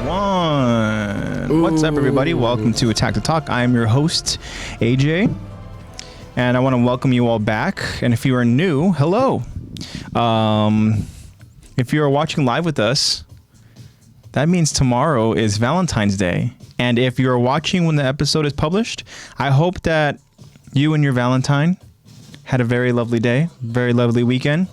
1. Ooh. What's up, everybody? Welcome to Attack the Talk. I am your host, AJ, and I want to welcome you all back. And if you are new, hello. If you are watching live with us, that means tomorrow is Valentine's Day. And if you're watching when the episode is published, I hope that you and your Valentine had a very lovely day, very lovely weekend.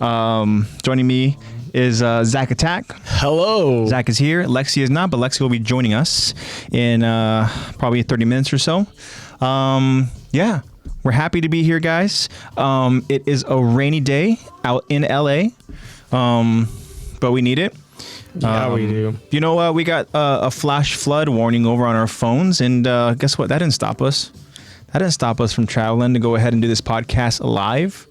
Joining me is Zach Attack. Hello. Zach is here. Lexi is not, but Lexi will be joining us in probably 30 minutes or so. Yeah, we're happy to be here, guys. It is a rainy day out in LA, but we need it. Yeah, we do. You know what? We got a flash flood warning over on our phones, and guess what? That didn't stop us. That didn't stop us from traveling to go ahead and do this podcast live.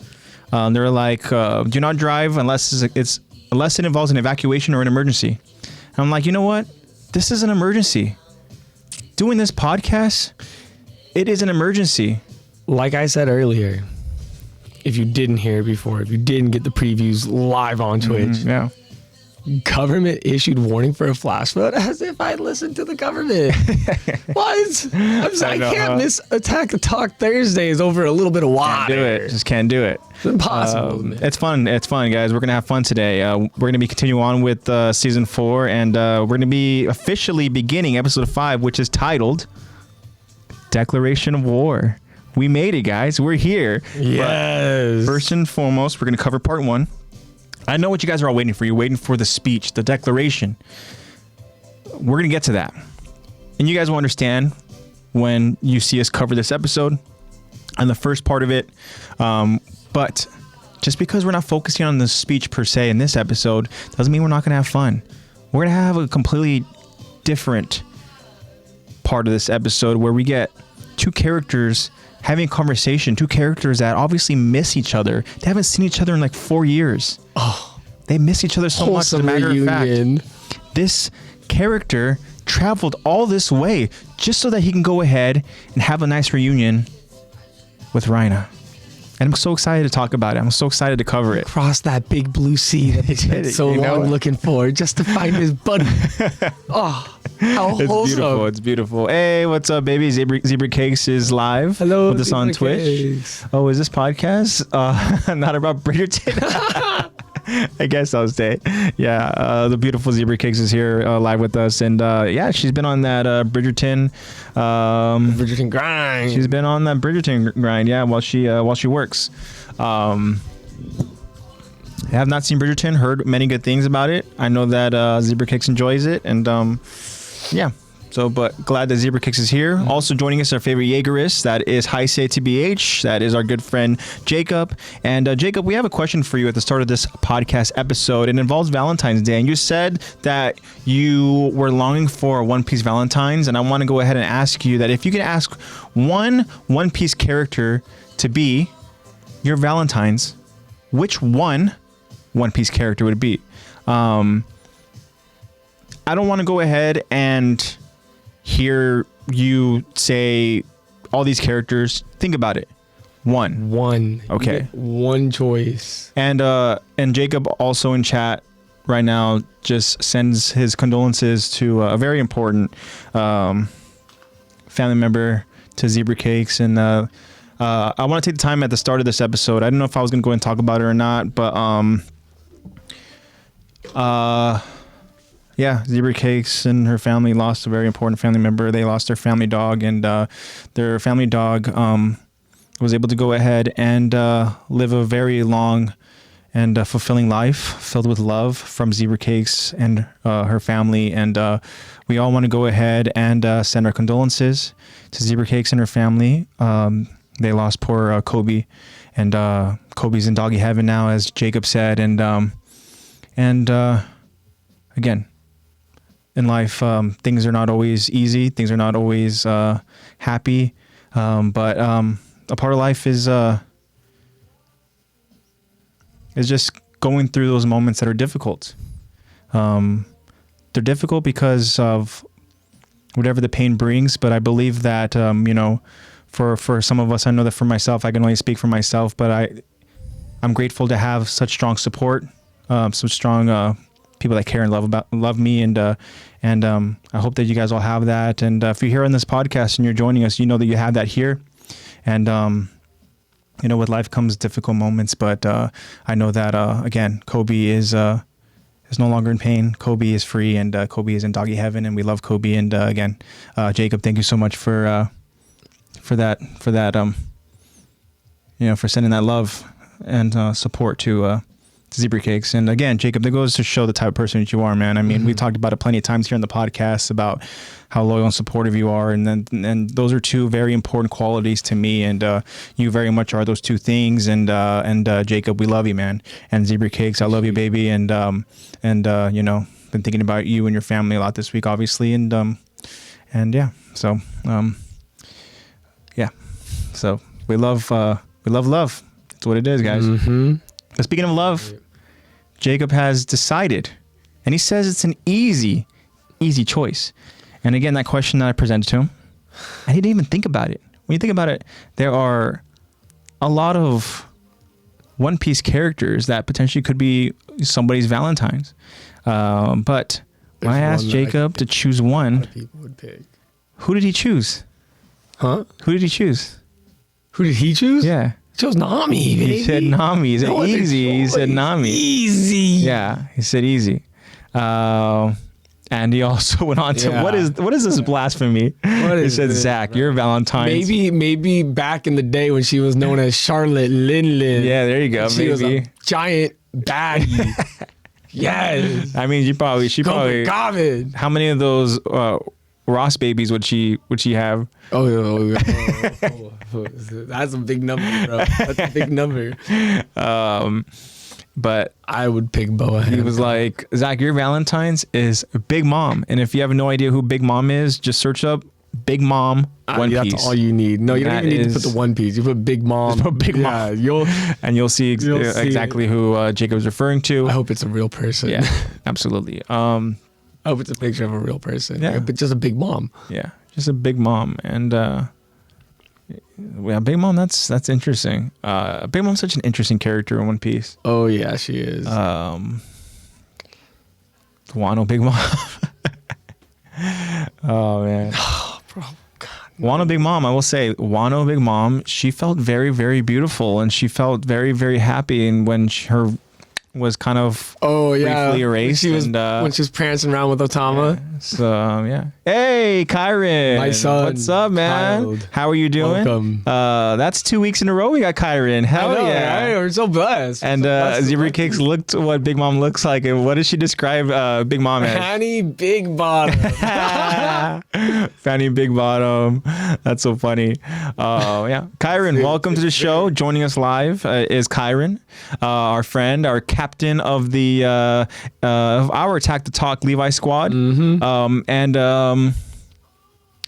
They were like, do not drive unless it involves an evacuation or an emergency. And I'm like, you know what? This is an emergency. Doing this podcast, it is an emergency. Like I said earlier, if you didn't hear it before, if you didn't get the previews live on Twitch, yeah. Government issued warning for a flash flood as if I listened to the government. What? I can't miss Attack the Talk Thursdays over a little bit of water. Can't do it. Just can't do it. It's impossible. It's fun. It's fun, guys. We're going to have fun today. We're going to be continuing on with season 4, and we're going to be officially beginning episode 5, which is titled Declaration of War. We made it, guys. We're here. Yes. But first and foremost, we're going to cover part 1. I know what you guys are all waiting for. You're waiting for the speech, the declaration. We're going to get to that. And you guys will understand when you see us cover this episode and the first part of it. But just because we're not focusing on the speech per se in this episode doesn't mean we're not going to have fun. We're going to have a completely different part of this episode where we get two characters having a conversation, two characters that obviously miss each other. They haven't seen each other in like 4 years. Oh, they miss each other so much. As a matter of fact, this character traveled all this way just so that he can go ahead and have a nice reunion with Rhina. And I'm so excited to talk about it. I'm so excited to cover it. Cross that big blue sea that he's been so long looking for just to find his buddy. Oh, how wholesome. It's beautiful. It's beautiful. Hey, what's up, baby? Zebra Cakes is live. Hello, with us on Twitch. Cakes. Oh, is this podcast not about Bridgerton? I guess I'll stay. Yeah, the beautiful Zebra Cakes is here live with us, and yeah, she's been on that Bridgerton. Bridgerton grind. She's been on that Bridgerton grind. Yeah, while she works. I have not seen Bridgerton. Heard many good things about it. I know that Zebra Cakes enjoys it, and yeah. So, but glad that Zebra Kicks is here. Mm-hmm. Also joining us, our favorite Jaegerist, that is Heisei TBH. That is our good friend Jacob. And Jacob, we have a question for you at the start of this podcast episode. It involves Valentine's Day, and you said that you were longing for One Piece Valentines, and I want to go ahead and ask you that if you could ask one One Piece character to be your Valentine's, which One Piece character would it be? I don't want to go ahead and hear you say all these characters. Think about it. One. Okay. One choice. And Jacob also in chat right now just sends his condolences to a very important family member, to Zebra Cakes. And I want to take the time at the start of this episode. I don't know if I was going to go and talk about it or not, but yeah, Zebra Cakes and her family lost a very important family member. They lost their family dog, and their family dog was able to go ahead and live a very long and fulfilling life filled with love from Zebra Cakes and her family. And we all want to go ahead and send our condolences to Zebra Cakes and her family. They lost poor Kobe, and Kobe's in doggy heaven now, as Jacob said. And again, in life, things are not always easy. Things are not always happy. But a part of life is just going through those moments that are difficult. They're difficult because of whatever the pain brings. But I believe that, for some of us, I know that for myself, I can only speak for myself, but I'm grateful to have such strong support, some strong people that care and love me, and I hope that you guys all have that. And if you're here on this podcast and you're joining us, you know that you have that here. And you know, with life comes difficult moments, but I know that again, Kobe is no longer in pain. Kobe is free, and Kobe is in doggy heaven, and we love Kobe. And again, Jacob, thank you so much for that, you know, for sending that love and support to Zebra Cakes. And again, Jacob, that goes to show the type of person that you are, man. I mean, we've talked about it plenty of times here on the podcast about how loyal and supportive you are, and those are two very important qualities to me, and you very much are those two things. And Jacob, we love you, man. And Zebra Cakes, I love you, baby. And you know, been thinking about you and your family a lot this week, obviously. And yeah, so yeah, so we love love. That's what it is, guys. But speaking of love, Jacob has decided, and he says it's an easy choice. And again, that question that I presented to him, and he didn't even think about it. When you think about it, there are a lot of One Piece characters that potentially could be somebody's Valentine's. But when I asked Jacob to choose one, people would pick. Who did he choose? Huh? Who did he choose? Who did he choose? Yeah. He chose Nami, baby. He said Nami. He said easy. He said Nami. Easy. Yeah, he said easy. And he also went on to what is this blasphemy? He said, this, Zach, bro? you're Valentine's. Maybe back in the day when she was known as Charlotte Linlin. Yeah, there you go. She was a giant baddie. Yes. I mean, she probably. God. How many of those Ross babies would she have? Oh, that's a big number, bro. That's a big number. But I would pick Boa. He was like, Zach, your Valentine's is Big Mom. And if you have no idea who Big Mom is, just search up Big Mom One Piece. That's all you need. No, you don't even need to put the One Piece. You put Big Mom. Just put Big Mom. You'll see exactly who Jacob's referring to. I hope it's a real person. Yeah, absolutely. I hope it's a picture of a real person. Yeah. But just a Big Mom. Yeah, just a Big Mom. And yeah, Big Mom, that's interesting. Big Mom's such an interesting character in One Piece. Oh yeah, she is. Wano Big Mom. Oh man. Oh, bro. God. Wano Big Mom, I will say, Wano Big Mom, she felt very, very beautiful, and she felt very, very happy. And when her was kind of briefly erased, when she was prancing around with Otama. Yeah. So yeah. Hey, Kyron. My son. What's up, man? Child. How are you doing? Welcome. That's 2 weeks in a row we got Kyron. Hell yeah. Right? We're so blessed. And Zebra Cakes looked what Big Mom looks like. And what does she describe Big Mom as? Fanny Big Bottom. Fanny Big Bottom. That's so funny. Yeah. Kyron, welcome to the show. Joining us live is Kyron, our friend, our captain of the of our Attack the Talk Levi squad. And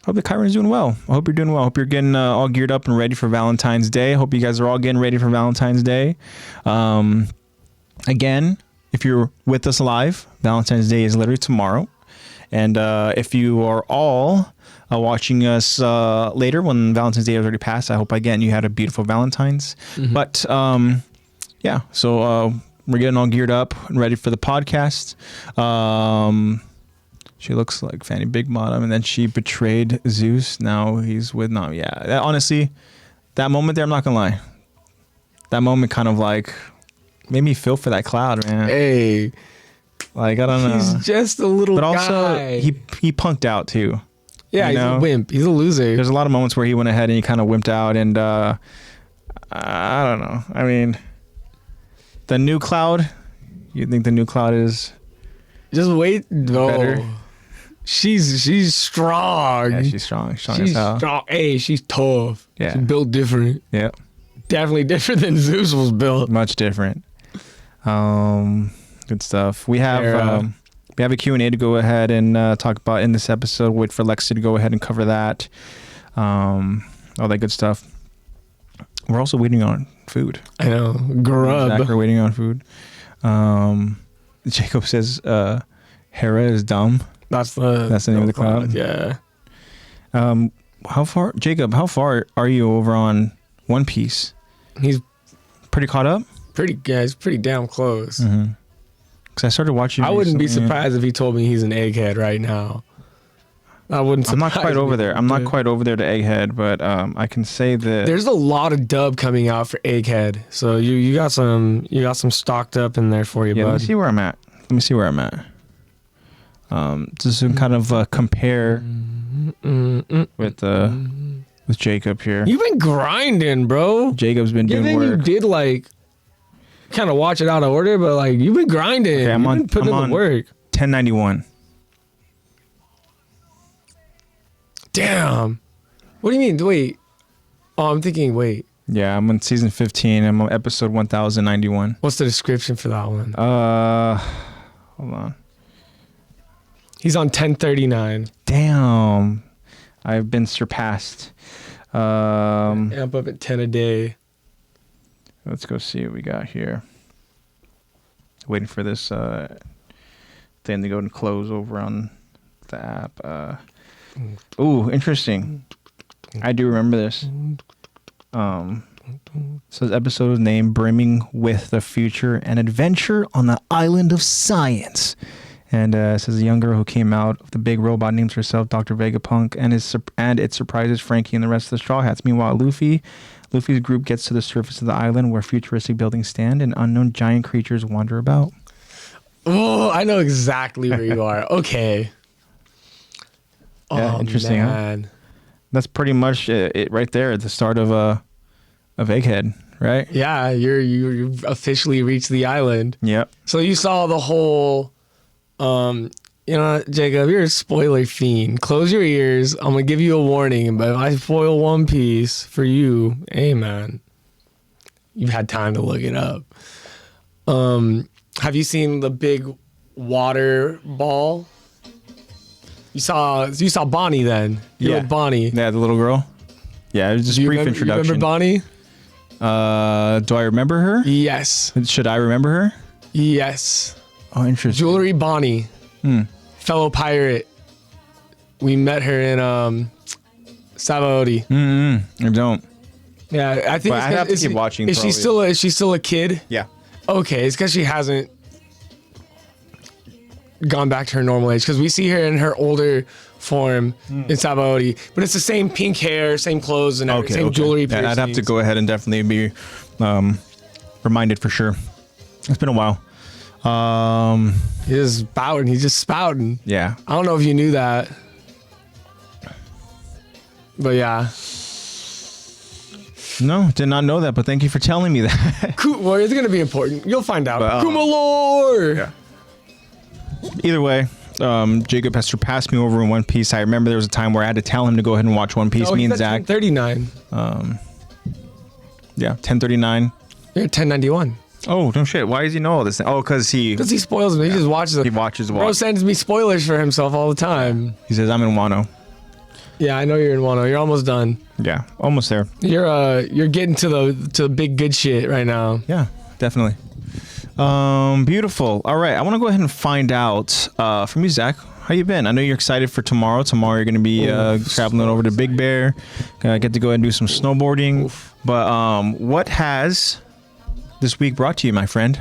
hope that Kyron is doing well. I hope you're doing well. I hope you're getting all geared up and ready for Valentine's Day. I hope you guys are all getting ready for Valentine's Day. Again, if you're with us live, Valentine's Day is literally tomorrow. And if you are all watching us later when Valentine's Day has already passed, I hope again you had a beautiful Valentine's. But yeah, so we're getting all geared up and ready for the podcast. She looks like Fanny Big Bottom, and then she betrayed Zeus. Now he's with Nami. Yeah, honestly, that moment there, I'm not gonna lie. That moment kind of like made me feel for that Cloud, man. Hey, like I don't know. He's just a little guy. But also, he punked out too. Yeah, he's a wimp. He's a loser. There's a lot of moments where he went ahead and he kind of wimped out, and I don't know. I mean, the new Cloud. You think the new Cloud is just wait? No. Better? She's strong. Yeah, she's strong. Strong she's as hell. Strong. Hey, she's tough. Yeah. She's built different. Yeah. Definitely different than Zeus was built. Much different. Good stuff. We have a Q&A to go ahead and talk about in this episode. Wait for Lexi to go ahead and cover that. All that good stuff. We're also waiting on food. I know. Grub. Zach, we're waiting on food. Jacob says Hera is dumb. That's the name of the Cloud. Yeah. Jacob, how far are you over on One Piece? He's pretty caught up? He's pretty damn close. because I started watching. I wouldn't be recently. surprised if he told me he's an egghead right now. I wouldn't. I'm not surprise quite me. over there. I'm not quite over there to Egghead, but I can say that There's a lot of dub coming out for Egghead, so you got some stocked up in there for you, yeah. bud. Let me see where I'm at. Just to kind of compare with Jacob here. You've been grinding, bro. Jacob's been doing Given you work. did like kind of watch it out of order, but like you've been grinding. Okay, You've been putting in the work. 1091. Damn. What do you mean? Wait. Oh, I'm thinking. Wait. Yeah, I'm on season 15. I'm on episode 1091. What's the description for that one? Hold on. He's on 1039. Damn, I've been surpassed. Amp up at 10 a day. Let's go see what we got here. Waiting for this thing to go and close over on the app. Ooh, interesting. I do remember this. So this episode is named Brimming with the Future, an adventure on the island of science. And it says a young girl who came out of the big robot names herself Dr. Vegapunk, and it surprises Frankie and the rest of the Straw Hats. Meanwhile, Luffy's group gets to the surface of the island where futuristic buildings stand and unknown giant creatures wander about. Oh, I know exactly where you are. Okay. Yeah, interesting, man. huh? That's pretty much it right there at the start of Egghead, right? Yeah, you officially reached the island. Yep. So you saw the whole, Jacob, you're a spoiler fiend. Close your ears. I'm gonna give you a warning, but if I spoil One Piece for you, hey man, you've had time to look it up. Have you seen the big water ball? You saw Bonnie then. You with Bonnie. Yeah, the little girl. Yeah, it was just a brief introduction. You remember Bonnie? Do I remember her? Yes. Should I remember her? Yes. Oh, interesting. Jewelry Bonnie. Fellow pirate. We met her in Sabaody. I don't. Yeah, I think But I have to keep watching. Is she still a kid? Yeah. Okay, it's because she hasn't gone back to her normal age, because we see her in her older form in Sabaody, but it's the same pink hair, same clothes, and same jewelry. Yeah, I'd have to go ahead and definitely be reminded for sure. It's been a while. He's just spouting. Yeah. I don't know if you knew that, but yeah. No, did not know that, but thank you for telling me that. Well, it's gonna be important. You'll find out. But, Kuma lore. Yeah. Either way, Jacob has surpassed me over in One Piece. I remember there was a time where I had to tell him to go ahead and watch One Piece. Me and Zach. 39. Yeah, 1039. You're at 1091. Oh, no shit. Why does he know all this? Oh, because he spoils me. He just watches it. He watches Bro sends me spoilers for himself all the time. He says, I'm in Wano. Yeah, I know you're in Wano. You're almost done. Yeah, almost there. You're getting to the big good shit right now. Yeah, definitely. Beautiful. All right, I want to go ahead and find out from you, Zach. How you been? I know you're excited for tomorrow. Tomorrow you're going to be traveling over to Big Bear. Get to go ahead and do some snowboarding. Oof. But what has this week brought to you, my friend?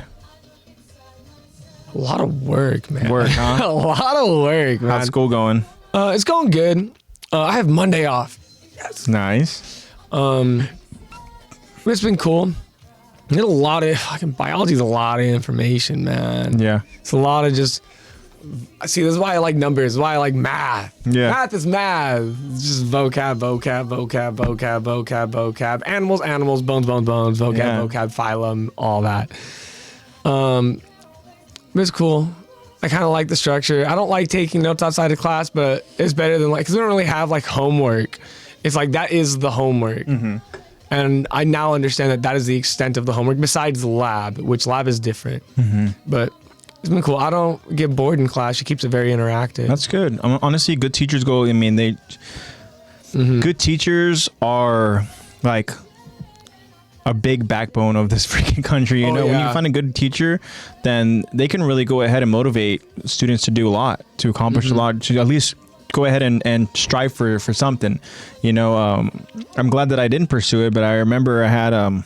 A lot of work, man. Work, huh? A lot of work, man. How's school going? It's going good. I have Monday off. Yes. Nice. It's been cool. I did a lot of fucking biology's a lot of information, man. Yeah. It's a lot of just. See, this is why I like numbers. This is why I like math. Yeah. Math is math. It's just vocab. Animals, bones, vocab, phylum, all that. It's cool. I kind of like the structure. I don't like taking notes outside of class, but it's better than because we don't really have like homework. It's like that is the homework. And I now understand that is the extent of the homework besides the lab, which lab is different. But it's been cool. I don't get bored in class. She keeps it very interactive. That's good. Honestly, good teachers go. I mean, good teachers are like a big backbone of this freaking country. You know, when you find a good teacher, then they can really go ahead and motivate students to do a lot, to accomplish a lot, to at least go ahead and strive for something. You know, I'm glad that I didn't pursue it, but I remember I had a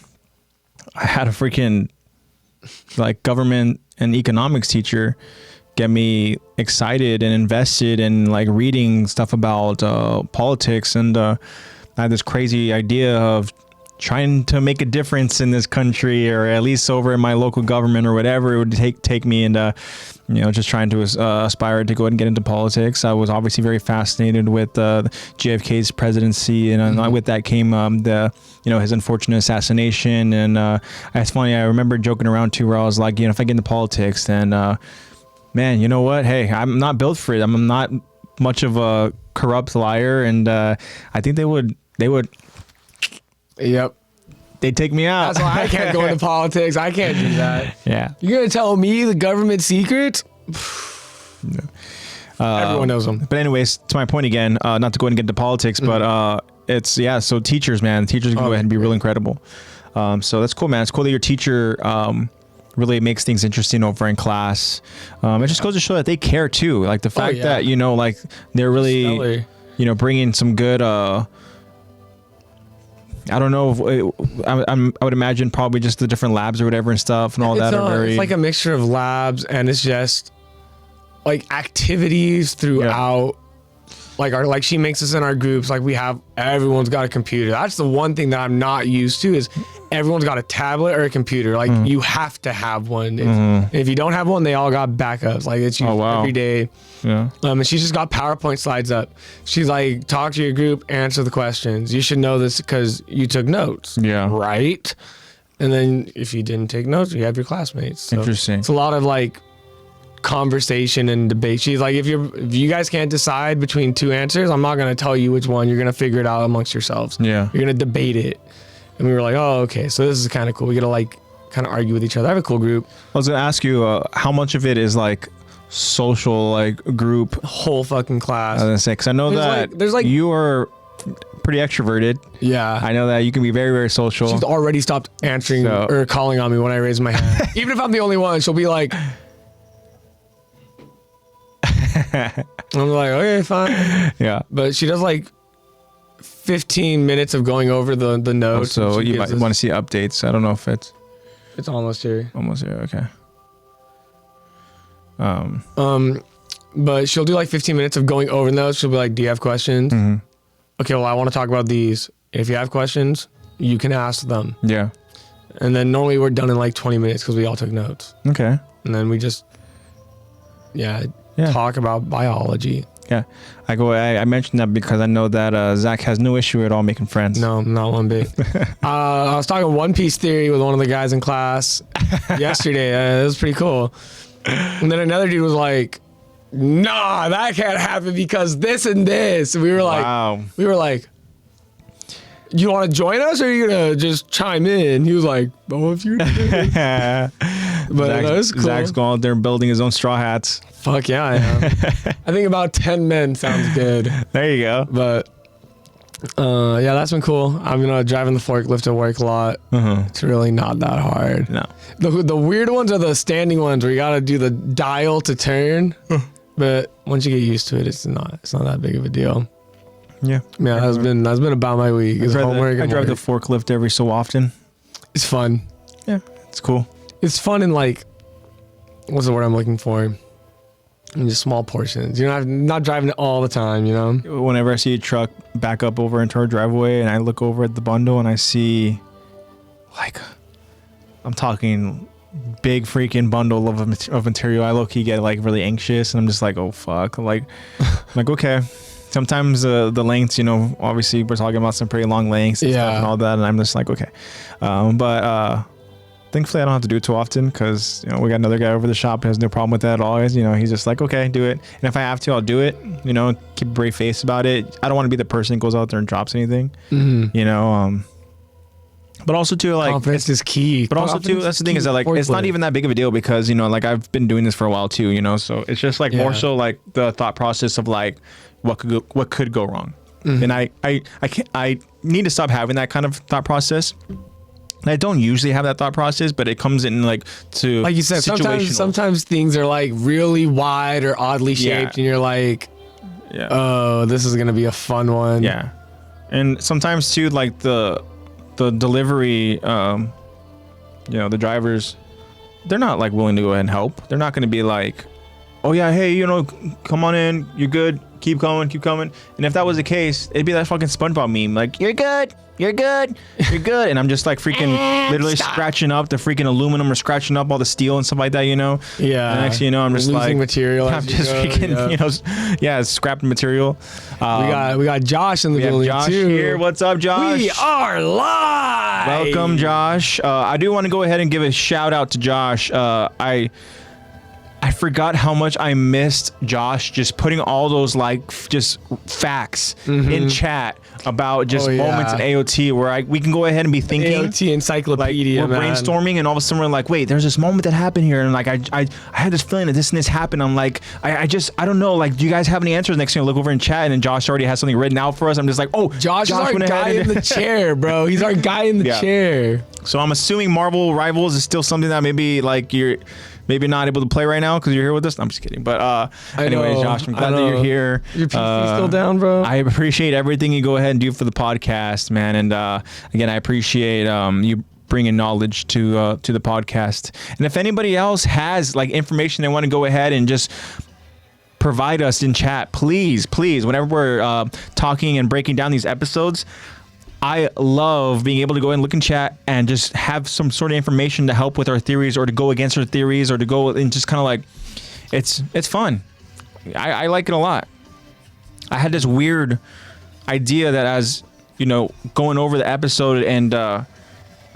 freaking like government and economics teacher get me excited and invested in like reading stuff about politics, and I had this crazy idea of trying to make a difference in this country, or at least over in my local government or whatever it would take me, and just trying to aspire to go and get into politics. I was obviously very fascinated with JFK's presidency, and with that came his unfortunate assassination. And it's funny, I remember joking around too, where I was like, if I get into politics, then man, you know what? Hey, I'm not built for it. I'm not much of a corrupt liar, and I think they would. Yep. They'd take me out. That's why I can't go into politics. I can't do that. Yeah. You're going to tell me the government secrets? No. Everyone knows them. But anyways, to my point again, not to go and get into politics, but so teachers, man, teachers can go ahead and be real incredible. So that's cool, man. It's cool that your teacher really makes things interesting over in class. It just goes to show that they care too. Like the fact that, like they're really, bringing some good, I don't know. I would imagine probably just the different labs or whatever and stuff and all that are very. It's like a mixture of labs, and it's just like activities throughout. Like she makes us in our groups. Like everyone's got a computer. That's the one thing that I'm not used to is everyone's got a tablet or a computer. Like you have to have one. If you don't have one, they all got backups. Like it's used every day. Yeah. And she's just got PowerPoint slides up. She's like, talk to your group, answer the questions. You should know this because you took notes. Yeah. Right. And then if you didn't take notes, you have your classmates. So interesting. It's a lot of like conversation and debate. She's like, if you guys can't decide between two answers, I'm not gonna tell you which one. You're gonna figure it out amongst yourselves. Yeah. You're gonna debate it. And we were like, oh, okay. So this is kind of cool. We gotta like kind of argue with each other. I have a cool group. I was gonna ask you how much of it is like social, like group. Whole fucking class. I was gonna say, because I know there's like you are pretty extroverted. Yeah. I know that you can be very, very social. She's already stopped answering or calling on me when I raise my hand. Even if I'm the only one, she'll be like, I'm like, okay, fine. Yeah. But she does like 15 minutes of going over the notes. So you might want to see updates. I don't know if it's almost here. Almost here. Okay. But she'll do like 15 minutes of going over notes. She'll be like, do you have questions? Okay, well, I want to talk about these. If you have questions, you can ask them. Yeah. And then normally we're done in like 20 minutes because we all took notes. Okay. And then we just, talk about biology. Yeah. I mentioned that because I know that Zach has no issue at all making friends. No, not one bit. I was talking One Piece theory with one of the guys in class yesterday. It was pretty cool. And then another dude was like, nah, that can't happen because this and this. And we were like, you want to join us or are you going to just chime in? He was like, oh, if you're But that was cool. Zach's going out there building his own straw hats. Fuck yeah, I am. I think about 10 men sounds good. There you go. But that's been cool. I'm driving the forklift at work a lot. It's really not that hard. No. The weird ones are the standing ones where you got to do the dial to turn. But once you get used to it, it's not that big of a deal. Yeah. Yeah, that's been about my week. I drive the forklift every so often. It's fun. Yeah, it's cool. It's fun in like, what's the word I'm looking for? In just small portions. I'm not driving it all the time, Whenever I see a truck back up over into our driveway and I look over at the bundle and I see like, I'm talking big freaking bundle of material, I low-key get like really anxious and I'm just like, oh fuck. I'm like, okay. Sometimes the lengths, obviously we're talking about some pretty long lengths and stuff and all that, and I'm just like, okay. But thankfully I don't have to do it too often because, we got another guy over the shop who has no problem with that at all. He's just like, okay, do it. And if I have to, I'll do it, keep a brave face about it. I don't want to be the person that goes out there and drops anything, but also too, like, confidence is key. But also too, that's the thing is that like it's not even that big of a deal because like I've been doing this for a while too, so it's just like more so like the thought process of like what could go wrong, and I need to stop having that kind of thought process. I don't usually have that thought process, but it comes in like you said, sometimes things are like really wide or oddly shaped, and you're like, oh, this is gonna be a fun one. Yeah, and sometimes too, like the delivery, the drivers they're not like willing to go ahead and help. They're not going to be like, oh yeah, hey, you know, come on in, you're good, keep coming, keep coming. And if that was the case, it'd be that fucking SpongeBob meme, like, you're good, you're good, you're good. And I'm just like freaking literally scratching up the freaking aluminum or scratching up all the steel and stuff like that, you know? Yeah. And next thing you know, I'm just losing like, material. I'm just freaking, you know, yeah, scrapped material. We got Josh in the building Josh too. here. What's up, Josh? We are live. Welcome, Josh. I do want to go ahead and give a shout out to Josh. I forgot how much I missed Josh just putting all those like just facts in chat about just moments in AOT where we can go ahead and be thinking. AOT encyclopedia, like, we're brainstorming and all of a sudden we're like, wait, there's this moment that happened here, and like I had this feeling that this and this happened. I'm like, I don't know, like, do you guys have any answers? Next thing I look over in chat and then Josh already has something written out for us. I'm just like, oh, Josh is our guy in the chair, bro. He's our guy in the chair. So I'm assuming Marvel Rivals is still something that maybe like you're maybe not able to play right now because you're here with us. I'm just kidding. But anyways, Josh, I'm glad that you're here. Your PC still down, bro? I appreciate everything you go ahead and do for the podcast, man. And again, I appreciate you bringing knowledge to the podcast. And if anybody else has like information they want to go ahead and just provide us in chat, please, whenever we're talking and breaking down these episodes, I love being able to go and look in chat and just have some sort of information to help with our theories or to go against our theories or to go and just kind of like, it's fun. I like it a lot. I had this weird idea that as, you know, going over the episode and I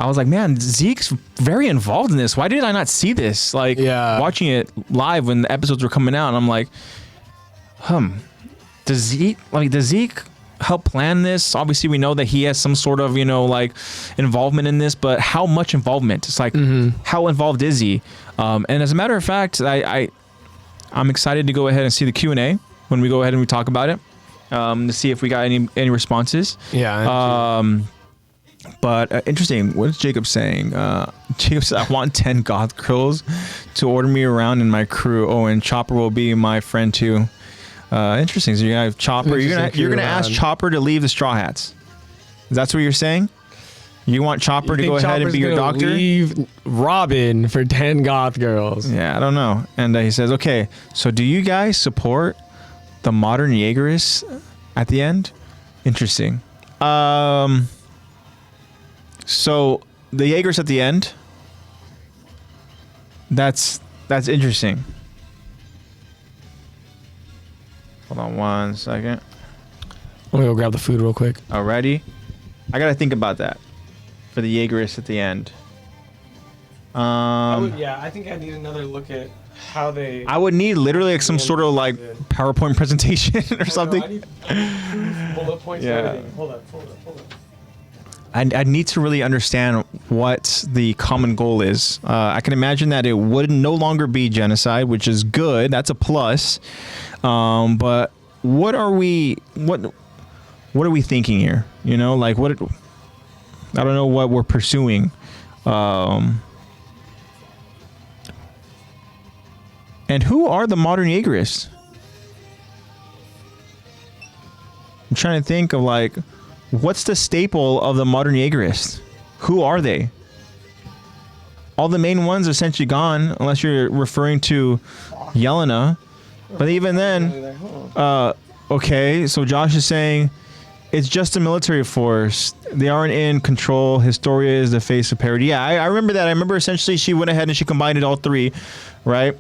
was like, man, Zeke's very involved in this. Why did I not see this? Like watching it live when the episodes were coming out, and I'm like, does Zeke help plan this? Obviously we know that he has some sort of, you know, like involvement in this, but how much involvement? It's like how involved is he? And as a matter of fact, I'm excited to go ahead and see the Q&A when we go ahead and we talk about it, to see if we got any responses. But interesting. What is Jacob saying? Jacob said, I want 10 goth girls to order me around in my crew. Oh, and Chopper will be my friend too. Interesting. So you're gonna have Chopper. You're gonna ask Chopper to leave the Straw Hats. That's what you're saying? You want Chopper to go ahead and be your doctor? Leave Robin for 10 goth girls. Yeah, I don't know. And he says, okay, so do you guys support the modern Jaegerists at the end? Interesting. So the Jaegers at the end. That's interesting. Hold on one second. I'm gonna go grab the food real quick. Alrighty. I gotta think about that for the Jaegerists at the end. I think I need another look at how they. I would need literally like some sort of like PowerPoint presentation or something. I need bullet points and everything. Hold up. I need to really understand what the common goal is. I can imagine that it would no longer be genocide, which is good. That's a plus. But what are we thinking here? You know, like I don't know what we're pursuing. And who are the modern Jaegerists? I'm trying to think of like, what's the staple of the modern Jaegerist? Who are they? All the main ones are essentially gone, unless you're referring to Yelena. But even then, okay, so Josh is saying it's just a military force. They aren't in control. Historia is the face of parity. Yeah, I remember that. I remember essentially she went ahead and she combined all three, right?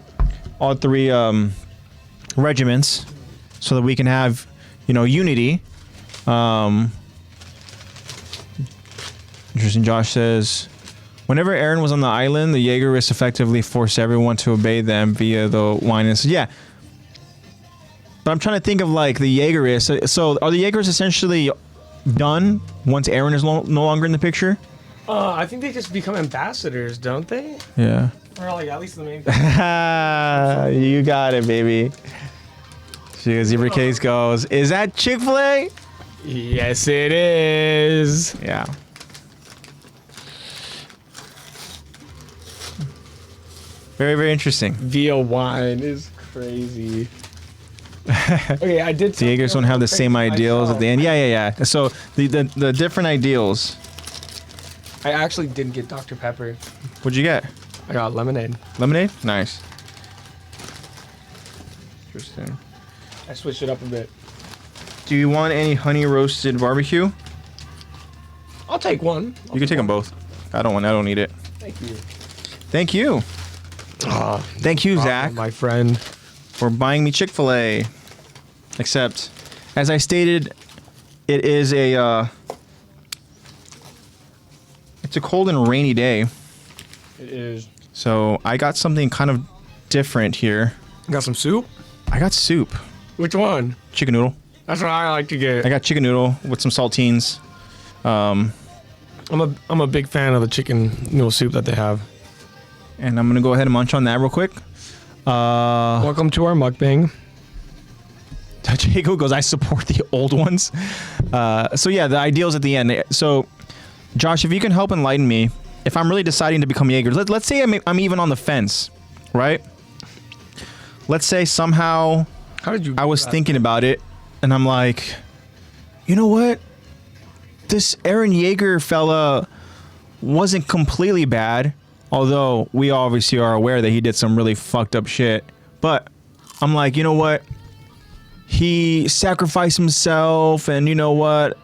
All three regiments so that we can have, you know, unity. Interesting. Josh says, whenever Eren was on the island, the Jaegerists effectively forced everyone to obey them via the wine. Yeah. But I'm trying to think of like the Jaegerists. So are the Jaegers essentially done once Eren is no longer in the picture? I think they just become ambassadors, don't they? Yeah. Or like at least the main. You got it, baby. Zebra Case goes, is that Chick-fil-A? Yes, it is. Yeah. Very, very interesting. Via wine is crazy. Okay, I did. The Jaegers don't have the same ideals at the end. Yeah. So the different ideals. I actually did get Dr. Pepper. What'd you get? I got lemonade. Lemonade? Nice. Interesting. I switched it up a bit. Do you want any honey roasted barbecue? I'll take one. You can take them both. I don't need it. Thank you. Thank you. Thank you, Zach, my friend, for buying me Chick-fil-A. Except, as I stated, it is it's a cold and rainy day. It is. So I got something kind of different here. You got some soup? I got soup. Which one? Chicken noodle. That's what I like to get. I got chicken noodle with some saltines. I'm a big fan of the chicken noodle soup that they have. And I'm gonna go ahead and munch on that real quick. Welcome to our mukbang. Jacob goes, I support the old ones. So yeah, the ideals at the end. So, Josh, if you can help enlighten me, if I'm really deciding to become Jaeger, let's say I'm even on the fence, right? Let's say somehow How did you? I was thinking about it, and I'm like, you know what? This Eren Yeager fella wasn't completely bad, although we obviously are aware that he did some really fucked up shit. But I'm like, you know what? He sacrificed himself, and you know what?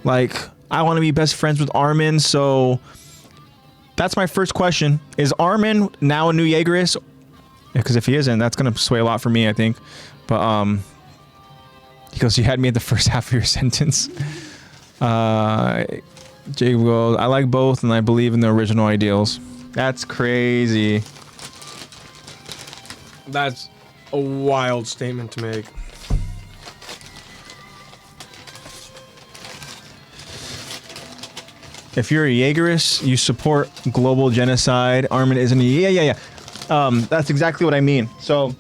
Like, I want to be best friends with Armin, so that's my first question. Is Armin now a new Jaegerist? Because if he isn't, that's going to sway a lot for me, I think. But, he goes, you had me at the first half of your sentence. Jake goes, I like both, and I believe in the original ideals. That's crazy. That's a wild statement to make. If you're a Jaegerist, you support global genocide. Armin isn't a... Yeah. That's exactly what I mean. So,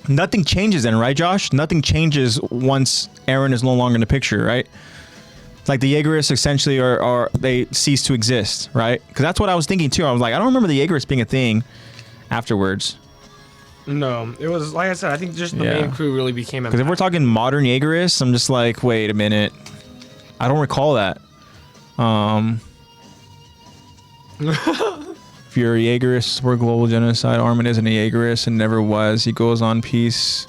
nothing changes then, right, Josh? Nothing changes once Eren is no longer in the picture, right? Like, the Jaegerists essentially are they cease to exist, right? Because that's what I was thinking, too. I was like, I don't remember the Jaegerists being a thing afterwards. No, it was, like I said, I think just the main crew really became a... Because if we're talking modern Jaegerists, I'm just like, wait a minute. I don't recall that. If you're a Jaegerist, support global genocide. Armin isn't a Jaegerist and never was. He goes on peace,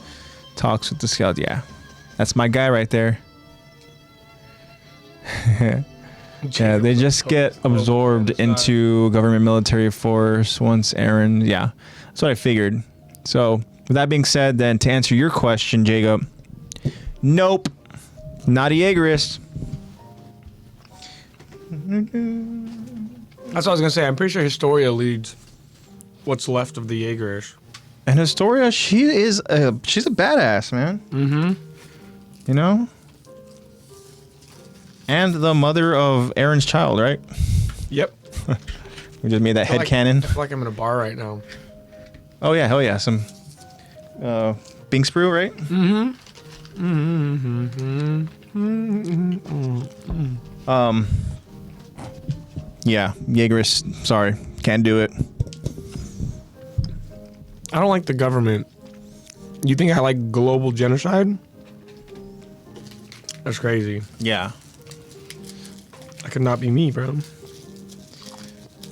talks with the Scouts. Yeah, that's my guy right there. Yeah, they just get absorbed into government military force once Eren. Yeah, that's what I figured. So, with that being said, then to answer your question, Jacob, nope, not a Jaegerist. That's what I was gonna say. I'm pretty sure Historia leads what's left of the Jaegerish. And Historia, she's a badass, man. Mm-hmm. You know? And the mother of Eren's child, right? Yep. We just made that headcanon. I feel like I'm in a bar right now. Oh yeah, hell yeah. Some Binks brew, right? Mm-hmm. Yeah, Jaegerist, sorry. Can't do it. I don't like the government. You think I like global genocide? That's crazy. Yeah. That could not be me, bro.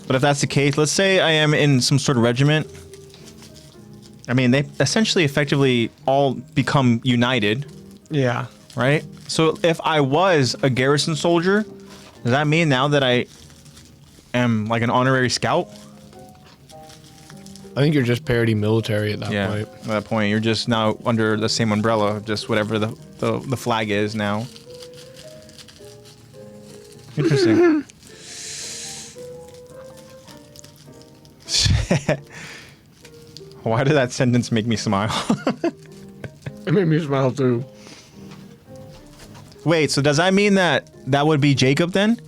But if that's the case, let's say I am in some sort of regiment. I mean, they essentially effectively all become united. Yeah. Right? So if I was a garrison soldier, does that mean now that I am like an honorary scout? I think you're just parody military at that point. At that point, you're just now under the same umbrella, just whatever the flag is now. Interesting. Why did that sentence make me smile? It made me smile too. Wait, so does that mean that would be Jacob then?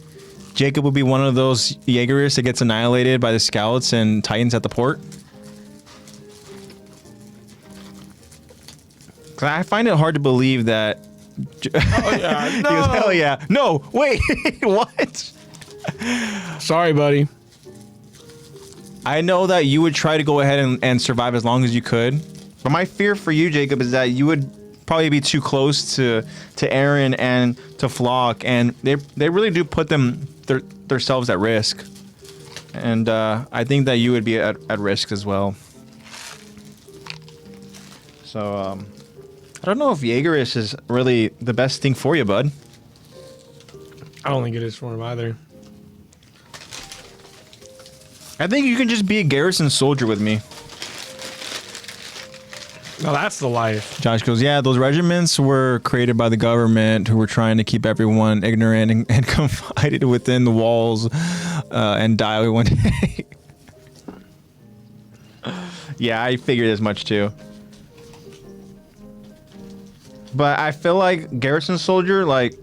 Jacob would be one of those Jaegerists that gets annihilated by the scouts and Titans at the port? Cause I find it hard to believe that. Oh yeah, no. He goes, hell yeah. No, wait, what? Sorry, buddy. I know that you would try to go ahead and survive as long as you could. But my fear for you, Jacob, is that you would probably be too close to Eren and to Flock, and they really do put themselves at risk. And I think that you would be at risk as well. So I don't know if Jaegerish is really the best thing for you, bud. I don't think it is for him either. I think you can just be a garrison soldier with me. No, that's the life. Josh goes, yeah, those regiments were created by the government who were trying to keep everyone ignorant and confined within the walls and die one day. Yeah, I figured as much too. But I feel like garrison soldier, like,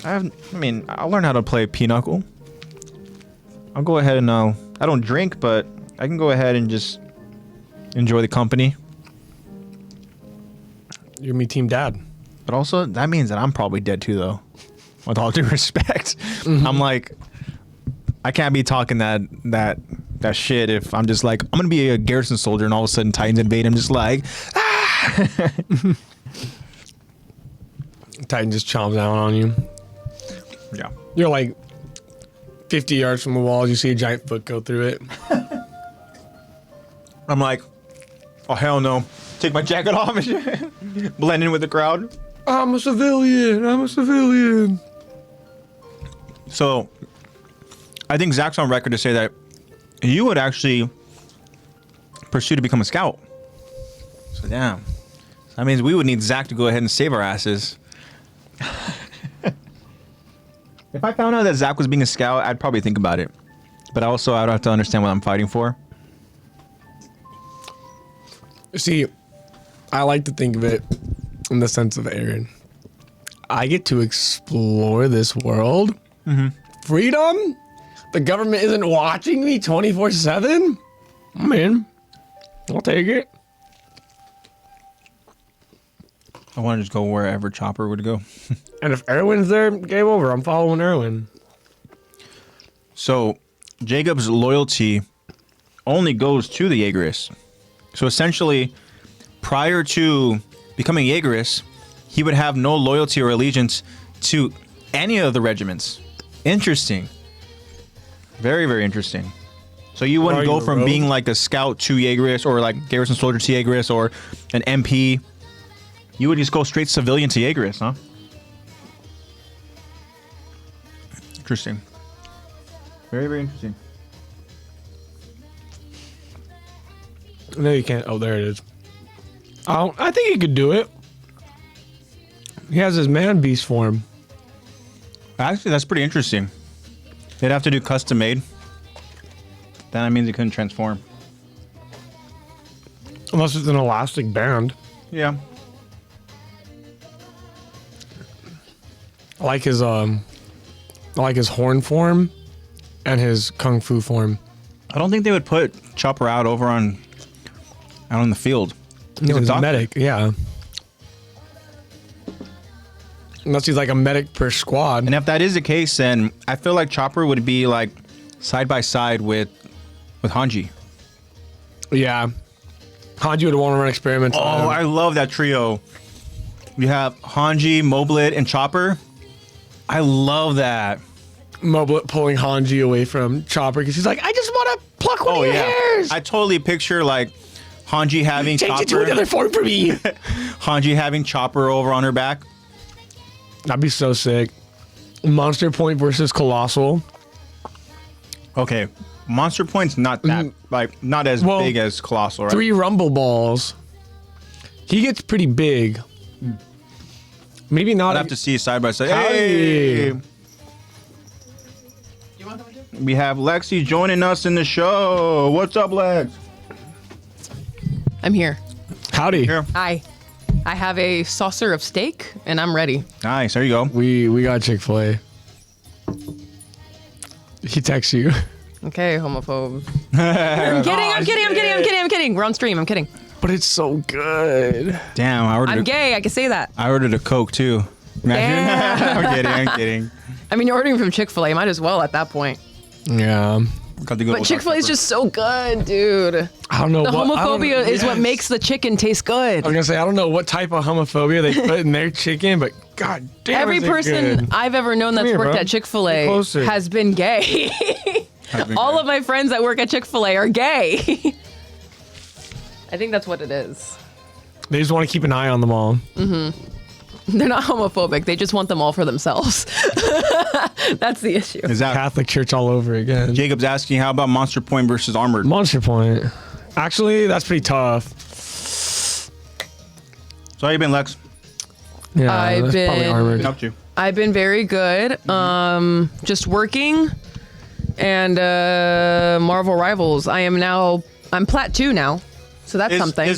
I'll learn how to play Pinochle. I'll go ahead and I don't drink, but I can go ahead and just enjoy the company. You're me team dad. But also, that means that I'm probably dead too, though. With all due respect. Mm-hmm. I'm like, I can't be talking that shit if I'm just like, I'm going to be a garrison soldier and all of a sudden Titans invade. I'm just like, ah! Titan just chomps down on you. Yeah. You're like 50 yards from the walls. You see a giant foot go through it. I'm like, oh, hell no. Take my jacket off and blend in with the crowd. I'm a civilian. So, I think Zach's on record to say that you would actually pursue to become a scout. So, damn. That means we would need Zach to go ahead and save our asses. If I found out that Zach was being a scout, I'd probably think about it. But also, I'd have to understand what I'm fighting for. See, I like to think of it in the sense of Aaron. I get to explore this world. Mm-hmm. Freedom? The government isn't watching me 24/7? I'm in. I'll take it. I want to just go wherever Chopper would go. And if Erwin's there, game over. I'm following Erwin. So, Jacob's loyalty only goes to the Jaegerish. So essentially, prior to becoming Jaegerish, he would have no loyalty or allegiance to any of the regiments. Interesting. Very, very interesting. So you wouldn't go from being like a scout to Jaegerish or like garrison soldier to Jaegerish or an MP. You would just go straight civilian to Jaegerish, huh? Interesting. Very, very interesting. No, you can't. Oh, there it is. I think he could do it. He has his man beast form. Actually, that's pretty interesting. They'd have to do custom made. Then that means he couldn't transform. Unless it's an elastic band. Yeah. I like his horn form and his kung fu form. I don't think they would put Chopper out on the field. He's a medic, yeah. Unless he's like a medic per squad. And if that is the case, then I feel like Chopper would be like side by side with Hanji. Yeah. Hanji would want to run experiments. Oh, I love that trio. You have Hanji, Moblit, and Chopper. I love that. Moblit pulling Hanji away from Chopper because he's like, I just want to pluck one of your hairs. I totally picture like Hanji having Change Chopper. it to another form for me. Hanji having Chopper over on her back. That'd be so sick. Monster Point versus Colossal. Okay, Monster Point's not that not as big as Colossal, right? 3 Rumble Balls. He gets pretty big. Maybe not. I'd have to see side by side. Howdy. Hey! We have Lexi joining us in the show. What's up, Lex? I'm here. Howdy. Here. Hi. I have a saucer of steak, and I'm ready. Nice. There you go. We got Chick-fil-A. He texts you. Okay, homophobe. I'm kidding. We're on stream. I'm kidding. But it's so good. Damn, I'm gay. I can say that. I ordered a Coke too. Imagine. I'm kidding. I mean, you're ordering from Chick-fil-A. Might as well at that point. Yeah. But Chick-fil-A is just so good, dude. I don't know. The homophobia is what makes the chicken taste good. I was gonna say I don't know what type of homophobia they put in their chicken, but god damn. Every person good. I've ever known that's worked at Chick-fil-A has been gay. All of my friends that work at Chick-fil-A are gay. I think that's what it is. They just want to keep an eye on them all. They're not homophobic. They just want them all for themselves. That's the issue. Is that Catholic Church all over again. Jacob's asking, how about Monster Point versus Armored? Monster Point. Actually, that's pretty tough. So how you been, Lex? Yeah, I've that's probably been- Armored. Up to. I've been very good. Just working and Marvel Rivals. I'm Plat 2 now. So that's something.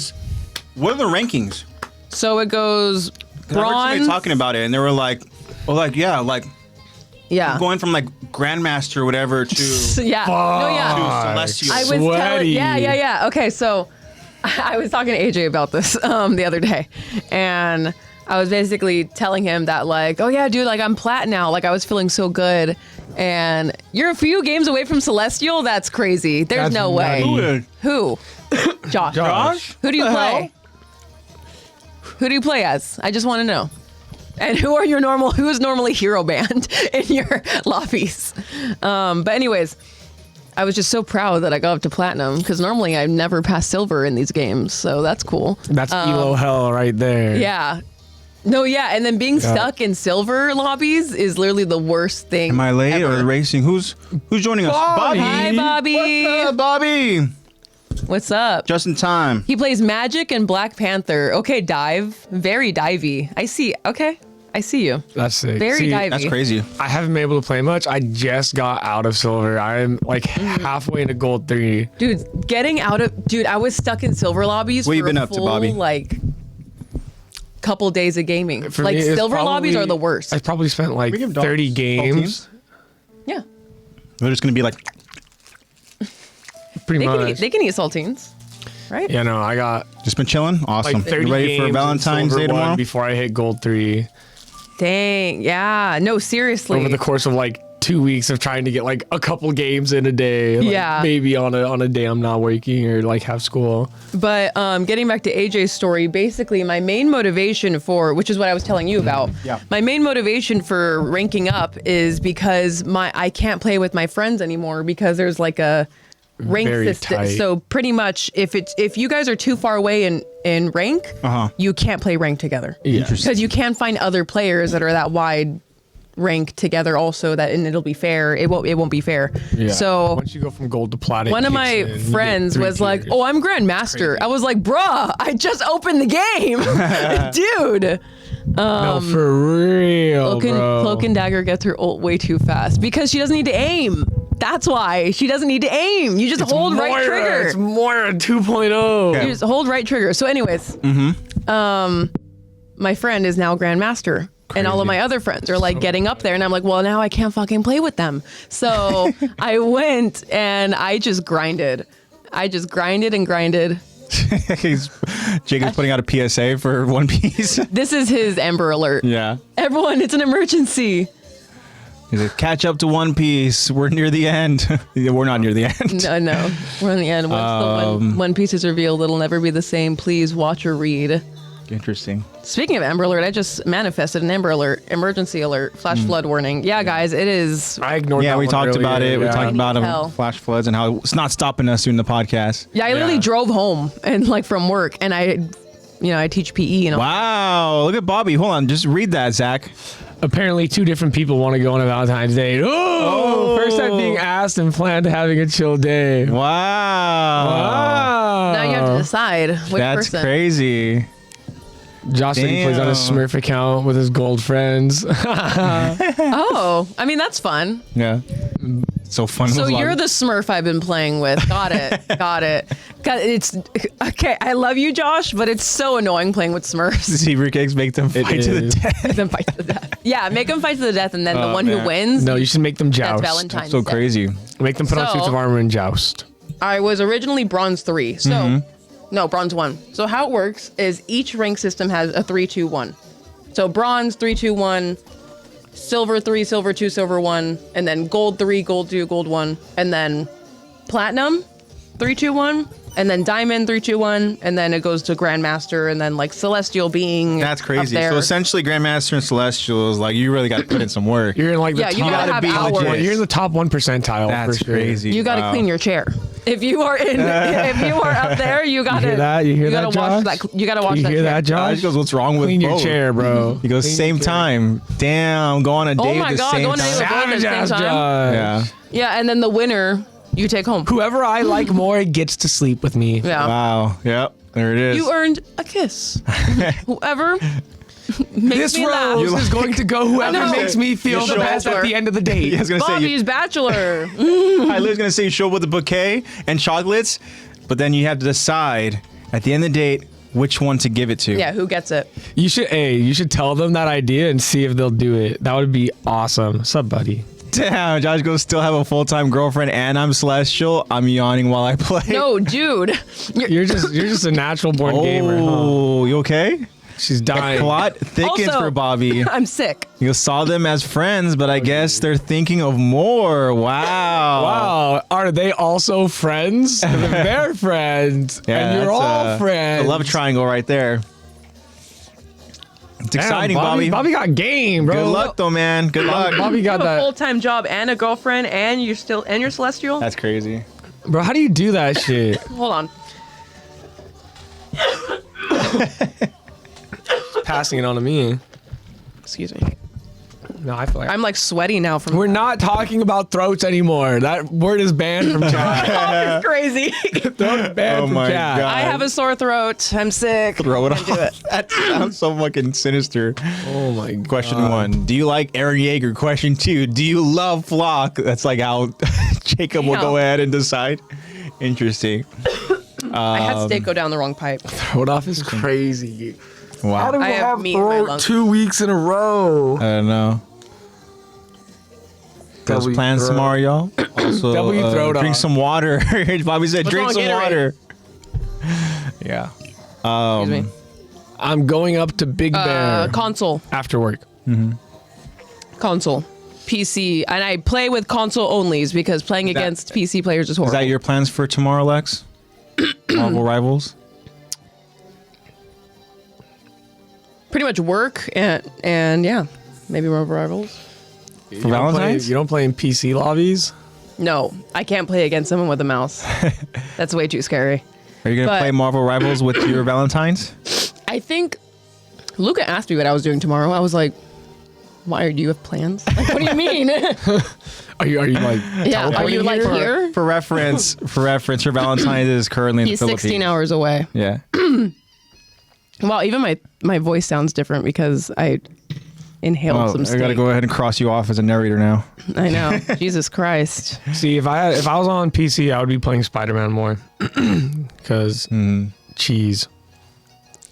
What are the rankings? So it goes 'Cause I heard somebody bronze. talking about it, and they were like, Yeah. going from like Grandmaster or whatever to Yeah. No, yeah. to Celestial. I was telling, Sweaty. yeah. Okay, so I was talking to AJ about this the other day, and I was basically telling him that like, oh yeah, dude, like I'm plat now. Like I was feeling so good, and you're a few games away from Celestial. That's crazy. There's That's no way. nutty. Who? Josh. Josh? Who do you The play? hell? Who do you play as? I just want to know. And who is normally hero banned in your lobbies? But anyways, I was just so proud that I got up to platinum because normally I never pass silver in these games. So that's cool. That's Elo hell right there. Yeah. No, yeah. And then being stuck in silver lobbies is literally the worst thing. Am I late ever. or racing? Who's joining us? Bobby. Hi, Bobby. What's up, Bobby? What's up? Just in time. He plays Magic and Black Panther. Okay, dive. Very divey. I see. Okay. I see you. That's sick. Very See, divey. That's crazy. I haven't been able to play much. I just got out of silver. I'm like halfway into gold 3. Dude, I was stuck in silver lobbies What for you been a up to, full, Bobby? like, couple days of gaming. For Like, me, it's silver lobbies probably- are the worst. I probably spent like We give 30 dogs games. Yeah. We're just gonna be like, Pretty They much. can eat saltines, right? Yeah, no, I got just been chilling. Awesome. like 30 you ready games for in Valentine's Silver Day tomorrow? 1 before I hit gold 3. Dang. Yeah. No, seriously. Over the course of like 2 weeks of trying to get like a couple games in a day. Like Yeah. Maybe on a day I'm not working or like have school. But getting back to AJ's story, basically my main motivation which is what I was telling you about. Yeah. My main motivation for ranking up is because I can't play with my friends anymore because there's like a rank Very system. tight. So pretty much if you guys are too far away in rank, you can't play rank together. Yeah. Because you can't find other players that are that wide rank together also and it'll be fair. It won't be fair. Yeah. So once you go from gold to platinum, one of my friends was like, "Oh, I'm Grandmaster." I was like, "Bruh, I just opened the game, dude." no, for real, bro. Cloak and Dagger gets her ult way too fast because she doesn't need to aim. That's why she doesn't need to aim. You just hold right Moira, trigger. It's Moira 2.0. You just hold right trigger. So, anyways, my friend is now Grandmaster. And all of my other friends are like getting up there, and I'm like, well, now I can't fucking play with them. So I went and I just grinded. I just grinded and grinded. Jacob's putting out a PSA for One Piece. This is his Ember Alert. Yeah. Everyone, it's an emergency. He's like, catch up to One Piece. We're near the end. Yeah, we're not near the end. No, we're in the end. Once the One Piece is revealed, it'll never be the same. Please watch or read. Interesting. Speaking of Ember Alert, I just manifested an Ember Alert, emergency alert, flash flood warning. Yeah, guys, it is. I ignored Yeah, that we one talked about earlier, it. We yeah. talked about Hell. flash floods and how it's not stopping us doing the podcast. Yeah, I literally Yeah. drove home and like from work, and I teach PE and all. Wow. Look at Bobby. Hold on. Just read that, Zach. Apparently, 2 different people want to go on a Valentine's Day. Oh, first time being asked and planned having a chill day. Wow. Wow. Now you have to decide which That's person. crazy. Josh said he plays on his Damn. Smurf account with his gold friends. Oh, I mean that's fun. Yeah. So fun. So with you're lobby. the Smurf I've been playing with. Got it. Got it. It's okay. I love you, Josh, but it's so annoying playing with Smurfs. Zebra cakes make them fight to the is. death. Make them fight to the death. Yeah, make them fight to the death, and then the Oh, one man. who wins. No, you should make them That's joust. Valentine's So Day. crazy. Make them put on So- suits of armor and joust. I was originally bronze 3. So, no, bronze 1. So how it works is each rank system has a 3, 2, 1. So bronze 3, 2, 1, silver 3, silver 2, silver 1, and then gold 3, gold 2, gold 1, and then platinum 3, 2, 1, and then Diamond 3, 2, 1, and then it goes to Grandmaster, and then like Celestial being That's up crazy. there. So essentially, Grandmaster and Celestial is like you really got to put in some work. You're in like the Yeah, top. you gotta have be hours. legit. You're in the top 1 percentile. That's for sure. crazy. You got to Wow. clean your chair. If you are in, if you are up there, you got to. hear that? You hear that, gotta wash Josh? that. You got to wash You that. hear chair. that, Josh? Josh goes, what's wrong with Clean your both? chair, bro. He goes, Clean same your chair. time. Damn, go on a date Oh my at the God, same go on a date time. with both at the Savage same ass time. Josh. Yeah. Yeah, and then the winner you take home. Whoever I like more gets to sleep with me. Yeah. Wow. Yep. There it is. You earned a kiss. Whoever makes This me laugh. rose is going to go whoever know. makes me feel You the show best up. at the end of the date. I was gonna say, Bobby's bachelor. I was gonna say you show up with a bouquet and chocolates, but then you have to decide at the end of the date which one to give it to. Yeah, who gets it? You should tell them that idea and see if they'll do it. That would be awesome. What's up, buddy? Damn, Josh goes still have a full-time girlfriend and I'm Celestial. I'm yawning while I play. No, dude. You're just a natural born gamer, huh? Oh, you okay? She's dying. Plot thickens Also- for Bobby. I'm sick. You saw them as friends, but I guess they're thinking of more. Wow. Wow, are they also friends? They're friends, and you're that's all friends. a love triangle right there. It's Damn, exciting, Bobby. Bobby got game, bro. Good luck, though, man. Good luck. Bobby You got have a that. full-time job and a girlfriend, and you're celestial. That's crazy. Bro, how do you do that shit? Hold on. Passing it on to me. Excuse me. No, I feel like I'm like sweaty now from. we're not talking about throats anymore. That word is banned from chat. It's crazy. Throat banned Oh from my chat. God. I have a sore throat. I'm sick. Throw it Can't do off. it. That sounds so fucking sinister. Oh my god. Question 1. Do you like Aaron Yeager? Question 2. Do you love Flock? That's like how Jacob will Damn. go ahead and decide. Interesting. I had steak go down the wrong pipe. Throat off is crazy. Wow. How do we I have have meat in my throat lungs. 2 weeks in a row? I don't know. Those W plans throat. tomorrow, y'all. Also, W throat drink off. some water. Bobby said, What's drink wrong, some Gatorade? water. Yeah. Excuse me. I'm going up to Big Bear Console. after work. Console. PC. And I play with console onlys because playing against PC players is Is horrible. that your plans for tomorrow, Lex? Marvel Rivals? Pretty much work and yeah, maybe Marvel Rivals. For Valentine's? You don't play in PC lobbies? No, I can't play against someone with a mouse. That's way too scary. Are you going to But- play Marvel Rivals with your Valentine's? I think Luca asked me what I was doing tomorrow. I was like, why do you have plans? Like, what do you mean? Are you like Yeah, are you like here? For reference, her Valentine's is currently in He's the Philippines. 16 hours away. Yeah. Wow, even my voice sounds different because I inhaled Well, some I steak. got to go ahead and cross you off as a narrator now. I know. Jesus Christ. See, if I was on PC, I would be playing Spider-Man more. Cuz cheese.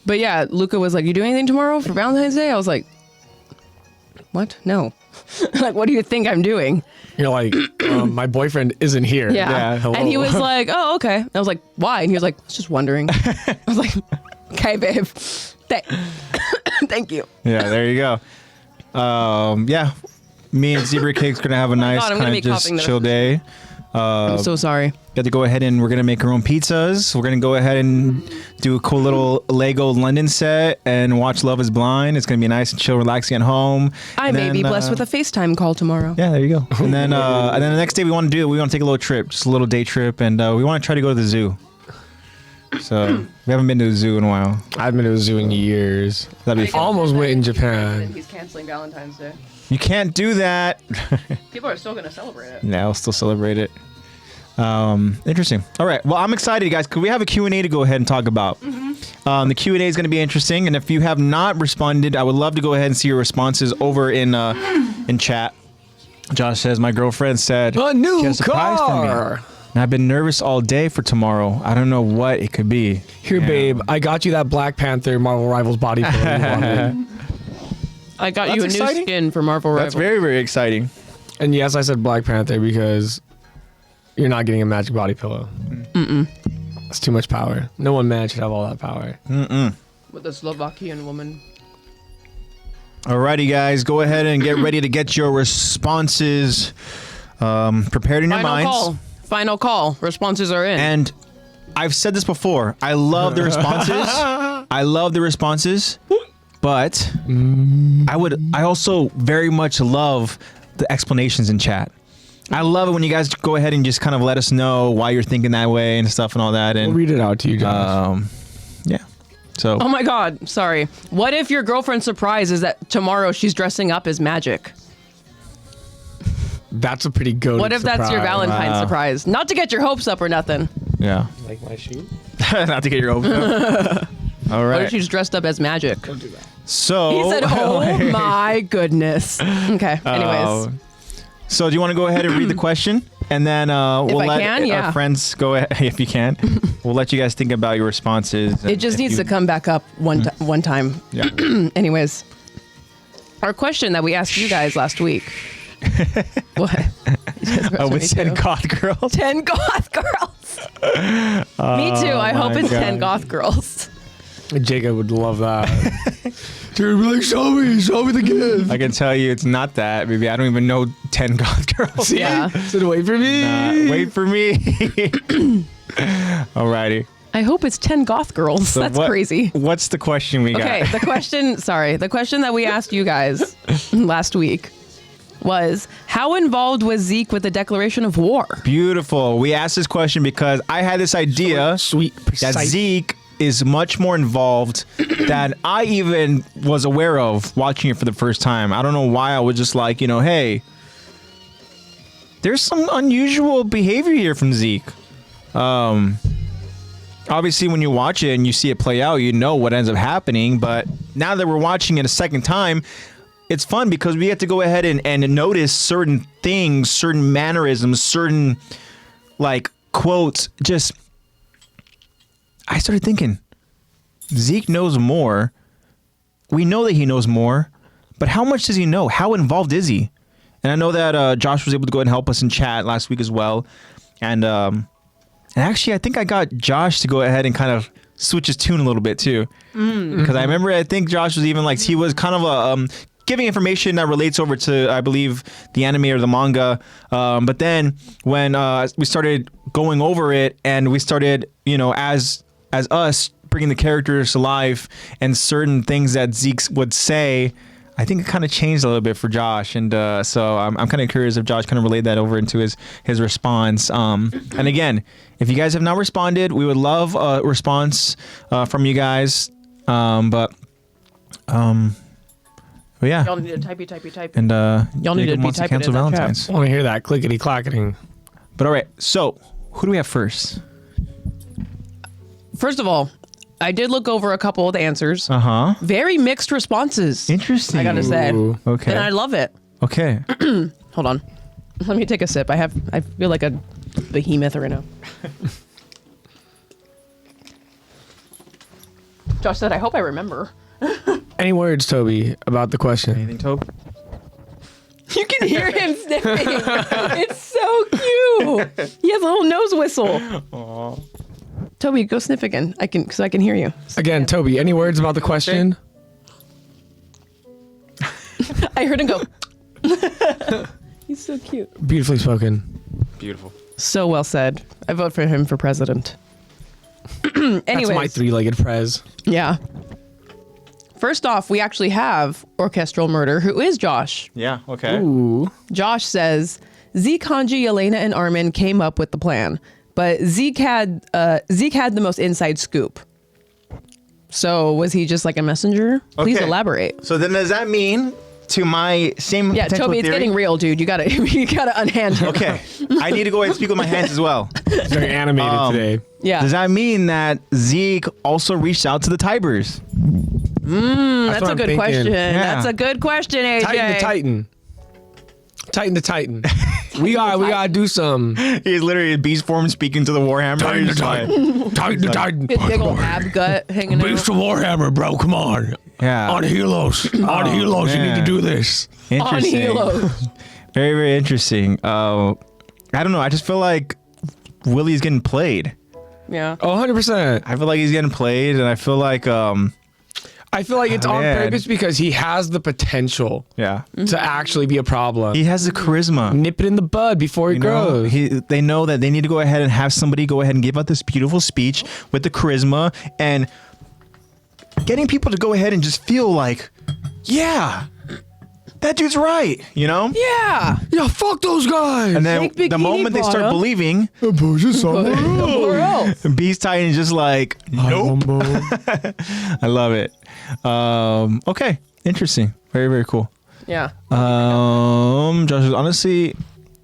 But yeah, Luca was like, you do anything tomorrow for Valentine's Day? I was like, what? No. Like, what do you think I'm doing? You're like, my boyfriend isn't here. Yeah. Yeah, hello. And he was like, oh, okay. And I was like, why? And he was like, I was just wondering. I was like, okay, babe. Thank you. Yeah, there you go. Yeah, me and Zebra Cake's gonna have a nice God, I'm gonna kind of be just coughing the chill day. I'm so sorry. Got to go ahead and we're gonna make our own pizzas. We're gonna go ahead and do a cool little Lego London set and watch Love Is Blind. It's gonna be nice and chill, relaxing at home. I And may be then, blessed with a FaceTime call tomorrow. Yeah, there you go. And then the next day we want to take a little trip, just a little day trip, and we want to try to go to the zoo. So we haven't been to the zoo in a while. I've been to a zoo in years. That'd be fun. Almost went in Japan. He's canceling Valentine's Day. You can't do that. People are still going to celebrate it. Yeah, I'll still celebrate it. Interesting. All right. Well, I'm excited, guys. Could we have a Q&A to go ahead and talk about? The Q&A is going to be interesting, and if you have not responded, I would love to go ahead and see your responses over in chat. Josh says, my girlfriend said A she new has a surprise for me. car. And I've been nervous all day for tomorrow. I don't know what it could be. Here, Yeah. babe, I got you that Black Panther Marvel Rivals body pillow you wanted. I got you a That's new exciting. skin for Marvel That's Rivals. very, very exciting. And yes, I said Black Panther because you're not getting a magic body pillow. It's too much power. No one man should have all that power. With the Slovakian woman. Alrighty, guys. Go ahead and get ready to get your responses prepared in your minds. Final call. Responses are in. And I've said this before. I love the responses. But I also very much love the explanations in chat. I love it when you guys go ahead and just kind of let us know why you're thinking that way and stuff and all that. And We'll read it out to you guys. yeah. So. Oh my God. Sorry. What if your girlfriend's surprise is that tomorrow she's dressing up as Magic? That's a pretty good. What if that's your Valentine's surprise? Not to get your hopes up or nothing. Yeah. Like my shoe? Not to get your hopes up. All right. What if she's dressed up as Magic? Don't do that. So. He said, "Oh my goodness." Okay. Anyways. So do you want to go ahead and read the question, and then we'll let yeah. our friends go ahead, if you can. We'll let you guys think about your responses. It just needs to come back up one time. Yeah. Anyways, our question that we asked you guys last week. What? With 10 goth girls. 10 goth girls. Me too. I hope it's 10 goth girls. Jacob would love that. Dude, be like, show me the gift. I can tell you it's not that, baby. I don't even know 10 goth girls. See? Yeah. So wait for me. Wait for me. Alrighty. I hope it's 10 goth girls. So That's crazy. What's the question we got? Okay, the question that we asked you guys last week was, how involved was Zeke with the declaration of war? Beautiful. We asked this question because I had this idea Sweet, that precise. Zeke is much more involved than I even was aware of watching it for the first time. I don't know why I was just like, hey, there's some unusual behavior here from Zeke. Obviously, when you watch it and you see it play out, you know what ends up happening. But now that we're watching it a second time, it's fun because we get to go ahead and notice certain things, certain mannerisms, certain quotes. Just, I started thinking, Zeke knows more. We know that he knows more, but how much does he know? How involved is he? And I know that Josh was able to go ahead and help us in chat last week as well. And actually, I think I got Josh to go ahead and kind of switch his tune a little bit too. Because I remember, I think Josh was even he was kind of giving information that relates over to, I believe, the anime or the manga. But then when we started going over it and we started, as us bringing the characters to life and certain things that Zeke would say, I think it kind of changed a little bit for Josh. And so I'm kind of curious if Josh kind of relayed that over into his response. And again, if you guys have not responded, we would love a response from you guys. But yeah. Y'all need to type. And Y'all need to be wants to typing cancel in that Valentine's. I want to hear that clickety clacketing. But all right, so who do we have first? First of all, I did look over a couple of the answers. Very mixed responses. Interesting. I gotta say. Ooh. Okay. And I love it. Okay. Hold on. Let me take a sip. I feel like a behemoth right now. Josh said, I hope I remember. Any words, Toby, about the question? Anything, Tobe? You can hear him sniffing. It's so cute. He has a little nose whistle. Aww. Toby, go sniff again. I can hear you. Again, Toby, any words about the question? I heard him go. He's so cute. Beautifully spoken. Beautiful. So well said. I vote for him for president. Anyways, That's my three-legged prez. yeah. First off, we actually have Orchestral Murder, who is Josh. Yeah. Okay. Ooh. Josh says, Zeke, Hanji, Elena, and Armin came up with the plan, but Zeke had the most inside scoop. So was he just like a messenger? Please Okay. elaborate. So then does that mean to my same Yeah, potential Toby, it's theory? getting real, dude. You gotta unhand him. Okay. I need to go ahead and speak with my hands as well. It's very animated today. Yeah. Does that mean that Zeke also reached out to the Tybers? That's what a I'm good thinking. question. Yeah. That's a good question, AJ. Titan to Titan. Titan to Titan. we gotta do some. He's literally in beast form speaking to the Warhammer. Titan to He's like- Titan. Titan to Titan. His big old ab gut hanging Beast out. of Warhammer, bro. Come on. Yeah. On Helos. On Helos, you need man. to do this. On Interesting. Hilo. Very, very interesting. I don't know. I just feel like Willie's getting played. Yeah. Oh, 100%. I feel like he's getting played, and I feel like I feel like it's on Man. purpose because he has the potential Yeah. to actually be a problem. He has the charisma. Nip it in the bud before he You know, grows. they know that they need to go ahead and have somebody go ahead and give out this beautiful speech with the charisma and getting people to go ahead and just feel like, yeah, that dude's right, you know? Yeah. Yeah, fuck those guys. And then Big the bikini moment they start bottom. believing, Somewhere else. Beast Titan is just like, nope. I love it. Okay, interesting. Very, very cool. Yeah. Josh, honestly,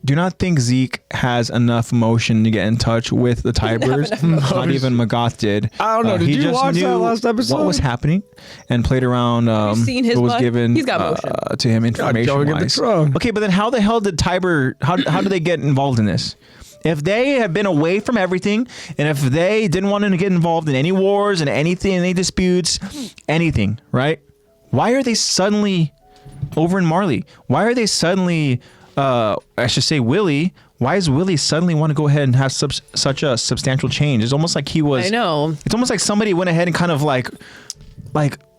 do not think Zeke has enough emotion to get in touch with the Tybers. Not even Magath did. I don't know. Did he you just watch that knew last episode? what was happening and played around you seen his what was butt? given He's got motion. to him information going in the wise. trunk. Okay, but then how the hell did Tiber, how do they get involved in this? If they have been away from everything, and if they didn't want to get involved in any wars and anything, any disputes, anything, right? Why are they suddenly over in Marley? Why are they suddenly, I should say Willie, why does Willie suddenly want to go ahead and have such a substantial change? It's almost like he was, I know. it's almost like somebody went ahead and kind of like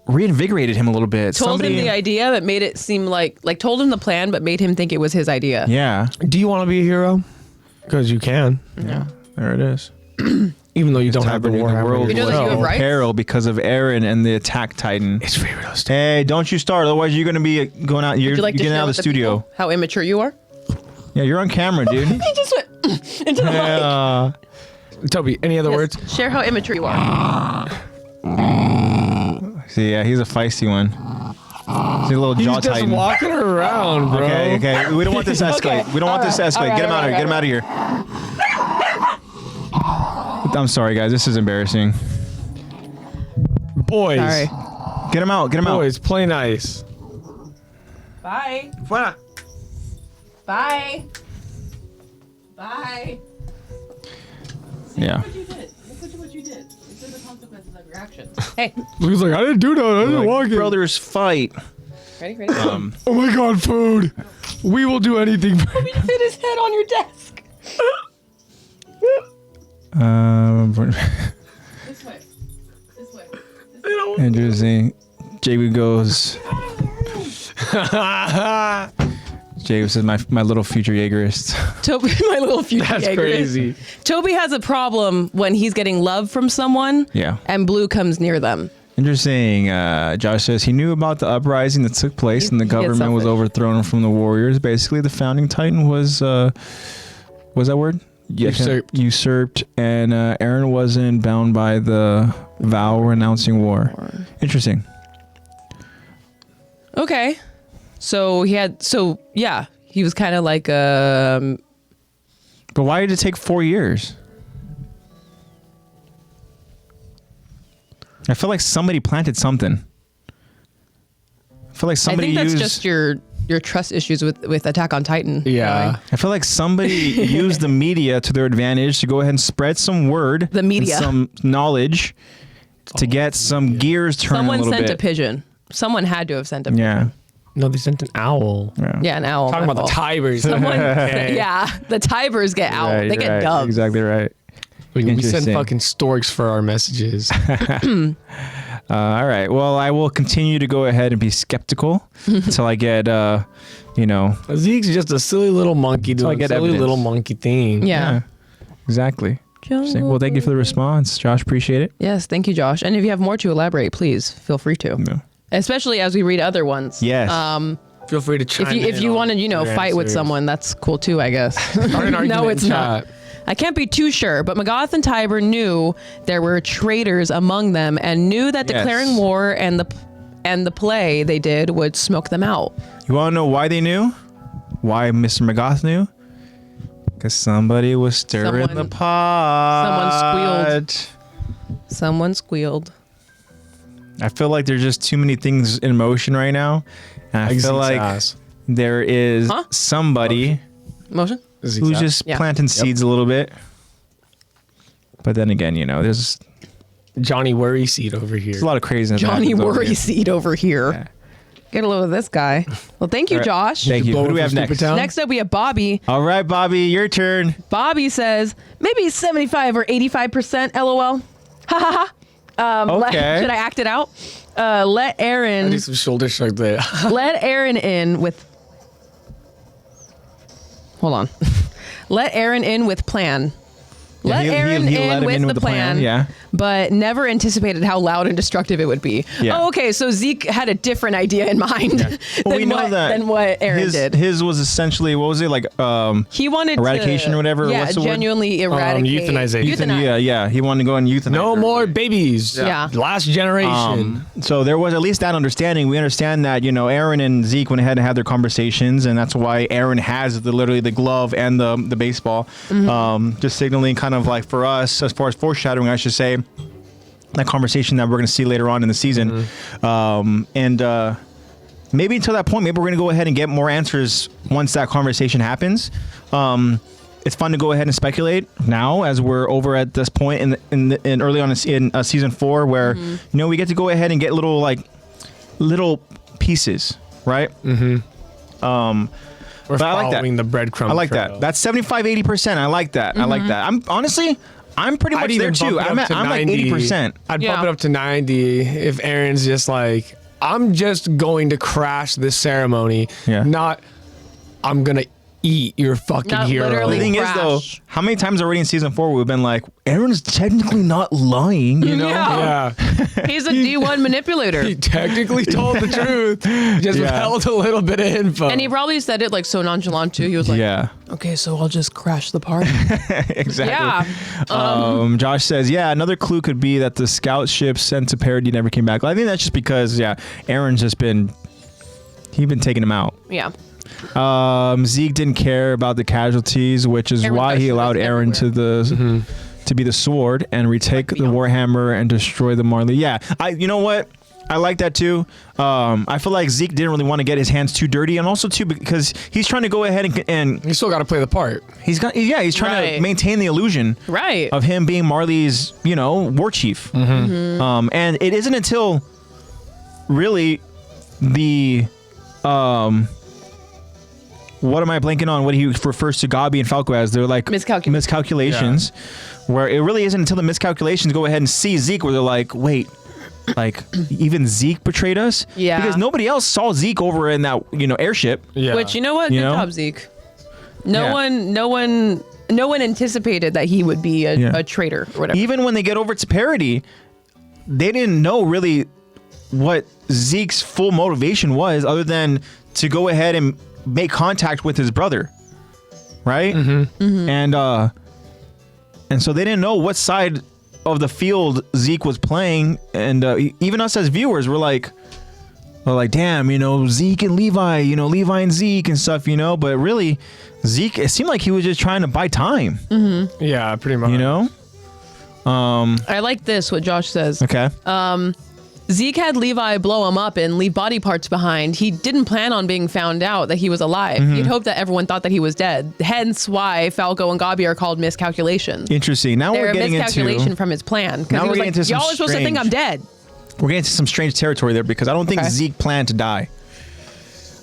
reinvigorated him a little bit. Told him the idea, but made it seem like told him the plan, but made him think it was his idea. Yeah. Do you want to be a hero? Because you can. Yeah. There it is. Even though you don't have the Tiber, Warhammer. world You know that you was have in rights? peril because of Aaron and the Attack Titan. It's free real estate. Hey, don't you start, otherwise you're gonna be going out. You're Would you like to getting share out of with the studio. people how immature you are? Yeah, you're on camera, dude. He just went into the mic. Yeah. Toby, any other words? Yes, share how immature you are. See, yeah, he's a feisty one. He's a little He's jaw just titan. walking around, bro. Okay. We don't want this to escalate. Okay. We don't want this to escalate. Get him out of here. Get him out of here. I'm sorry, guys. This is embarrassing. Boys. Sorry. Get him out. Get him out. Boys, play nice. Bye. Fuera. Bye. Bye. Yeah. What you did. Look what you did. These are the consequences of your actions. Hey. He's like, I didn't do that. I didn't walk it. Brothers fight. Ready? Oh my god, food. We will do anything. We just hit his head on your desk. This way. This way. Interesting. Jacob goes. Jacob says, my little future Jaegerist. Toby, my little future That's Jaeger. crazy. Toby has a problem when he's getting love from someone. Yeah. And Blue comes near them. Interesting. Josh says he knew about the uprising that took place and the He gets government was selfish. overthrown from the warriors. Basically, the founding Titan was that word? Yeah, usurped, and Aaron wasn't bound by the vow renouncing war. Interesting. Okay. So he was kind of like But why did it take 4 years? I feel like somebody planted something. I feel like I somebody think that's used. just your trust issues with Attack on Titan. Yeah. I feel like somebody used the media to their advantage to go ahead and spread some word, The media. and some knowledge, to get some gears turning Someone a little sent bit. a pigeon. Someone had to have sent a pigeon. Yeah. No, they sent an owl. Yeah, an owl. Talking my about the fault. Tybers. Someone, Okay. yeah, the Tybers get owl. Right, They get right. doves. Exactly right. We send Interesting. fucking storks for our messages. All right. Well, I will continue to go ahead and be skeptical until I get, Zeke's just a silly little monkey I doing a get silly evidence. little monkey thing. Yeah. Exactly. Interesting. Well, thank you for the response, Josh. Appreciate it. Yes, thank you, Josh. And if you have more to elaborate, please feel free to. No. Especially as we read other ones. Yes. Feel free to chime in. If you want to, on your fight with answers. someone, that's cool too, I guess. Start an argument No, it's in not. chat. I can't be too sure, but Magath and Tiber knew there were traitors among them and knew that Yes. declaring war and the play they did would smoke them out. You want to know why they knew? Why Mr. McGoth knew? Because somebody was stirring the Someone- pot. Someone squealed. I feel like there's just too many things in motion right now. And I feel like there is somebody Motion? who's just Yeah. planting seeds a little bit. But then again, there's Johnny Worry Seed over here. a lot of craziness. Johnny happens over Worry here. Seed over here. Yeah. Get a load of this guy. Well, thank you, All right. Josh. Thank you. Blow Who do we for have Stupid next? Town? Next up, we have Bobby. All right, Bobby, your turn. Bobby says, maybe 75 or 85%, LOL. Ha ha ha. Okay. Should I act it out? Let I Aaron need some shoulder shrug there. let Aaron in with. Hold on. Let Aaron in with plan. Let Aaron he'll let in him with the plan. Yeah. But never anticipated how loud and destructive it would be. Yeah. Oh, okay. So Zeke had a different idea in mind Well, we than, know that what Aaron did. His was essentially, what was it, like He wanted eradication to, or whatever? Yeah, What's the word? genuinely eradicate. Euthanization. Yeah. He wanted to go and euthanize. No her. more babies. Yeah. Last generation. So there was at least that understanding. We understand that, Aaron and Zeke went ahead and had their conversations, and that's why Aaron has literally the glove and the baseball. Just signaling kind of like for us, as far as foreshadowing, I should say, that conversation that we're going to see later on in the season. And maybe until that point, maybe we're going to go ahead and get more answers once that conversation happens. It's fun to go ahead and speculate now as we're over at this point in early on in season 4 where, we get to go ahead and get little pieces, right? We're but I like that. following the breadcrumb I like trail. that. That's 75-80%. I like that. I like that. I'm pretty much there too. I'm like 80%. I'd bump it up to 90 if Aaron's just like, I'm just going to crash this ceremony. Yeah. Not, I'm going to eat your fucking Not hero. literally. The thing is, though, Crash. how many times already in season 4 we've been like, Aaron's technically not lying, you know? Yeah. Yeah. He's a D1 manipulator. He technically told the truth. Just withheld a little bit of info. And he probably said it like so nonchalant too. He was like, Yeah, okay, so I'll just crash the party. exactly. Yeah. Josh says, another clue could be that the scout ship sent to Parody never came back. Well, I think that's just because, Aaron's just been taking him out. Yeah. Zeke didn't care about the casualties, which is Aaron why he Bush allowed was Aaron everywhere. to be the sword and retake the Warhammer and destroy the Marley. Yeah, you know what? I like that too. I feel like Zeke didn't really want to get his hands too dirty, and also too because he's trying to go ahead and you still got to play the part. he's trying to maintain the illusion Right. of him being Marley's, war chief. And it isn't until really the what am I blanking on? What he refers to Gabi and Falco as? They're like miscalculations, where it really isn't until the miscalculations go ahead and see Zeke where they're like, wait, like even Zeke betrayed us? Yeah. Because nobody else saw Zeke over in that, airship. Yeah. Which, you know what? Good job, Zeke. No one anticipated that he would be a traitor or whatever. Even when they get over to Parody, they didn't know really what Zeke's full motivation was other than to go ahead and make contact with his brother, right? And so they didn't know what side of the field Zeke was playing, and even us as viewers were like, damn, Zeke and Levi, Levi and Zeke and stuff, but really Zeke, it seemed like he was just trying to buy time. Yeah, pretty much. I like this, what Josh says. Okay. Zeke had Levi blow him up and leave body parts behind. He didn't plan on being found out that he was alive. He'd hoped that everyone thought that he was dead. Hence why Falco and Gabi are called miscalculations. Interesting. Now They're we're a getting miscalculation from his plan. Because he was like, y'all are supposed to think I'm dead. We're getting into some strange territory there because I don't think Zeke planned to die.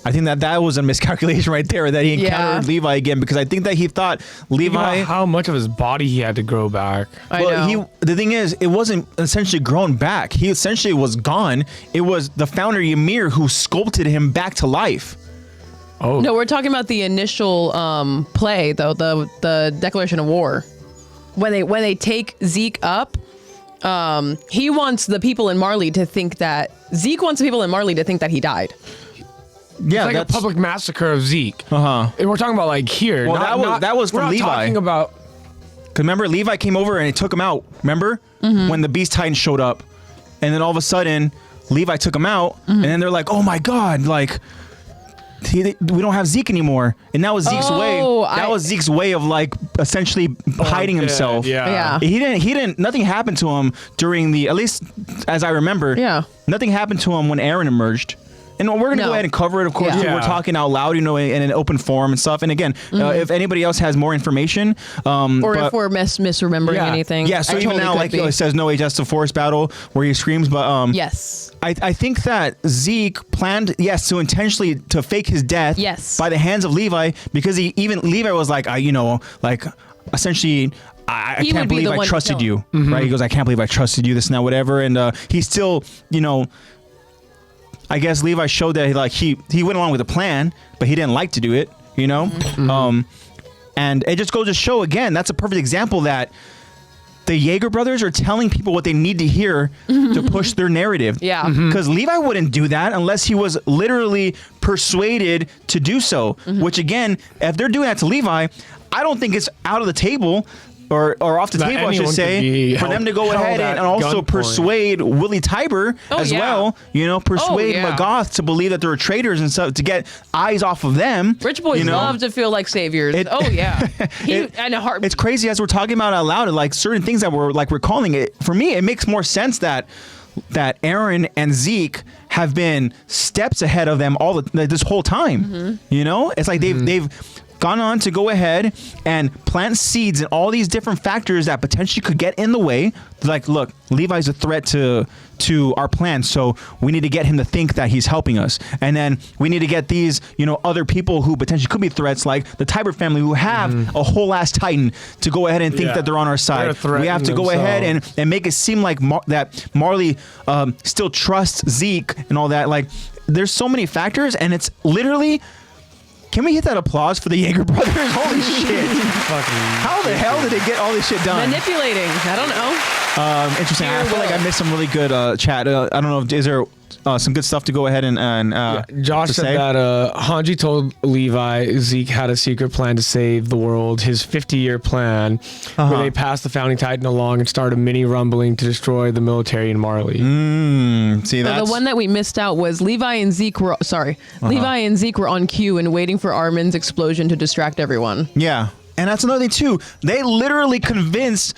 I think that was a miscalculation right there, that he encountered Levi again, because I think that he thought Levi... how much of his body he had to grow back. The thing is, it wasn't essentially grown back. He essentially was gone. It was the founder Ymir who sculpted him back to life. Oh. No, we're talking about the initial play, though, the Declaration of War. When they take Zeke up, he wants the people in Marley to think that... Zeke wants the people in Marley to think that he died. Yeah, it's like a public massacre of Zeke. And we're talking about like here. Well, that was from Levi. We're not talking about... Because remember, Levi came over and he took him out. Remember? When the Beast Titan showed up. And then all of a sudden, Levi took him out. And then they're like, oh my God, like... we don't have Zeke anymore, and that was Zeke's way. That was Zeke's way of like essentially hiding himself. Yeah. He didn't. Nothing happened to him during at least as I remember. Yeah. Nothing happened to him when Aaron emerged. And we're going to go ahead and cover it, of course, too. We're talking out loud, in an open forum and stuff. And again, if anybody else has more information. Or if we're misremembering anything. Yeah, so even now, like it says, no age, that's the forest battle where he screams. But yes. I think that Zeke planned, to intentionally to fake his death by the hands of Levi, because Levi was like, essentially, I He can't would be believe the I one to trusted kill you, Mm-hmm. right? He goes, I can't believe I trusted you, this and that, whatever. And he still, I guess Levi showed that he went along with the plan, but he didn't like to do it, Mm-hmm. And it just goes to show again, that's a perfect example that the Jaeger brothers are telling people what they need to hear to push their narrative. Yeah. Mm-hmm. Because Levi wouldn't do that unless he was literally persuaded to do so. Which again, if they're doing that to Levi, I don't think it's out of the table or off the That table, I should anyone could say, be for them to go held ahead at and also gunpoint. persuade Willie Tiber as yeah. well. Persuade yeah. Magoth to believe that they're traitors and stuff to get eyes off of them. Rich boys love to feel like saviors. It's crazy as we're talking about it out loud, like certain things that we're recalling it. For me, it makes more sense that Aaron and Zeke have been steps ahead of them this whole time. It's like they've gone on to go ahead and plant seeds in all these different factors that potentially could get in the way. Like, look, Levi's a threat to our plan, so we need to get him to think that he's helping us. And then we need to get these, other people who potentially could be threats, like the Tiber family, who have a whole ass Titan, to go ahead and think that they're on our side. We have to go ahead and make it seem like that Marley still trusts Zeke and all that. Like, there's so many factors, and it's literally... Can we hit that applause for the Jaeger brothers? Holy shit. How the hell did they get all this shit done? manipulating. I don't know. Interesting. I feel like I missed some really good chat. I don't know. Is there some good stuff to go ahead and Josh to said say? that Hanji told Levi Zeke had a secret plan to save the world, his 50-year plan, where they passed the Founding Titan along and started a mini rumbling to destroy the military in Marley. See, So that's... the one that we missed out was Levi and Zeke were on cue and waiting for Armin's explosion to distract everyone. Yeah. And that's another thing too. They literally convinced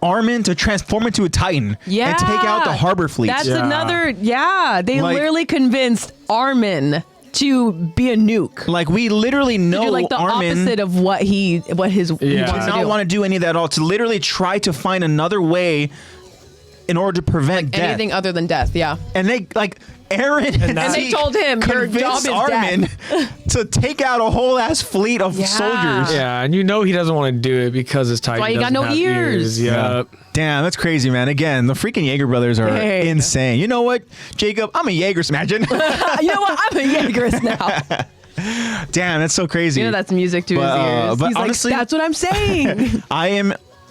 Armin to transform into a Titan and take out the harbor fleet. That's another. Yeah, they literally convinced Armin to be a nuke. Like, we literally know to do like the Armin opposite of what he wants does to not do. want to do any of that at all. To literally try to find another way in order to prevent death. Anything other than death. Yeah. And they Aaron and they told him, your job is Armin to take out a whole ass fleet of Yeah. soldiers. Yeah, and he doesn't want to do it because his Titan why he got doesn't no have ears. Yep. Damn, that's crazy, man. Again, the freaking Jaeger brothers are Dang. insane. You know what, Jacob? I'm a Jaeger's, imagine. You know what? I'm a Jaegerist now. Damn, that's so crazy. That's music to his ears. But He's honestly, like, that's what I'm saying.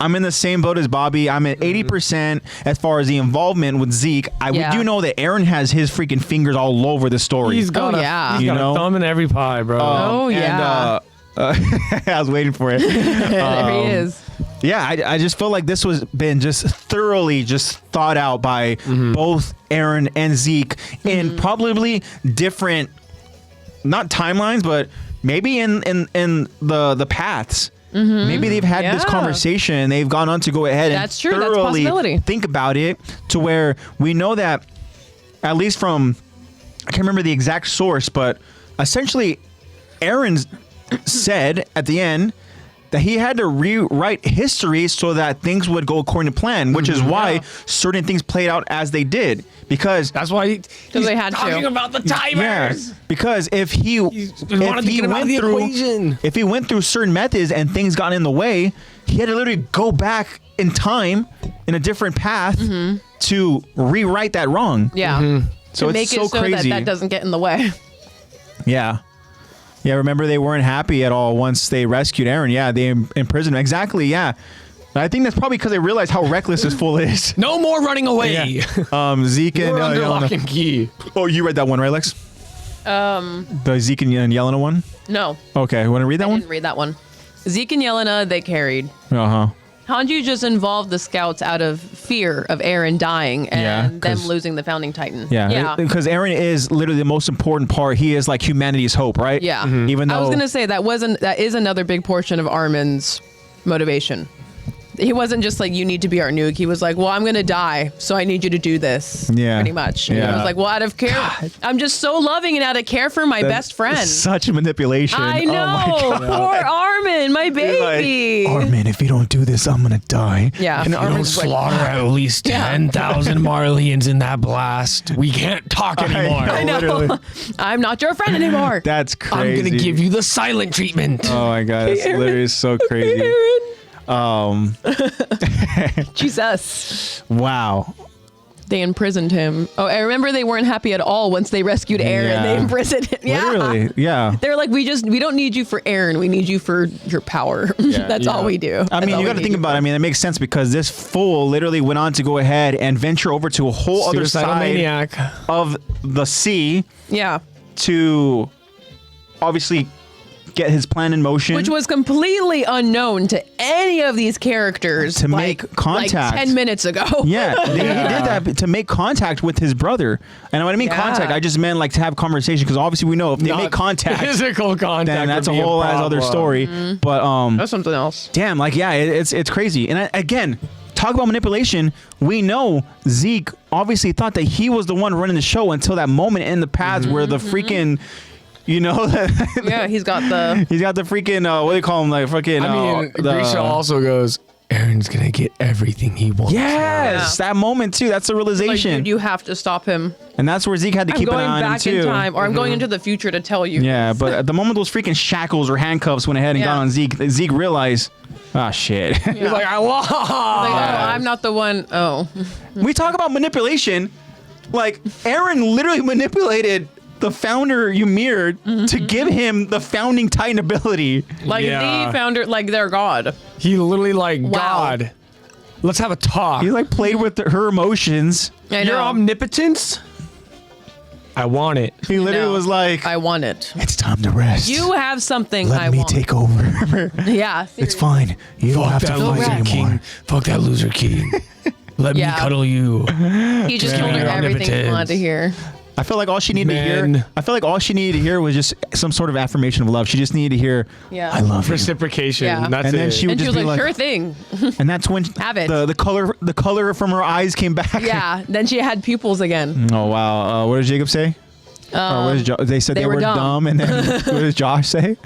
I'm in the same boat as Bobby. I'm at 80% as far as the involvement with Zeke. We do know that Aaron has his freaking fingers all over the story. He's got, yeah. he's got a thumb in every pie, bro. I was waiting for it. There he is. Yeah, I just feel like this was been just thoroughly just thought out by both Aaron and Zeke in probably different, not timelines, but maybe in the paths. Maybe they've had this conversation and they've gone on to go ahead and That's true. That's a thoroughly possibility. think about it, to where we know that, at least from, I can't remember the exact source, but essentially Aaron said at the end that he had to rewrite history so that things would go according to plan, which is why certain things played out as they did. Because that's why he's they had talking to. about the timers. Because if he went through certain methods and things got in the way, he had to literally go back in time in a different path to rewrite that wrong. Yeah. So to it's make so it so crazy. that doesn't get in the way. Yeah. Yeah, remember they weren't happy at all once they rescued Aaron. Yeah, they imprisoned him. Exactly, yeah. I think that's probably because they realized how reckless this fool is. No more running away. Yeah. Zeke and We're under lock and key. Oh, you read that one, right, Lex? The Zeke and Yelena one? No. Okay, want to read that I one? didn't read that one. Zeke and Yelena, they carried. Uh-huh. Hanju just involved the scouts out of fear of Aaron dying and them losing the Founding Titan. Yeah, because Aaron is literally the most important part. He is like humanity's hope, right? Yeah. Even though I was gonna say that is another big portion of Armin's motivation. He wasn't just like, you need to be our nuke. He was like, well, I'm going to die, so I need you to do this. Yeah. Pretty much. And he was like, well, out of care, I'm just so loving and out of care for my best friend. Such manipulation. I Oh know. my God. Poor Armin, my baby. Like, Armin, if you don't do this, I'm going to die. Yeah. And Armin's slaughter at least 10,000 Marleyans in that blast. We can't talk anymore. I know. Literally. I'm not your friend anymore. That's crazy. I'm going to give you the silent treatment. Oh my God, that's literally so crazy. Jesus. Wow. They imprisoned him. Oh, I remember they weren't happy at all once they rescued Aaron. Yeah. They imprisoned him. Yeah. Literally, yeah. They're like, we don't need you for Aaron. We need you for your power. That's all we do. I mean, you got to think about it. I mean, it makes sense because this fool literally went on to go ahead and venture over to a whole other Suicidal side maniac. of the sea Yeah. to obviously get his plan in motion. Which was completely unknown to any of these characters To make contact. like 10 minutes ago. Yeah, he did that to make contact with his brother. And when I mean contact, I just meant like to have conversation because obviously we know if they make contact, physical contact, then that's a whole ass other story. But That's something else. damn, like yeah, it's crazy. And again, talk about manipulation. We know Zeke obviously thought that he was the one running the show until that moment in the past where the freaking. You know, Yeah, he's got the freaking what do they call him? Like fucking. I mean, Grisha also goes, Aaron's gonna get everything he wants. Yes, that moment too. That's the like, realization, dude, you have to stop him. and that's where Zeke had to I'm keep an going eye on him back too. in time, or I'm going into the future to tell you. Yeah, but at the moment those freaking shackles or handcuffs went ahead and got on Zeke, Zeke realized, ah, shit. He's like, I lost. Like, oh, I'm not the one. Oh, We talk about manipulation. Like, Aaron literally manipulated the founder Ymir to give him the founding Titan ability. like the founder, like their god. He literally like, Wow. God, let's have a talk. He like played with her emotions. I Your know. omnipotence? I want it. He literally No, was like, I want it. it's time to rest. You have something Let I me want. take over. Yeah, It's fine. You don't have to that fight loser anymore. king. Fuck that loser king. Let me Yeah. cuddle you. He just Yeah. told her everything he Omnipotence. wanted to hear. I feel like all she needed to Man. hear. I feel like all she needed to hear was just some sort of affirmation of love. She just needed to hear, Yeah. "I love you," Reciprocation. Yeah. That's And it. then she would And she just was be like, like, sure thing. and that's when Have it. the color from her eyes came back. Yeah. Then she had pupils again. Oh wow. What did Jacob say? Or what did they said they were dumb, and then what did Josh say?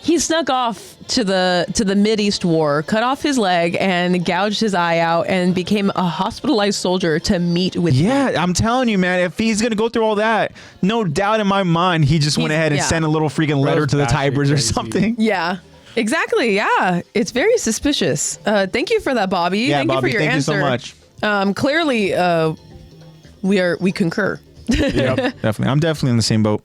He snuck off to the Mideast war, cut off his leg, and gouged his eye out, and became a hospitalized soldier to meet with. Yeah, I'm telling you, man. If he's gonna go through all that, no doubt in my mind, he just went He's- ahead and yeah. sent a little freaking letter to the batshit Tibers or crazy. something. Yeah. Exactly. Yeah. It's very suspicious. Thank you for that, Bobby. Yeah, thank Bobby, you for your thank answer. you so much. Clearly, we concur. Yep, definitely. I'm definitely in the same boat.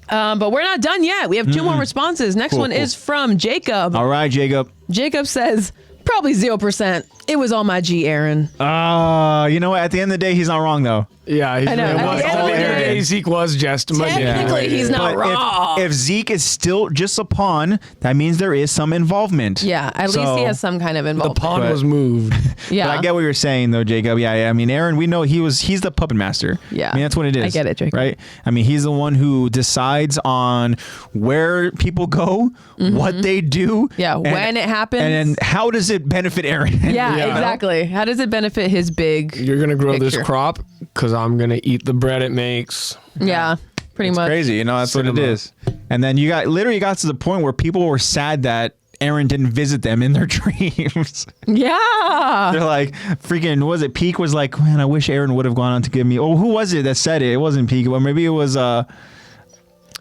But we're not done yet. We have two more responses. Next Cool, one cool. is from Jacob. All right, Jacob. Jacob says, probably 0%. It was all my G, Aaron. You know what? At the end of the day, he's not wrong though. Yeah, he's I know. really At was. the end of the day- Zeke was just Technically, he's not But wrong. if Zeke is still just a pawn, that means there is some involvement. Yeah, at least he has some kind of The involvement. pawn But- was moved. Yeah. But I get what you're saying though, Jacob. Yeah. I mean, Aaron, we know he's the puppet master. Yeah. I mean, that's what it is. I get it, Jacob. Right? I mean, he's the one who decides on where people go, what they do. Mm-hmm. Yeah, when it happens. And then how does it benefit Aaron? Yeah, Yeah. exactly. How does it benefit his big? You're gonna grow Picture. this crop because I'm gonna eat the bread it makes. Yeah, pretty It's much. crazy, you know, that's what it Cinema. is. And then you literally got to the point where people were sad that Aaron didn't visit them in their dreams. Yeah. They're like, freaking, was it Peak was like, man, I wish Aaron would have gone on to give me, oh, who was it that said it? It wasn't Peak, or maybe it was,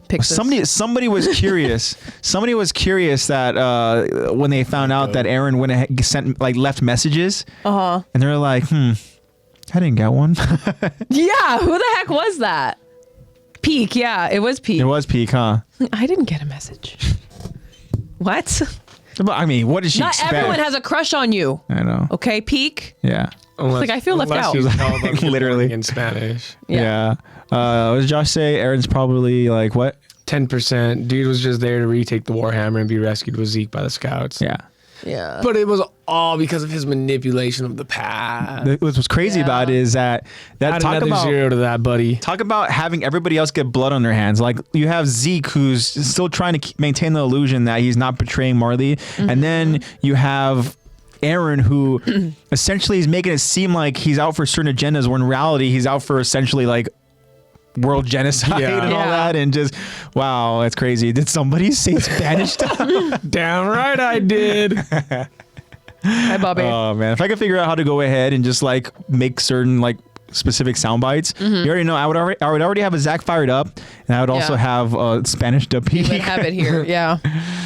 Pixis. somebody was curious. Somebody was curious that when they found out that Aaron went ahead, sent, like, left messages. And they're like, I didn't get one. Yeah, who the heck was that? Peak, yeah, it was Peak. It was Peak, huh? I didn't get a message. What? But, I mean, what did she Not expect? everyone has a crush on you. I know. Okay, Peak? Yeah. Unless, like, I feel left unless out. you tell them good Literally. morning in Spanish. Yeah. What did Josh say? Aaron's probably like, what? 10%. Dude was just there to retake the Warhammer and be rescued with Zeke by the scouts. Yeah. Yeah. But it was all because of his manipulation of the past. What's crazy Yeah. about it is that Add talk another about zero to that, buddy. talk about having everybody else get blood on their hands. Like you have Zeke who's still trying to maintain the illusion that he's not betraying Marley, and then you have Aaron who essentially is making it seem like he's out for certain agendas when in reality he's out for essentially like world genocide Yeah. and all Yeah. that, and just wow, that's crazy. Did somebody say Spanish stuff? Damn right I did. Hi, Bobby. Oh man, if I could figure out how to go ahead and just like make certain like specific sound bites. You already know. I would already have a Zach fired up, and I would also have Spanish dub. You would have it here. Yeah.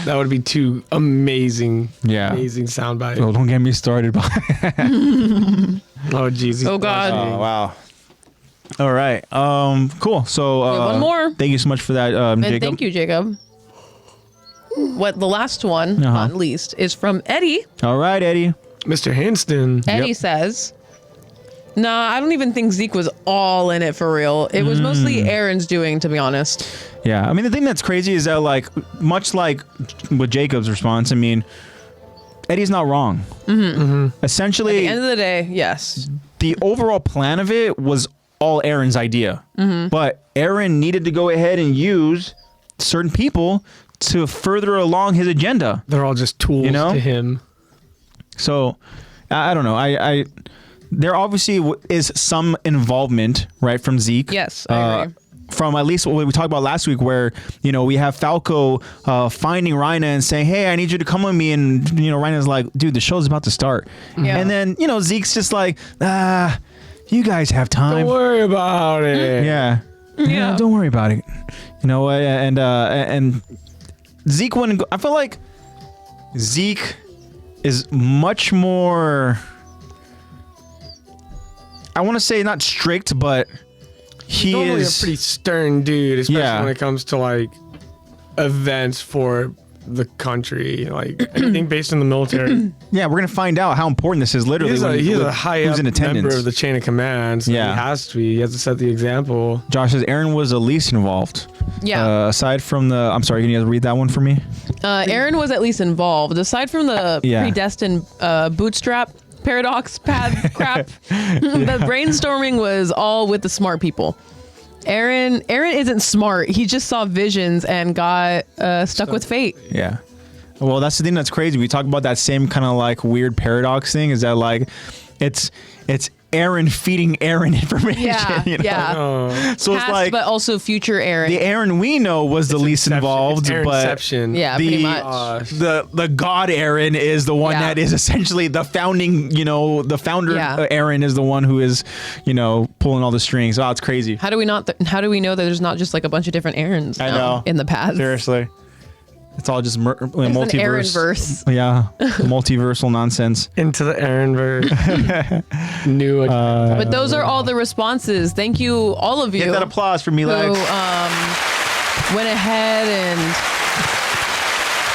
That would be two amazing, Yeah. amazing sound bites. Oh, don't get me started. Oh, jeez. Oh, God. Oh, wow. All right. Cool. So one more. Thank you so much for that, And Jacob. thank you, Jacob. What the last one, not least, is from Eddie. All right, Eddie. Mr. Hanston. Eddie says, "Nah, I don't even think Zeke was all in it for real. It was mostly Aaron's doing, to be honest." Yeah. I mean, the thing that's crazy is that, like, much like with Jacob's response, I mean, Eddie's not wrong. Essentially, At the end of the day, yes. the overall plan of it was all Aaron's idea. But Aaron needed to go ahead and use certain people to further along his agenda. They're all just tools to him. So, I don't know. I there obviously is some involvement, right, from Zeke. Yes, I agree. From at least what we talked about last week, where, you know, we have Falco finding Rhina and saying, "Hey, I need you to come with me," and, you know, Rhina's like, "Dude, the show's about to start." Yeah. And then, you know, Zeke's just like, you guys have time. Don't worry about it. Yeah. Yeah. Don't worry about it. You know, and Zeke wouldn't go. I feel like Zeke is much more, I want to say not strict, but he Normally is a pretty stern dude, especially Yeah. when it comes to like events for the country, like anything based in the military. Yeah, we're gonna find out how important this is. Literally, He's a high who's up in attendance. member of the chain of command. So Yeah. he has to be. He has to set the example. Josh says Aaron was the least involved. Yeah. Aside from the, I'm sorry, can you guys read that one for me? Aaron was at least involved. Aside from the Yeah. predestined bootstrap paradox path crap, the brainstorming was all with the smart people. Aaron isn't smart. He just saw visions and got stuck with fate. Yeah. Well, that's the thing that's crazy. We talk about that same kind of like weird paradox thing. Is that like, it's Aaron feeding Aaron information. Yeah, you know? yeah. So it's Past, like but also future Aaron. the Aaron we know was the least involved, It's but Aaronception. Yeah, the pretty much. the God Aaron is the one Yeah. that is essentially the founding. You know, the founder Yeah. Aaron is the one who is, you know, pulling all the strings. Oh, it's crazy. How do we not? How do we know that there's not just like a bunch of different Aarons I now know. in the past? Seriously, it's all just multiverse. An Aaron-verse. Yeah, multiversal nonsense. Into the Aaronverse. New. But those are all the responses. Thank you, all of you. Get that applause for me, who like. went ahead and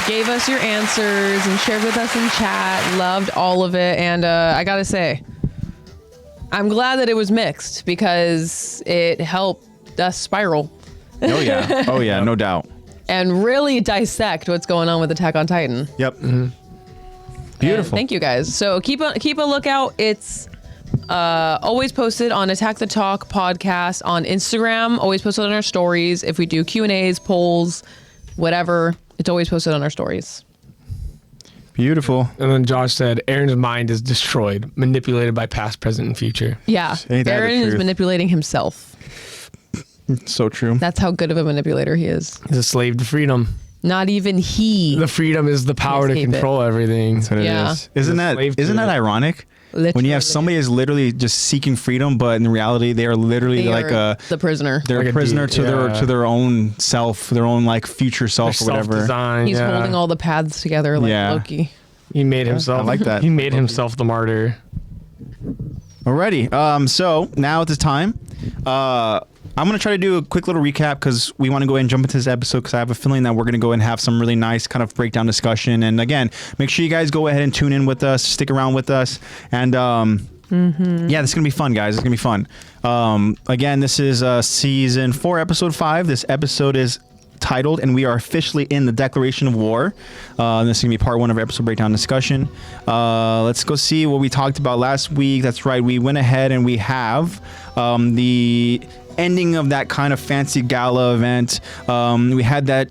gave us your answers and shared with us in chat. Loved all of it. And I gotta say, I'm glad that it was mixed because it helped us spiral Oh yeah. Oh yeah. No doubt. and really dissect what's going on with Attack on Titan. Yep. And Beautiful. thank you guys. So keep a lookout. It's always posted on Attack the Talk podcast on Instagram. Always posted on our stories. If we do Q&As, polls, whatever, it's always posted on our stories. Beautiful. And then Josh said, Aaron's mind is destroyed, manipulated by past, present, and future. Yeah, Ain't that the Aaron is truth? manipulating himself. So true. That's how good of a manipulator he is. He's a slave to freedom. Not even he. The freedom is the power to escape it. control everything. That's what Yeah. it is. Isn't that slave to that it. ironic? When you Literally. have somebody is literally just seeking freedom, but in reality they are literally They like are the prisoner. they're Like a a prisoner dude, to yeah. their own self, their own like future self or whatever. Self-design, He's yeah. holding all the paths together like Yeah. Loki. He made himself. I like that. He made himself the martyr. Alrighty. So now at this time, I'm gonna try to do a quick little recap because we want to go ahead and jump into this episode because I have a feeling that we're gonna go and have some really nice kind of breakdown discussion. And again, make sure you guys go ahead and tune in with us, stick around with us, and yeah, this is gonna be fun, guys. It's gonna be fun. Again, this is season 4, episode 5. This episode is titled, and we are officially in the declaration of war. This is gonna be part 1 of our episode breakdown discussion. Let's go see what we talked about last week. That's right, we went ahead and we have the ending of that kind of fancy gala event. We had that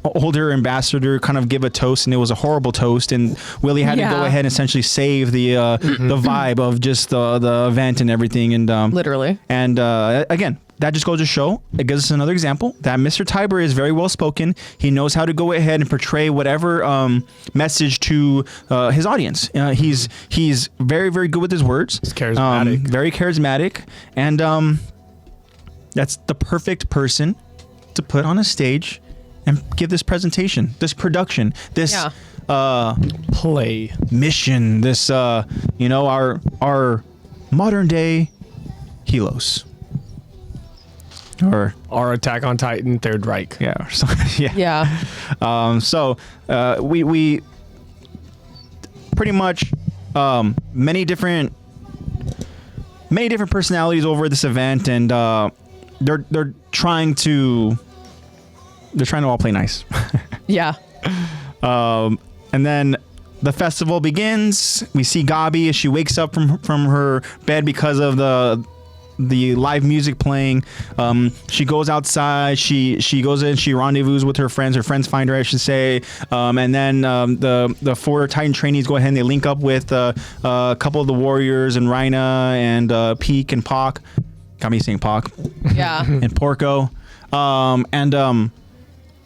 older ambassador kind of give a toast, and it was a horrible toast, and Willie had to go Yeah. ahead and essentially save the vibe of just the event and everything. And Literally. and again, that just goes to show, it gives us another example that Mr. Tiber is very well spoken. He knows how to go ahead and portray whatever message to his audience. He's very, very good with his words. He's charismatic. Very charismatic. And that's the perfect person to put on a stage and give this presentation, this production, this play mission, this our modern day Helos. Or our Attack on Titan Third Reich. Yeah. Or something, yeah. Yeah. So we pretty much many different personalities over this event, and they're trying to all play nice. Yeah. And then the festival begins. We see Gabi as she wakes up from her bed because of the live music playing. She goes outside. She goes in. She rendezvous with her friends. Her friends find her, I should say. And then the 4 Titan trainees go ahead and they link up with a couple of the warriors and Rhina and Peak and Pac. Got me saying Pac. Yeah. And Porco.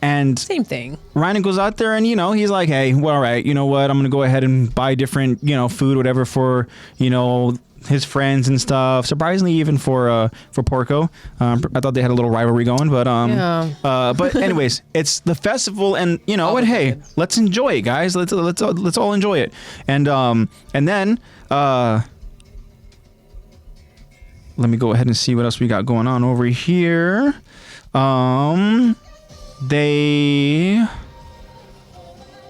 And same thing. Rhina goes out there and, he's like, hey, well, all right, you know what? I'm going to go ahead and buy different, food, whatever for, his friends and stuff. Surprisingly, even for Porco. I thought they had a little rivalry going, but but anyways, it's the festival, and what? Hey, let's enjoy it, guys. Let's all enjoy it. And then let me go ahead and see what else we got going on over here. They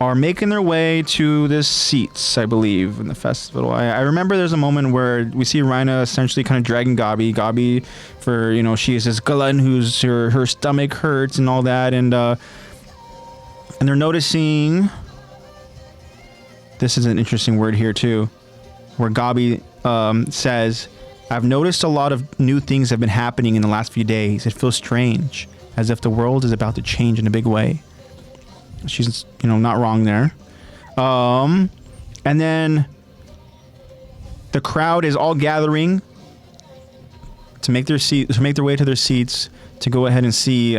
are making their way to the seats, I believe, in the festival. I remember there's a moment where we see Rhina essentially kind of dragging Gabi. Gabi, for, she is this glutton who's her stomach hurts and all that. And they're noticing, this is an interesting word here too, where Gabi says, I've noticed a lot of new things have been happening in the last few days. It feels strange, as if the world is about to change in a big way. She's, not wrong there. And then the crowd is all gathering to make their way to their seats to go ahead and see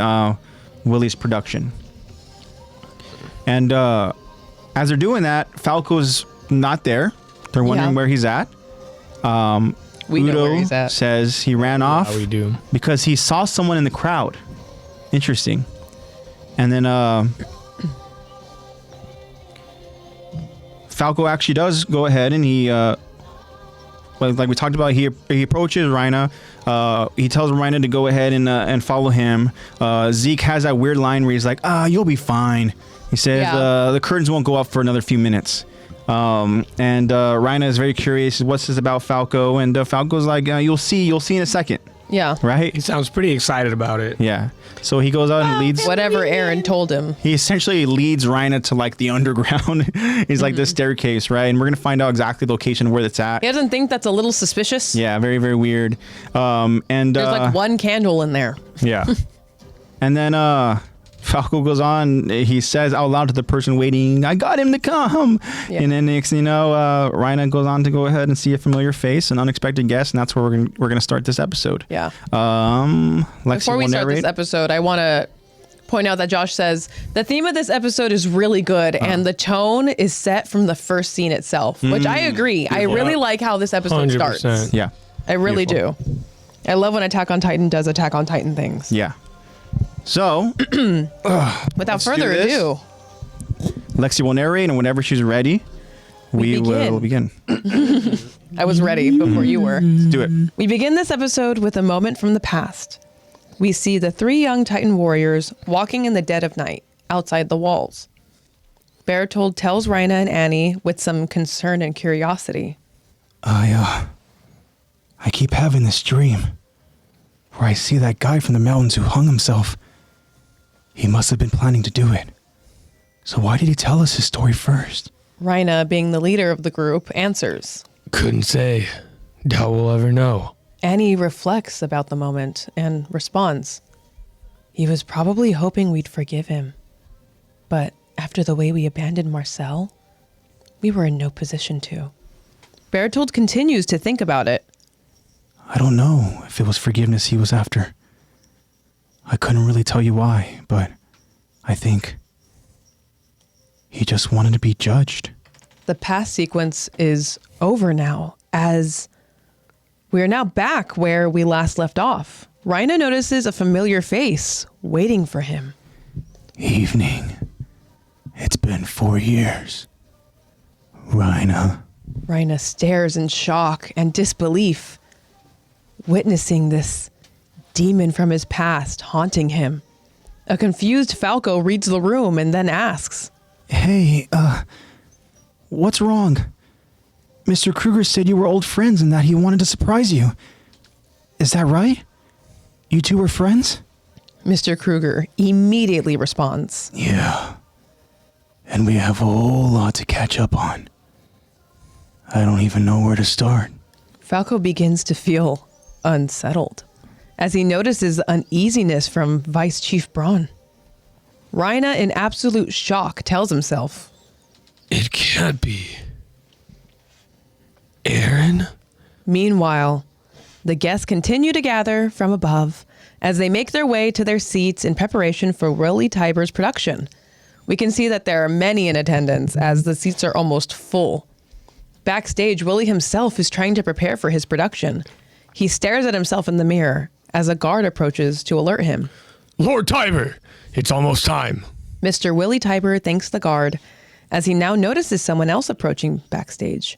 Willie's production. And as they're doing that, Falco's not there. They're wondering where he's at. We know where he's at. Says he ran off we do. because he saw someone in the crowd. Interesting. And then Falco actually does go ahead and he like we talked about, he approaches Rhina. He tells Rhina to go ahead and follow him. Zeke has that weird line where he's like, you'll be fine. He says the curtains won't go up for another few minutes. And Rhina is very curious, what's this about Falco? And Falco's like, you'll see in a second. Yeah. Right? He sounds pretty excited about it. Yeah. So he goes out and leads whatever Aaron told him. He essentially leads Rhina to like the underground. He's like this staircase, right? And we're gonna find out exactly the location where it's at. He doesn't think that's a little suspicious. Yeah, very, very weird. And there's like one candle in there. Yeah. And then Falco goes on. He says out loud to the person waiting, "I got him to come." Yeah. And then next thing you know, Rhina goes on to go ahead and see a familiar face, an unexpected guest, and that's where we're gonna start this episode. Yeah. Lexi Before we start this episode, I want to point out that Josh says the theme of this episode is really good, and the tone is set from the first scene itself, which I agree. I really like how this episode 100%. starts. Yeah. I really do. I love when Attack on Titan does Attack on Titan things. Yeah. So, without further ado, Lexi will narrate, and whenever she's ready, we will begin. I was ready before you were. Let's do it. We begin this episode with a moment from the past. We see the 3 young Titan warriors walking in the dead of night outside the walls. Bertold tells Rhina and Annie with some concern and curiosity. I keep having this dream where I see that guy from the mountains who hung himself. He must have been planning to do it. So why did he tell us his story first? Rhina, being the leader of the group, answers. Couldn't say. Doubt we'll ever know. Annie reflects about the moment and responds. He was probably hoping we'd forgive him. But after the way we abandoned Marcel, we were in no position to. Bertold continues to think about it. I don't know if it was forgiveness he was after. I couldn't really tell you why, but I think he just wanted to be judged. The past sequence is over now, as we are now back where we last left off. Rhina notices a familiar face waiting for him. Evening. It's been 4 years. Rhina. Rhina stares in shock and disbelief, witnessing this demon from his past haunting him. A confused Falco reads the room and then asks, Hey, what's wrong? Mr. Kruger said you were old friends and that he wanted to surprise you. Is that right? You two were friends? Mr. Kruger immediately responds, Yeah. And we have a whole lot to catch up on. I don't even know where to start. Falco begins to feel unsettled as he notices uneasiness from Vice Chief Braun. Rhina, in absolute shock, tells himself, It can't be. Aaron? Meanwhile, the guests continue to gather from above as they make their way to their seats in preparation for Willie Tiber's production. We can see that there are many in attendance as the seats are almost full. Backstage, Willie himself is trying to prepare for his production. He stares at himself in the mirror as a guard approaches to alert him. Lord Tiber, it's almost time. Mr. Willie Tiber thanks the guard as he now notices someone else approaching backstage.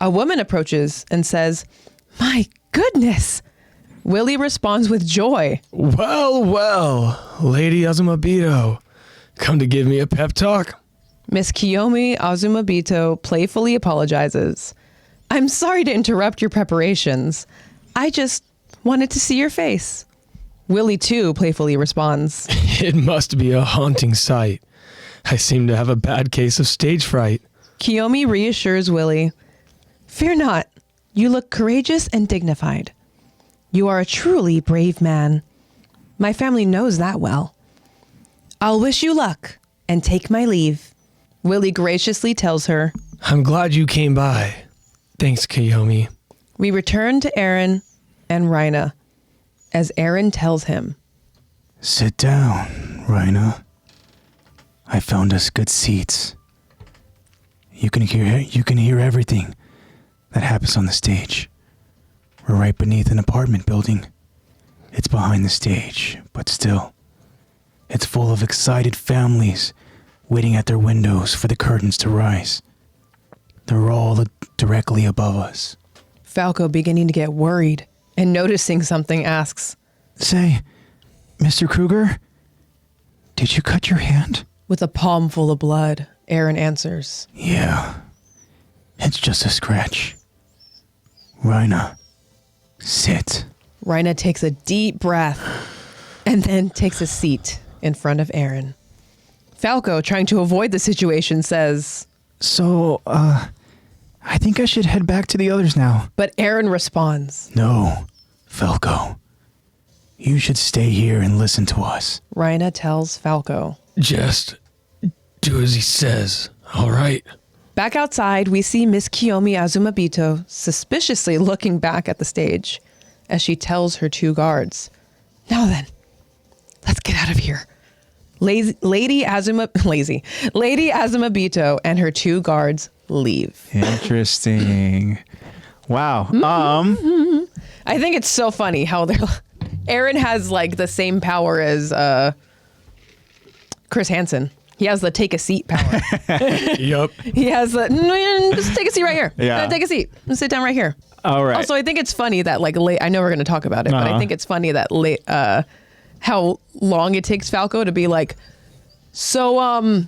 A woman approaches and says, My goodness! Willie responds with joy. Well, well, Lady Azumabito, come to give me a pep talk? Miss Kiyomi Azumabito playfully apologizes. I'm sorry to interrupt your preparations. I just wanted to see your face. Willie, too, playfully responds. It must be a haunting sight. I seem to have a bad case of stage fright. Kiyomi reassures Willie. Fear not. You look courageous and dignified. You are a truly brave man. My family knows that well. I'll wish you luck and take my leave. Willie graciously tells her. I'm glad you came by. Thanks, Kiyomi. We return to Aaron and Rhina as Aaron tells him. Sit down, Rhina. I found us good seats. You can hear everything that happens on the stage. We're right beneath an apartment building. It's behind the stage, but still, it's full of excited families waiting at their windows for the curtains to rise. They're all directly above us. Falco, beginning to get worried and noticing something, asks, Say, Mr. Kruger, did you cut your hand? With a palm full of blood, Aaron answers. Yeah, it's just a scratch. Rhina, sit. Rhina takes a deep breath and then takes a seat in front of Aaron. Falco, trying to avoid the situation, says, So, I think I should head back to the others now. But Aaron responds. No, Falco. You should stay here and listen to us. Rhina tells Falco. Just do as he says, all right? Back outside, we see Miss Kiyomi Azumabito suspiciously looking back at the stage as she tells her two guards, Now then, let's get out of here. Lady Azumabito and her two guards leave. Interesting. Wow. I think it's so funny how Aaron has like the same power as Chris Hansen. He has the take a seat power. Yup. He has the just take a seat right here. Yeah. Take a seat. Just sit down right here. All right. Also, I think it's funny that like I know we're going to talk about it, but I think it's funny that how long it takes Falco to be like, so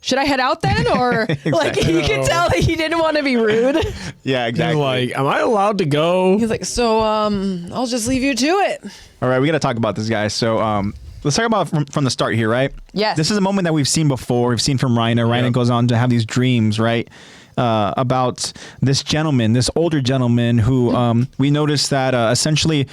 should I head out then? Or like you can tell that he didn't want to be rude. Yeah, exactly. Like, am I allowed to go? He's like, so I'll just leave you to it. All right, we got to talk about this, guys. So let's talk about from the start here, right? Yes. This is a moment that we've seen before. We've seen from Rhina. Rhina goes on to have these dreams, right? About this gentleman, this older gentleman who we noticed that essentially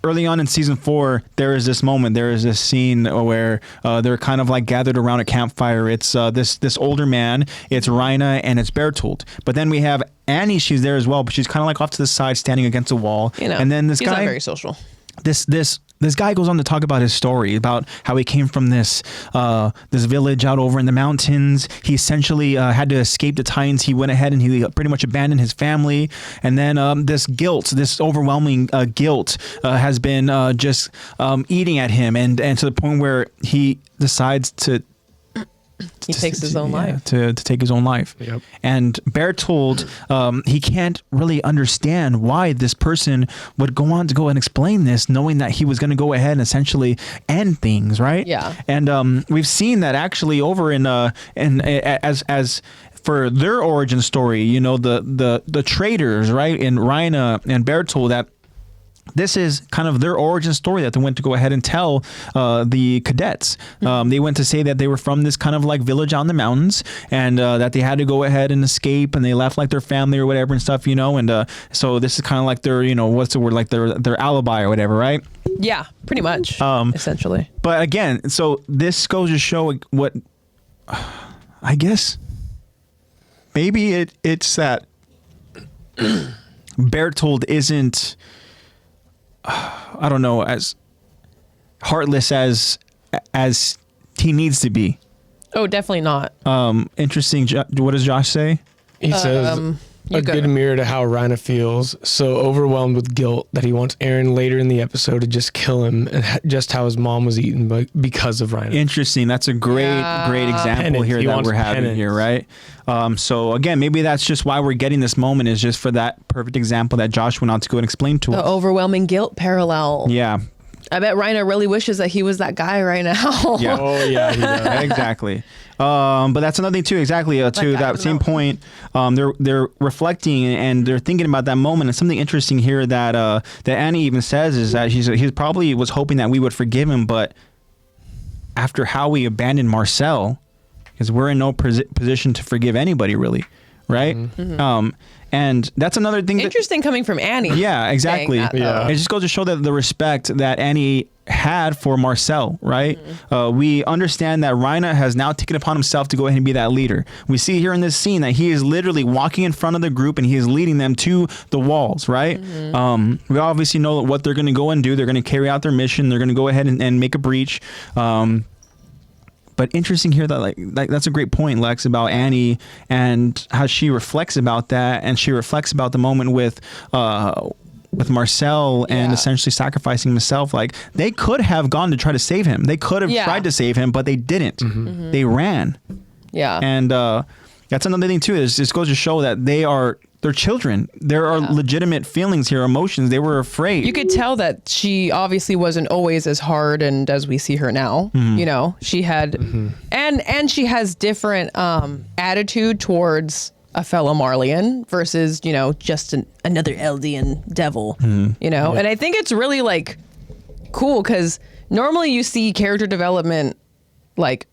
early on in season 4, there is this moment, there is this scene where they're kind of like gathered around a campfire. It's this older man, it's Rhina, and it's Bertold. But then we have Annie, she's there as well, but she's kind of like off to the side, standing against a wall. You know, and then this he's guy, not very social. This this guy goes on to talk about his story, about how he came from this village out over in the mountains. He essentially had to escape the Titans. He went ahead and he pretty much abandoned his family. And then this overwhelming guilt has been just eating at him, and to the point where he decides to takes his own life. To take his own life. Yep. And Bertold, he can't really understand why this person would go on to go and explain this, knowing that he was going to go ahead and essentially end things, right? Yeah. And we've seen that actually over in as for their origin story, you know, the traders, right, in Reina and Bertold, that this is kind of their origin story that they went to go ahead and tell the cadets. They went to say that they were from this kind of like village out in the mountains, and that they had to go ahead and escape, and they left like their family or whatever and stuff, you know. And so this is kind of like their, you know, what's the word, like their alibi or whatever, right? Yeah, pretty much. Essentially. But again, so this goes to show what I guess maybe it's that Bertold isn't, I don't know, as heartless as he needs to be. Oh, definitely not. Interesting. What does Josh say? He says a good mirror to how Reina feels, so overwhelmed with guilt that he wants Eren later in the episode to just kill him, and just how his mom was eaten because of Reina. Interesting. That's a great example here that we're having here, right? So again, maybe that's just why we're getting this moment, is just for that perfect example that Josh went on to go and explain to us. The overwhelming guilt parallel. Yeah. I bet Reina really wishes that he was that guy right now. Yeah. Oh yeah, he does. Exactly. But that's another thing too. Exactly. To that same point, they're reflecting and they're thinking about that moment. And something interesting here that Annie even says is that he probably was hoping that we would forgive him, but after how we abandoned Marcel, because we're in no position to forgive anybody really, right? Mm-hmm. And that's another thing. Interesting coming from Annie. Yeah, exactly. Yeah. It just goes to show that the respect that Annie had for Marcel, right? Mm-hmm. We understand that Reina has now taken upon himself to go ahead and be that leader. We see here in this scene that he is literally walking in front of the group and he is leading them to the walls, right? Mm-hmm. We obviously know what they're going to go and do. They're going to carry out their mission. They're going to go ahead and make a breach. But interesting here that like that's a great point, Lex, about Annie and how she reflects about that, and she reflects about the moment with Marcel and essentially sacrificing himself. Like they could have gone to try to save him. They could have tried to save him, but they didn't. Mm-hmm. They ran. Yeah. And that's another thing too, is this goes to show that they're children. There are legitimate feelings here, emotions. They were afraid. You could tell that she obviously wasn't always as hardened as we see her now. Mm-hmm. You know, she had, and she has different attitude towards a fellow Marleyan versus, you know, just another Eldian devil. Mm-hmm. You know, and I think it's really like cool because normally you see character development like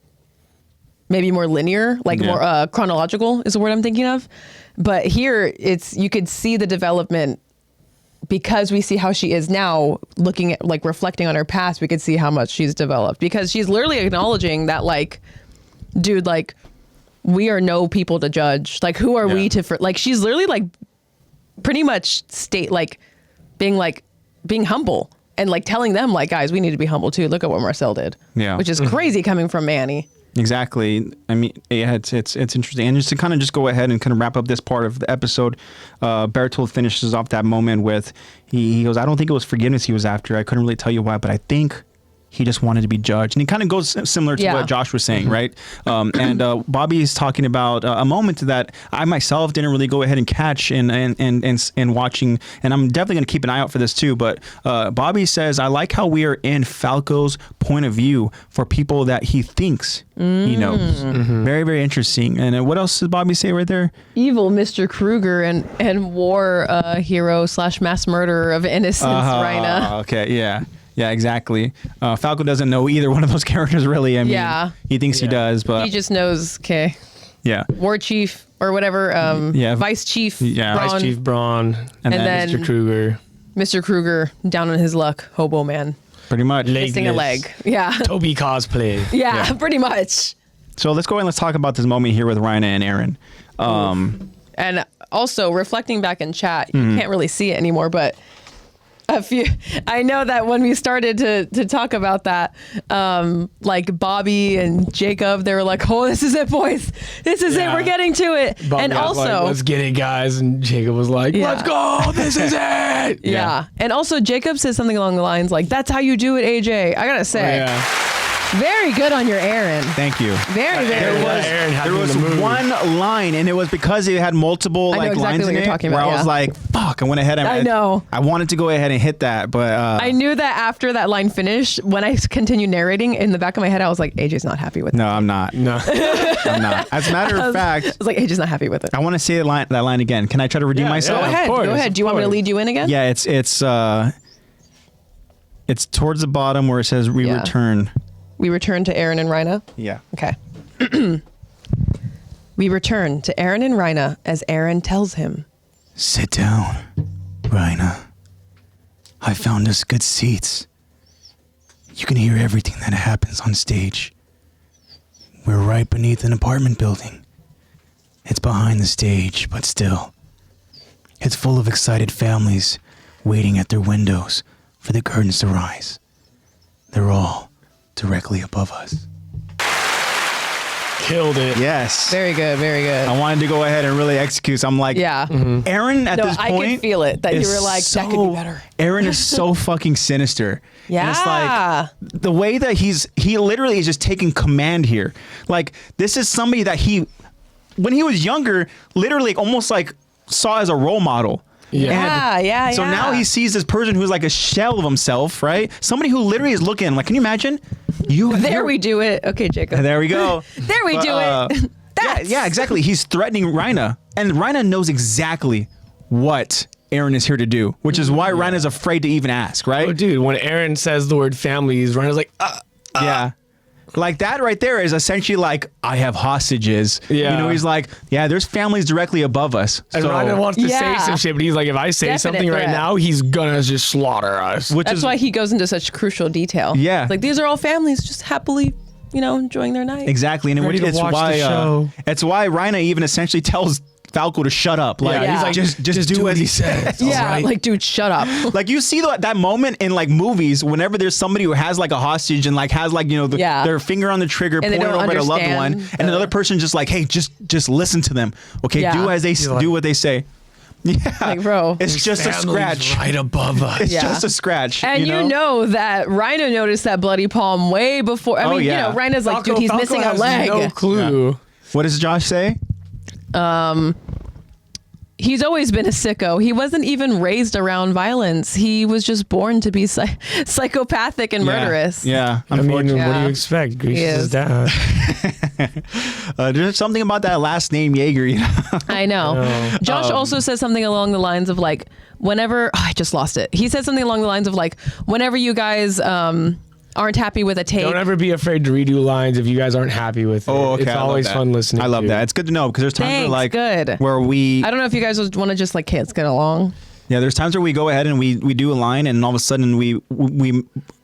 maybe more linear, like more chronological is the word I'm thinking of. But here you could see the development because we see how she is now, looking at like reflecting on her past. We could see how much she's developed because she's literally acknowledging that like, dude, like we are no people to judge. Like who are we to, like she's literally like pretty much being humble and like telling them like, guys, we need to be humble too. Look at what Marcel did. Yeah. Which is crazy coming from Manny. Exactly. I mean, yeah, it's interesting. And just to kind of just go ahead and kind of wrap up this part of the episode, Bertold finishes off that moment with, he goes, I don't think it was forgiveness he was after. I couldn't really tell you why, but I think he just wanted to be judged. And it kind of goes similar to what Josh was saying, right? And Bobby is talking about a moment that I myself didn't really go ahead and catch in watching, and I'm definitely going to keep an eye out for this too, but Bobby says, I like how we are in Falco's point of view for people that he thinks he knows. Mm-hmm. Very, very interesting. And what else does Bobby say right there? Evil Mr. Kruger and war hero / mass murderer of innocence, Reina. Okay, yeah. Yeah, exactly. Falco doesn't know either one of those characters, really. I mean, he thinks he does, but he just knows, yeah, War Chief or whatever, Vice Chief Braun. Vice Chief Braun, and then Mr. Kruger. Mr. Kruger, down on his luck, hobo man. Pretty much. Missing a leg. Yeah. Toby cosplay. Yeah, pretty much. So let's go and let's talk about this moment here with Reina and Eren. And also, reflecting back in chat, you can't really see it anymore, but I know that when we started to talk about that, like Bobby and Jacob, they were like, "Oh, this is it, boys. This is it. We're getting to it." Bobby and was also, like, let's get it, guys. And Jacob was like, let's go. This is it. yeah. And also, Jacob says something along the lines like, "That's how you do it, AJ." I gotta say, very good on your Aaron. Thank you. Very, very good. There was one line, and it was because it had multiple like exactly lines what in you're it, talking where about, I was yeah. like, "Fuck!" I went ahead and I know. I wanted to go ahead and hit that, but I knew that after that line finished, when I continued narrating, in the back of my head, I was like, AJ's not happy with it. no, I'm not. No. I'm not. As a matter of fact, I was like, AJ's not happy with it. I want to say that line again. Can I try to redeem myself? Go ahead. course, Go ahead. Do you want me to lead you in again? Yeah, it's towards the bottom where it says we Yeah. return. We return to Aaron and Rhina. Yeah. Okay. We return to Aaron and Rhina as Aaron tells him. Sit down, Rhina. I found us good seats. You can hear everything that happens on stage. We're right beneath an apartment building. It's behind the stage, but still. It's full of excited families waiting at their windows for the curtains to rise. They're all directly above us. Killed it. Yes. Very good. Very good. I wanted to go ahead and really execute. So I'm like, Yeah. Aaron at No, this I point. could feel it, that you is were like, that could be better. Aaron is so fucking sinister. And it's Yeah. like the way that he literally is just taking command here. Like, this is somebody that when he was younger, literally almost like saw as a role model. Yeah. So now he sees this person who's like a shell of himself, right? Somebody who literally is looking like, can you imagine? There we do it. Okay, Jacob. There we go. There we do it. Yeah, exactly. He's threatening Rhina, and Rhina knows exactly what Aaron is here to do, which is why Rhina's afraid to even ask, right? Oh, dude, when Aaron says the word families, Rhina's like, Yeah. Like that right there is essentially like, I have hostages. Yeah. You know, he's like, yeah, there's families directly above us. and So, Rhina wants to Yeah. say some shit, but he's like, if I say Definite something right threat. now, he's gonna just slaughter us. which That's is why he goes into such crucial detail. Yeah. Like, these are all families just happily, enjoying their night. exactly, and Ready to it's watch why the show. it's why Rhina even essentially tells Falco to shut up. Like, Yeah. he's like, just do as he says. Yeah, Alright. like, dude, shut up. Like, you see that moment in like movies whenever there's somebody who has like a hostage and like has like Yeah. their finger on the trigger And they pointing don't over at a loved understand one, and another person just like, hey, just listen to them. Okay, Yeah. do as they like- do what they say. Yeah, Like, bro. it's just a Families scratch. right above us. It's Yeah. just a scratch. And you know that Rhino noticed that bloody palm way before. I mean, yeah. Rhino's like, Falco- dude, he's Falco missing a has leg. No clue. What does Josh say? He's always been a sicko. He wasn't even raised around violence. He was just born to be psychopathic and murderous. Yeah, I mean, what do Yeah. you expect? Grease He is is. dad. there's something about that last name Jaeger. You know? I know. Josh also says something along the lines of like, whenever I just lost it. He said something along the lines of like, whenever you guys aren't happy with a take. Don't ever be afraid to redo lines if you guys aren't happy with it. Oh, okay. It's I love always that. fun listening. I love to. that. It's good to know because there's times Thanks, where like good. where we I don't know if you guys would want to just like, hey, let's get along. Yeah, there's times where we go ahead and we do a line, and all of a sudden we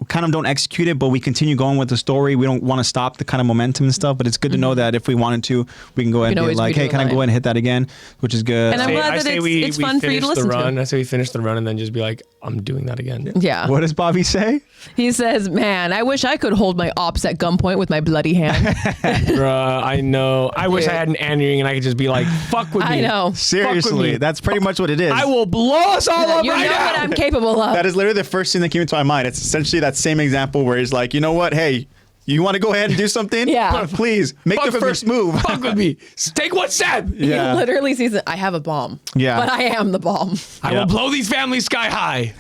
kind of don't execute it, but we continue going with the story. We don't want to stop the kind of momentum and stuff, but it's good to know that if we wanted to, we can go ahead and be always like, redo hey, a can I go line. ahead and hit that again? Which is good. And I'm glad I that say it's we fun for you to finish the listen to. run. I say we finish the run and then just be like, I'm doing that again. Yeah. What does Bobby say? He says, man, I wish I could hold my ops at gunpoint with my bloody hand. Bruh, I know. I wish I had an earring and I could just be like, fuck with me. I know. Seriously, me. that's pretty much what it is. I will blow us all up You know right now. what I'm capable of. That is literally the first thing that came into my mind. It's essentially that same example where he's like, you know what? Hey, you want to go ahead and do something? Yeah. Please make Fuck the with first me. move. Fuck with me. Take one step. Yeah. He literally sees it. I have a bomb. Yeah. But I am the bomb. I Yeah. will blow these families sky high.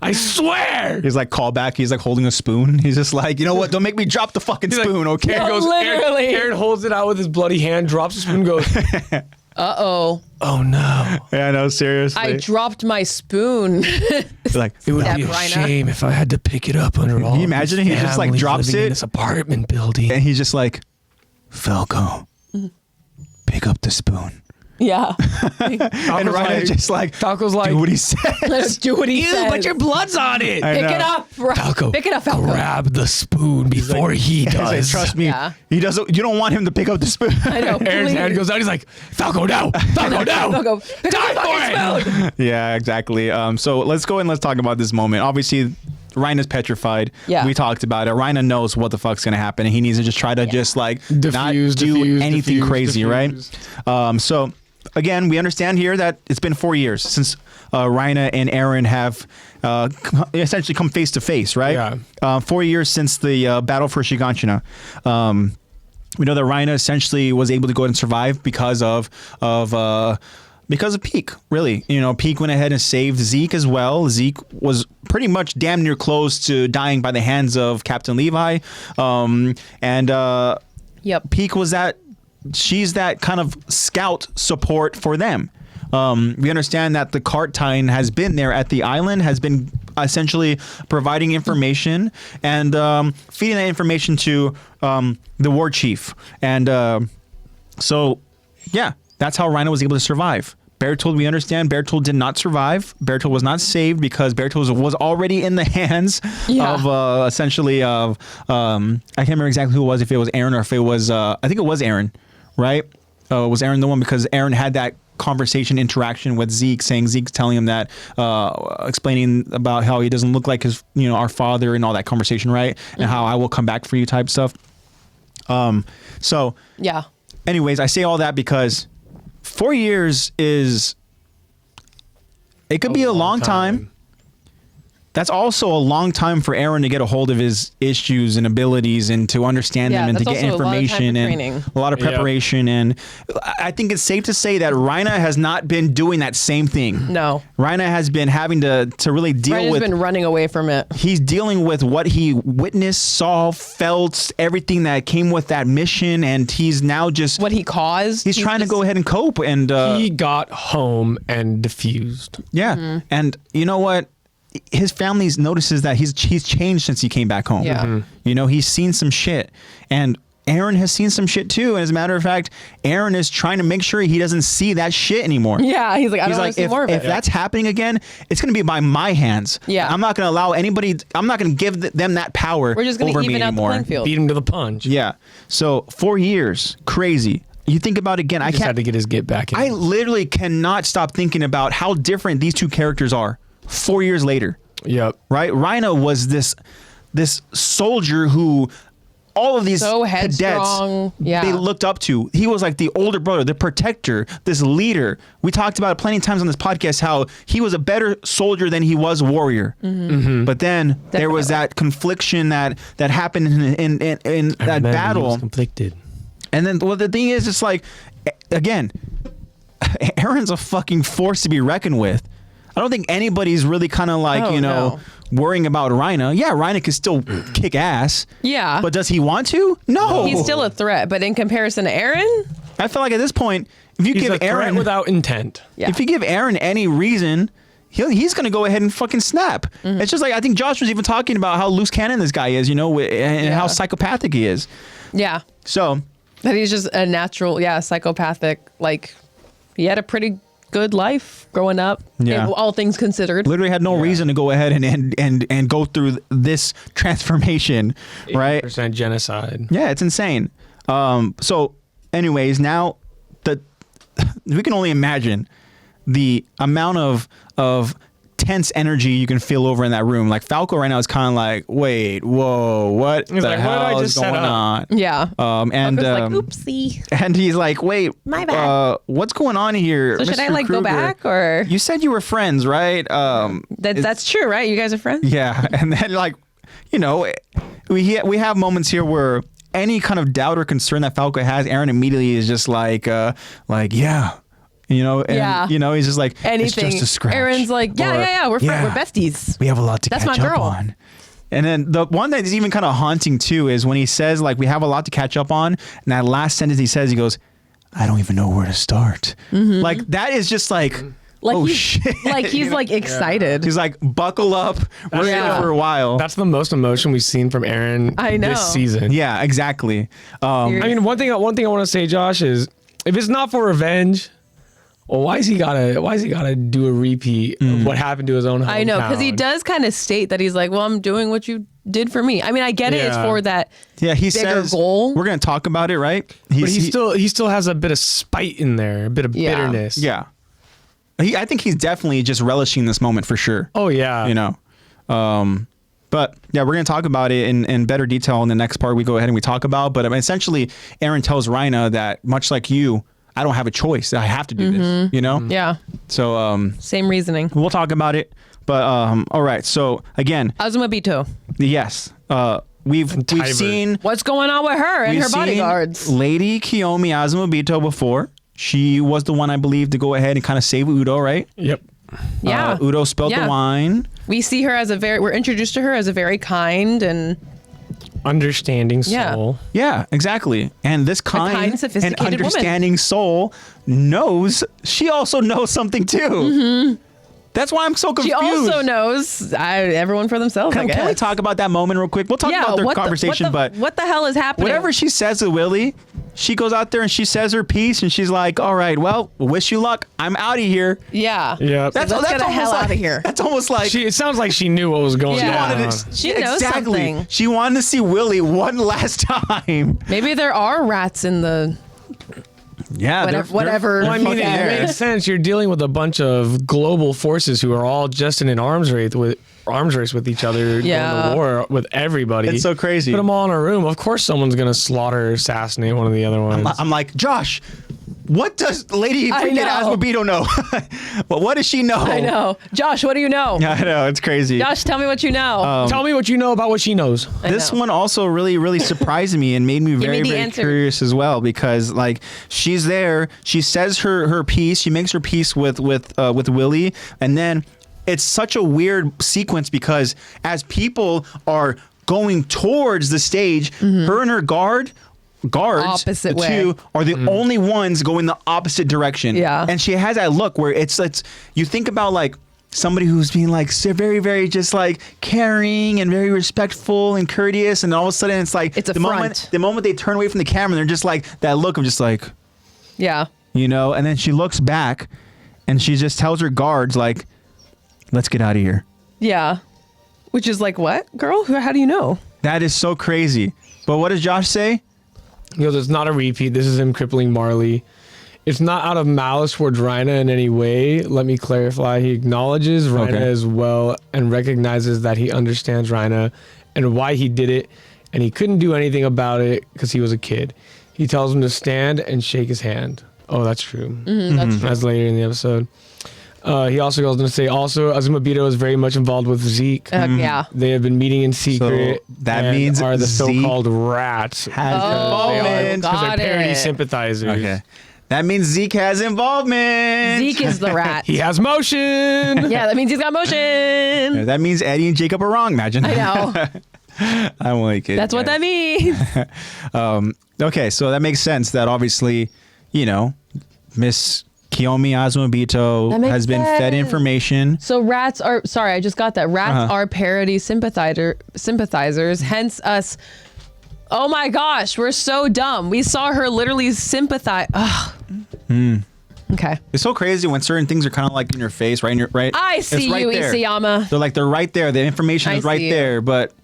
I swear. He's like, call back. He's like holding a spoon. He's just like, you know what? Don't make me drop the fucking He's like, spoon, okay? No. Goes, Literally. Aaron holds it out with his bloody hand, drops the spoon, goes, Uh-oh. oh no. Yeah, no, seriously. I dropped my spoon. He's like, It would Stab be a Rhina. shame if I had to pick it up under all. you imagine these he just, like, families drops living it? in this apartment building. and he's just like, Falco, pick up the spoon. Yeah. And Reina just like, Falco's like, do what he says. Do what he says. but your blood's on it. I Pick know. it up. Falco, Pick it up, Falco. grab the spoon before he He's like, does. trust me, Yeah. he doesn't. You don't want him to pick up the spoon. I know. Aaron goes out. He's like, Falco, no. Falco, no. Falco, pick up the fucking spoon. Yeah, exactly. So let's go and let's talk about this moment. Obviously, Reina's petrified. Yeah. We talked about it. Reina knows what the fuck's gonna happen, and he needs to just try to just like not do anything crazy, right? So again, we understand here that it's been 4 years since Reina and Eren have essentially come face to face, right? Yeah. 4 years since the battle for Shiganshina. We know that Reina essentially was able to go ahead and survive because of Peak, really. You know, Peak went ahead and saved Zeke as well. Zeke was pretty much damn near close to dying by the hands of Captain Levi. Yep. Peak was she's that kind of scout support for them. We understand that the Cart Titan has been there at the island, has been essentially providing information and feeding that information to the war chief. And so, yeah, that's how Reina was able to survive. Bertold, we understand, Bertold did not survive. Bertold was not saved because Bertold was already in the hands of essentially of I can't remember exactly who it was, if it was Eren or if it was I think it was Eren, right? Was Eren the one, because Eren had that conversation interaction with Zeke, saying Zeke's telling him that explaining about how he doesn't look like his, you know, our father and all that conversation, right? And how I will come back for you type stuff. So Yeah. anyways, I say all that because 4 years it could be a long time. That's also a long time for Eren to get a hold of his issues and abilities and to understand them and to that's get also a lot of time information for and training. a lot of preparation. And I think it's safe to say that Reina has not been doing that same thing. No. Reina has been having to really deal Reina's with. been running away from it. He's dealing with what he witnessed, saw, felt, everything that came with that mission, and he's now just What he caused. he's trying to go ahead and cope. And he got home and diffused. yeah, Mm-hmm. and you know what? His family notices that he's changed since he came back home. Yeah. You know, he's seen some shit, and Eren has seen some shit too. And as a matter of fact, Eren is trying to make sure he doesn't see that shit anymore. Yeah, he's like, I don't want to see more of if it. that's happening again, it's going to be by my hands. Yeah. I'm not going to allow anybody. I'm not going to give them that power We're just going over to me even out the anymore. playing field. Beat him to the punch. Yeah. So 4 years, crazy. You think about it again. I Just can't. had to get his get back in. I literally cannot stop thinking about how different these two characters are 4 years later. Yep. Right? Reina was this soldier who all of these So cadets headstrong. Yeah. they looked up to. He was like the older brother, the protector, this leader. We talked about it plenty of times on this podcast how he was a better soldier than he was warrior. But then there was that confliction that happened in that battle. Conflicted. And then, well, the thing is, it's like, again, Eren's a fucking force to be reckoned with. I don't think anybody's really kind of like, worrying about Reina. Yeah, Reina can still kick ass. Yeah. But does he want to? No. He's still a threat, but in comparison to Eren, I feel like at this point, if you He's give a threat Eren without intent. yeah. if you give Eren any reason, he's going to go ahead and fucking snap. It's just like, I think Josh was even talking about how loose cannon this guy is, and how psychopathic he is. Yeah. So, That he's just a natural, psychopathic. Like, he had a pretty good life growing up. Yeah. All things considered. literally had no reason to go ahead and go through this transformation, right? 8% genocide. Yeah, it's insane. So, anyways, now we can only imagine the amount of tense energy you can feel over in that room. Like Falco right now is kind of like, wait, whoa, what He's the like, what did I hell is just set going up? on? Yeah. And Falco's like, oopsie. and he's like, wait, My bad. what's going on here? So should I Mr. like go Kruger? back or? You said you were friends, right? That's true, right? You guys are friends? Yeah, and then like, we have moments here where any kind of doubt or concern that Falco has, Eren immediately is just like yeah, he's just like, Anything. it's just a scratch. Aaron's like, yeah, we're friends. We're besties. We have a lot to That's catch my up girl. on. And then the one that is even kind of haunting too is when he says like, we have a lot to catch up on, and that last sentence he says, he goes, I don't even know where to start. Like that is just like oh shit. Like he's like excited. He's like, buckle up. We're in it for a while. That's the most emotion we've seen from Eren I know. this season. Yeah, exactly. I mean, one thing I want to say, Josh, is if it's not for revenge, Well, why is he gotta do a repeat of what happened to his own hometown? I know, because he does kind of state that he's like, well, I'm doing what you did for me. I mean, I get it. It's for that he bigger says, goal. we're going to talk about it, right? But he still has a bit of spite in there, a bit of bitterness. Yeah. I think he's definitely just relishing this moment for sure. Oh, yeah. You know? But yeah, we're going to talk about it in better detail in the next part we go ahead and we talk about. But essentially, Eren tells Reina that much like you, I don't have a choice. I have to do this, you know? Yeah. So Same reasoning. we'll talk about it. But all right. So again, Azumabito. yes. We've seen What's going on with her and we've her seen bodyguards? Lady Kiyomi Azumabito before. She was the one, I believe, to go ahead and kind of save Udo, right? Yep. Yeah. Udo spilled the wine. We see her as we're introduced to her as a very kind and Understanding soul. Yeah, exactly. And this kind sophisticated and understanding soul knows she also knows something too. Mm-hmm. That's why I'm so confused. She also knows everyone for themselves. I guess. Can we talk about that moment real quick? We'll talk about their conversation, but what the hell is happening? Whatever she says to Willie, she goes out there and she says her piece, and she's like, "All right, well, wish you luck. I'm out of here." Yeah. Yeah. Let's get the hell out of here. That's almost like It sounds like she knew what was going on. She knows something. She wanted to see Willie one last time. Maybe there are rats in the Yeah, whatever. Well, I mean, it makes sense. You're dealing with a bunch of global forces who are all just in an arms race with each other, going to war with everybody. It's so crazy. Put them all in a room. Of course, someone's gonna slaughter, assassinate one of the other ones. I'm like, Josh, what does Lady freaking Azumabito know? Well, what does she know? I know. Josh, what do you know? I know, it's crazy. Josh, tell me what you know. Tell me what you know about what she knows. This one also really, really surprised me and made me very, very curious as well, because like she's there, she says her piece, she makes her peace with Willie, and then it's such a weird sequence because as people are going towards the stage, her and her guards opposite way are the only ones going the opposite direction. Yeah. And she has that look where it's you think about like somebody who's being like very, very just like caring and very respectful and courteous, and all of a sudden it's like it's a front. The moment they turn away from the camera, they're just like that look of just like, yeah, you know. And then she looks back and she just tells her guards like, let's get out of here. Yeah. Which is like, what, girl? How do you know? That is so crazy. But what does Josh say? He goes, it's not a repeat. This is him crippling Marley. It's not out of malice towards Reina in any way. Let me clarify. He acknowledges Reina as well and recognizes that he understands Reina and why he did it, and he couldn't do anything about it because he was a kid. He tells him to stand and shake his hand. Oh, that's true. That's true. That's later in the episode. He also goes on to say, also, Azumabito is very much involved with Zeke. Yeah. They have been meeting in secret. So that means are the Zeke so-called rats. Has involvement. Because they're parody sympathizers. Okay. That means Zeke has involvement. Zeke is the rat. He has motion. Yeah, that means he's got motion. Yeah, that means Eddie and Jacob are wrong, imagine. I know. I'm like it. That's what that means. Okay, so that makes sense that obviously, you know, Miss Kiyomi Azumabito has been fed information. So rats are, sorry, I just got that. Rats are parody sympathizers, hence us. Oh my gosh, we're so dumb. We saw her literally sympathize. Okay. It's so crazy when certain things are kind of like in your face, right? I see you, Isayama. They're right there. The information is right there, but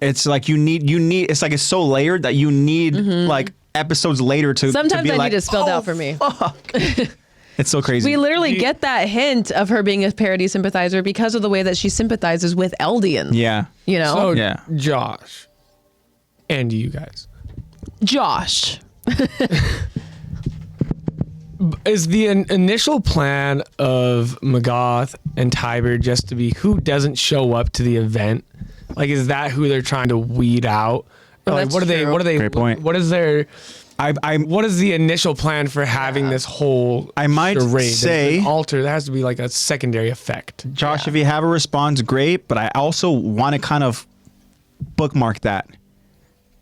it's like you need. It's like it's so layered that you need like episodes later to. Sometimes to be I like, need it spelled out for me. Fuck. It's so crazy. We literally get that hint of her being a parody sympathizer because of the way that she sympathizes with Eldian. Yeah. You know? So, yeah. Josh, and you guys. Josh. Is the initial plan of Magath and Tiber just to be who doesn't show up to the event? Like, is that who they're trying to weed out? Or like, what are they? Great point. What is their? What is the initial plan for having this whole? I might say alter. There has to be like a secondary effect. Josh, if you have a response, great. But I also want to kind of bookmark that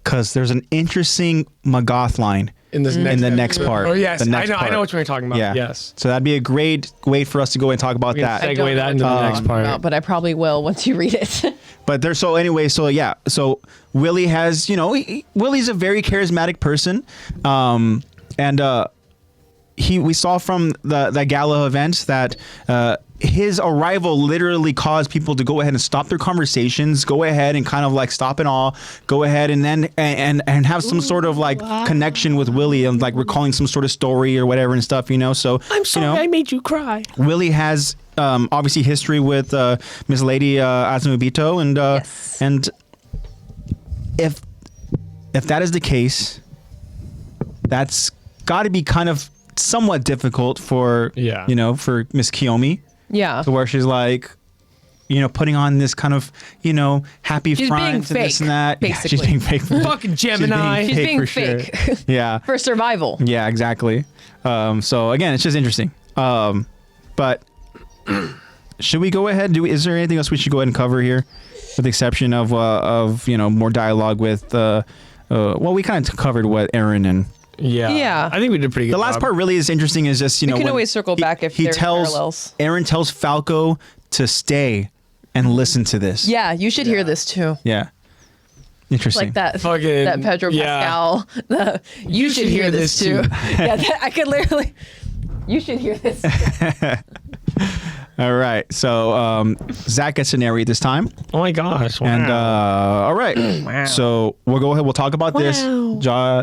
because there's an interesting Magath line in this next part. Oh yes, I know what you're talking about. Yeah. Yes. So that'd be a great way for us to go and talk about that. Segue that into the next part. But I probably will once you read it. But there's so Willie has, Willie's a very charismatic person, and we saw from the gala event that his arrival literally caused people to go ahead and stop their conversations, go ahead and kind of like stop it all, go ahead and then and have some sort of like connection with Willie and like recalling some sort of story or whatever and stuff, you know. So I'm sorry I made you cry. Willie has obviously history with Miss Lady Azumabito, and Yes. and if that is the case, that's got to be kind of somewhat difficult for Yeah. you know, for Miss Kiyomi, Yeah. to where she's like, you know, putting on this kind of, you know, happy She's front being and this fake, and that. Yeah, she's basically. being fake. Fucking Gemini. She's being for sure. fake. Yeah. For survival. Yeah, exactly. So again, it's just interesting. But should we go ahead? Is there anything else we should go ahead and cover here, with the exception of you know, more dialogue with well, we kind of covered what Aaron and Yeah. Yeah. I think we did a pretty good the last job. part really is interesting. Is just, you know, can when always circle back if there's parallels. Aaron tells Falco to stay and listen to this. Yeah, you should hear this too. Yeah. Interesting. Like that, Fucking- that Pedro yeah. Pascal. You should hear this too. Yeah, I could literally. You should hear this. All right. So Zach gets to narrate this time. Oh my gosh. Wow. And all right. Wow. So we'll go ahead. We'll talk about this.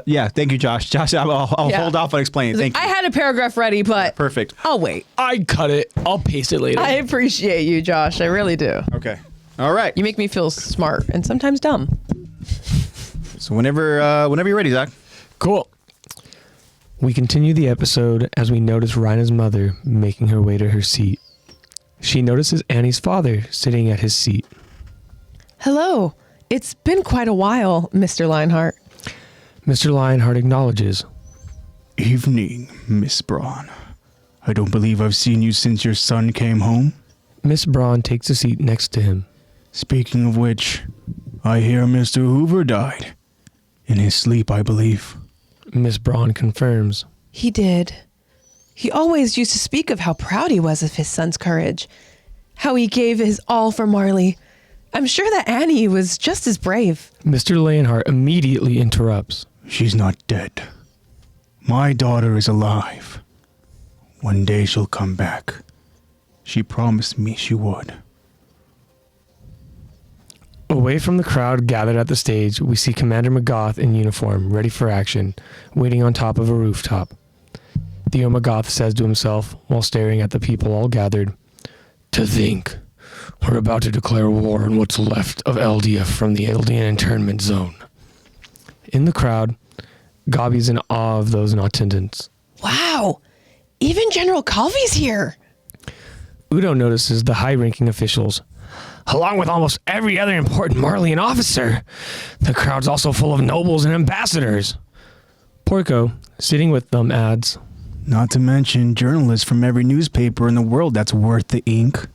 Yeah. Thank you, Josh. Josh, I'll Yeah. hold off on explaining. Thank you. I had a paragraph ready, but Perfect. I'll wait. I cut it. I'll paste it later. I appreciate you, Josh. I really do. Okay. All right. You make me feel smart and sometimes dumb. So whenever you're ready, Zach. Cool. We continue the episode as we notice Rhina's mother making her way to her seat. She notices Annie's father sitting at his seat. Hello. It's been quite a while, Mr. Lionheart. Mr. Lionheart acknowledges. Evening, Miss Braun. I don't believe I've seen you since your son came home. Miss Braun takes a seat next to him. Speaking of which, I hear Mr. Hoover died. In his sleep, I believe. Miss Braun confirms. He did. He always used to speak of how proud he was of his son's courage, how he gave his all for Marley. I'm sure that Annie was just as brave. Mr. Lionheart immediately interrupts. She's not dead. My daughter is alive. One day she'll come back. She promised me she would. Away from the crowd gathered at the stage, we see Commander McGoth in uniform, ready for action, waiting on top of a rooftop. Theo McGoth says to himself while staring at the people all gathered, "To think, we're about to declare war on what's left of Eldia from the Eldian internment zone." In the crowd, Gabi's in awe of those in attendance. Wow. Even General Calvi's here. Udo notices the high-ranking officials, along with almost every other important Marleyan officer. The crowd's also full of nobles and ambassadors. Porco, sitting with them, adds, Not to mention journalists from every newspaper in the world that's worth the ink.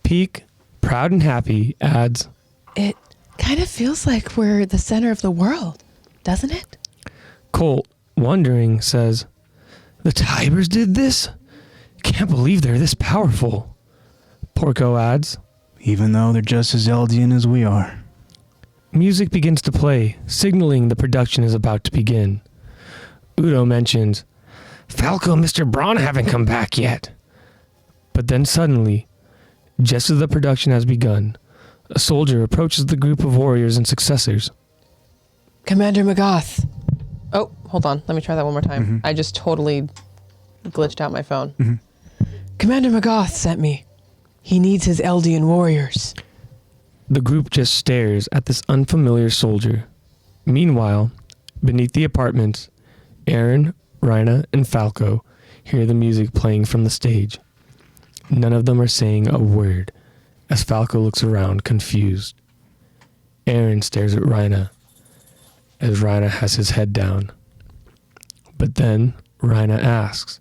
Peak, proud and happy, adds, It kind of feels like we're the center of the world, doesn't it? Colt, wondering, says, "The Tibers did this? Can't believe they're this powerful." Porco adds, Even though they're just as Eldian as we are. music begins to play, signaling the production is about to begin. Udo mentions, "Falco and Mr. Braun haven't come back yet." But then suddenly, just as the production has begun, a soldier approaches the group of warriors and successors. Commander McGoth. Oh, hold on. Let me try that one more time. I just totally glitched out my phone. Commander McGoth sent me. He needs his Eldian warriors. The group just stares at this unfamiliar soldier. Meanwhile, beneath the apartments, Aaron, Rhina, and Falco hear the music playing from the stage. None of them are saying a word, as Falco looks around confused. Aaron stares at Rhina, as Rhina has his head down. But then Rhina asks,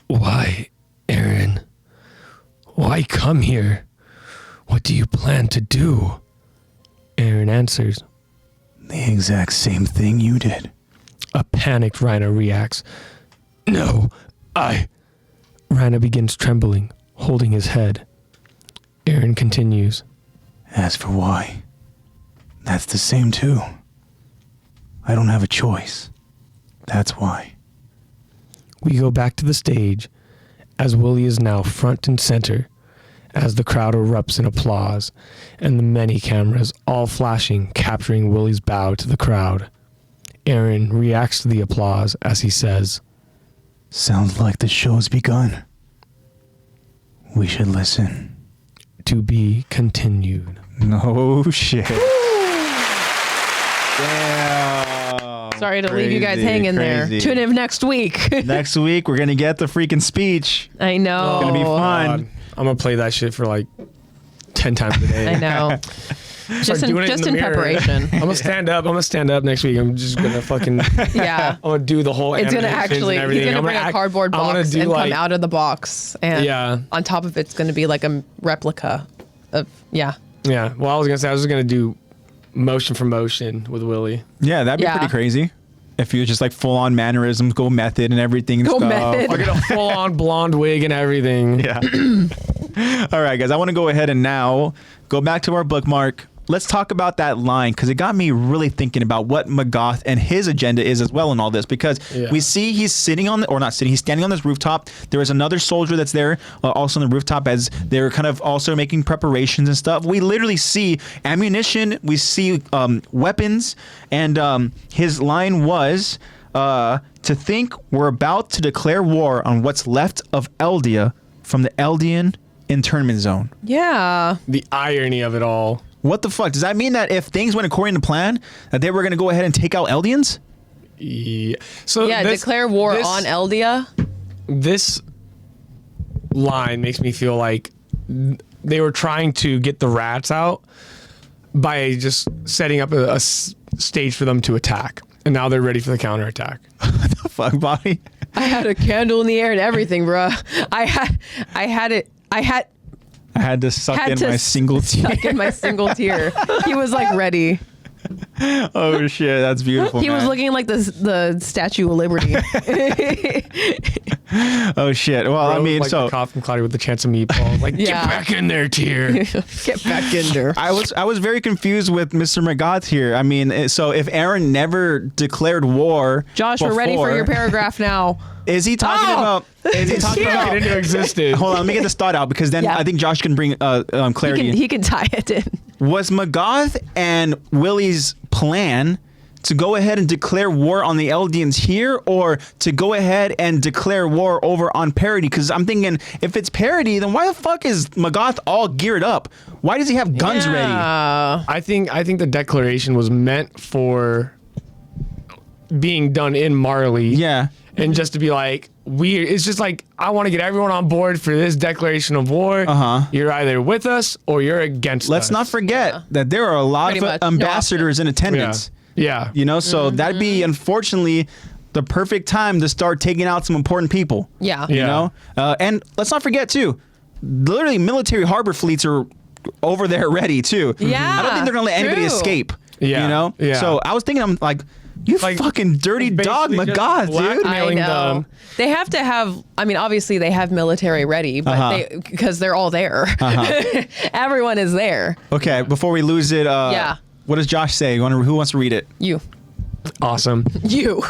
"Why, Aaron? Why come here? What do you plan to do?" Aaron answers. The exact same thing you did. A panicked Rhina reacts. "No, Rhina begins trembling, holding his head. Aaron continues. As for why, that's the same too. I don't have a choice. That's why. We go back to the stage as Willie is now front and center as the crowd erupts in applause and the many cameras all flashing, capturing Willie's bow to the crowd. Aaron reacts to the applause as he says, Sounds like the show's begun. We should listen. To be continued. No shit. Damn. Sorry to leave you guys hanging there. Tune in next week. Next week, we're going to get the freaking speech. I know. It's going to be fun. God, I'm going to play that shit for like 10 times a day. I know. Just in preparation. I'm gonna stand up. Next week. I'm just gonna fucking. Yeah. I'm gonna do the whole. It's gonna actually. He's gonna bring a cardboard box and come out of the box, and on top of it's gonna be like a replica of Yeah. Well, I was gonna say I was just gonna do motion for motion with Willie. Yeah, that'd be pretty crazy. If you just like full on mannerisms, go method and everything. And go stuff. method. I get a full on blonde wig and everything. Yeah. All right, guys. I want to go ahead and now go back to our bookmark. Let's talk about that line because it got me really thinking about what Magath and his agenda is as well in all this. Because we see he's sitting on he's standing on this rooftop. There is another soldier that's there also on the rooftop as they're kind of also making preparations and stuff. We literally see ammunition, we see weapons, and his line was to think we're about to declare war on what's left of Eldia from the Eldian internment zone. Yeah. The irony of it all. What the fuck? Does that mean that if things went according to plan, that they were going to go ahead and take out Eldians? Yeah. So declare war on Eldia. This line makes me feel like they were trying to get the rats out by just setting up a stage for them to attack. And now they're ready for the counterattack. What the fuck, Bobby? I had a candle in the air and everything, bruh. I had to suck in my single tear. Suck in my single tear. He was like ready. Oh shit, that's beautiful. He was looking like the Statue of Liberty. Oh shit. Well, Bro, I mean, like so the cop from Cloudy with the Chance of Meatballs. Like, get back in there, tear. Get back in there. I was very confused with Mr. Magath here. I mean, so if Aaron never declared war, Josh, we're ready for your paragraph now. Is he talking about? Is he talking about it into existence? Hold on, let me get this thought out because then I think Josh can bring clarity. He can tie it in. Was Magath and Willie's plan to go ahead and declare war on the Eldians here, or to go ahead and declare war over on Parody? Because I'm thinking, if it's Parody, then why the fuck is Magath all geared up? Why does he have guns ready? I think the declaration was meant for being done in Marley. Yeah. And just to be like, it's just like, I want to get everyone on board for this declaration of war. You're either with us or you're against us. Let's not forget that there are a lot of ambassadors in attendance. Yeah. You know, so that'd be, unfortunately, the perfect time to start taking out some important people. Yeah. You know? And let's not forget, too, literally military harbor fleets are over there ready, too. Yeah. I don't think they're going to let anybody escape. Yeah. You know? Yeah. So I was thinking, I'm like, you fucking dirty dog, my God, dude. I know. They have to have, I mean, obviously they have military ready, but because they're all there. Everyone is there. Okay, before we lose it, what does Josh say? Who wants to read it? You. Awesome. You.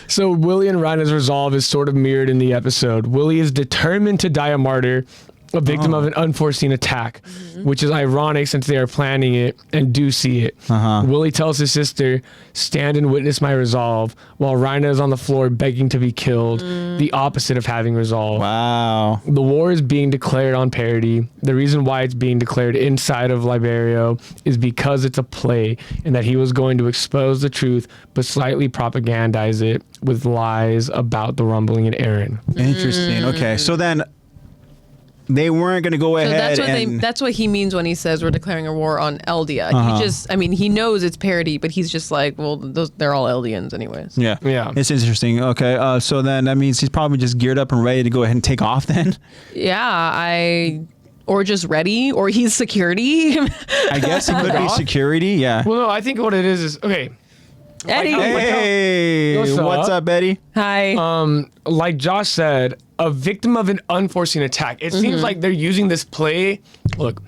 So Willie and Rhina's resolve is sort of mirrored in the episode. Willie is determined to die a martyr, a victim of an unforeseen attack, which is ironic since they are planning it and do see it. Willie tells his sister, stand and witness my resolve, while Rhina is on the floor begging to be killed, the opposite of having resolve. Wow. The war is being declared on Parody. The reason why it's being declared inside of Liberio is because it's a play and that he was going to expose the truth but slightly propagandize it with lies about the rumbling in Aaron. Interesting. Okay, so then they weren't going to go ahead that's what he means when he says we're declaring a war on Eldia. He knows it's Parody, but he's just like, well, they're all Eldians anyways. Yeah. It's interesting. Okay, so then that means he's probably just geared up and ready to go ahead and take off then? Yeah, or just ready, or he's security. I guess he could be security, yeah. Well, no, I think what it is, okay. Eddie. Hey, what's up, Eddie? Hi. Like Josh said, a victim of an unforeseen attack. It seems like they're using this play. Look,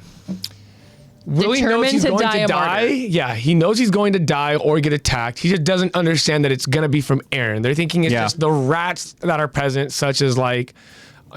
Willie knows he's Determined to going die to a die. martyr. Yeah, he knows he's going to die or get attacked. He just doesn't understand that it's going to be from Aaron. They're thinking it's Yeah. just the rats that are present, such as like,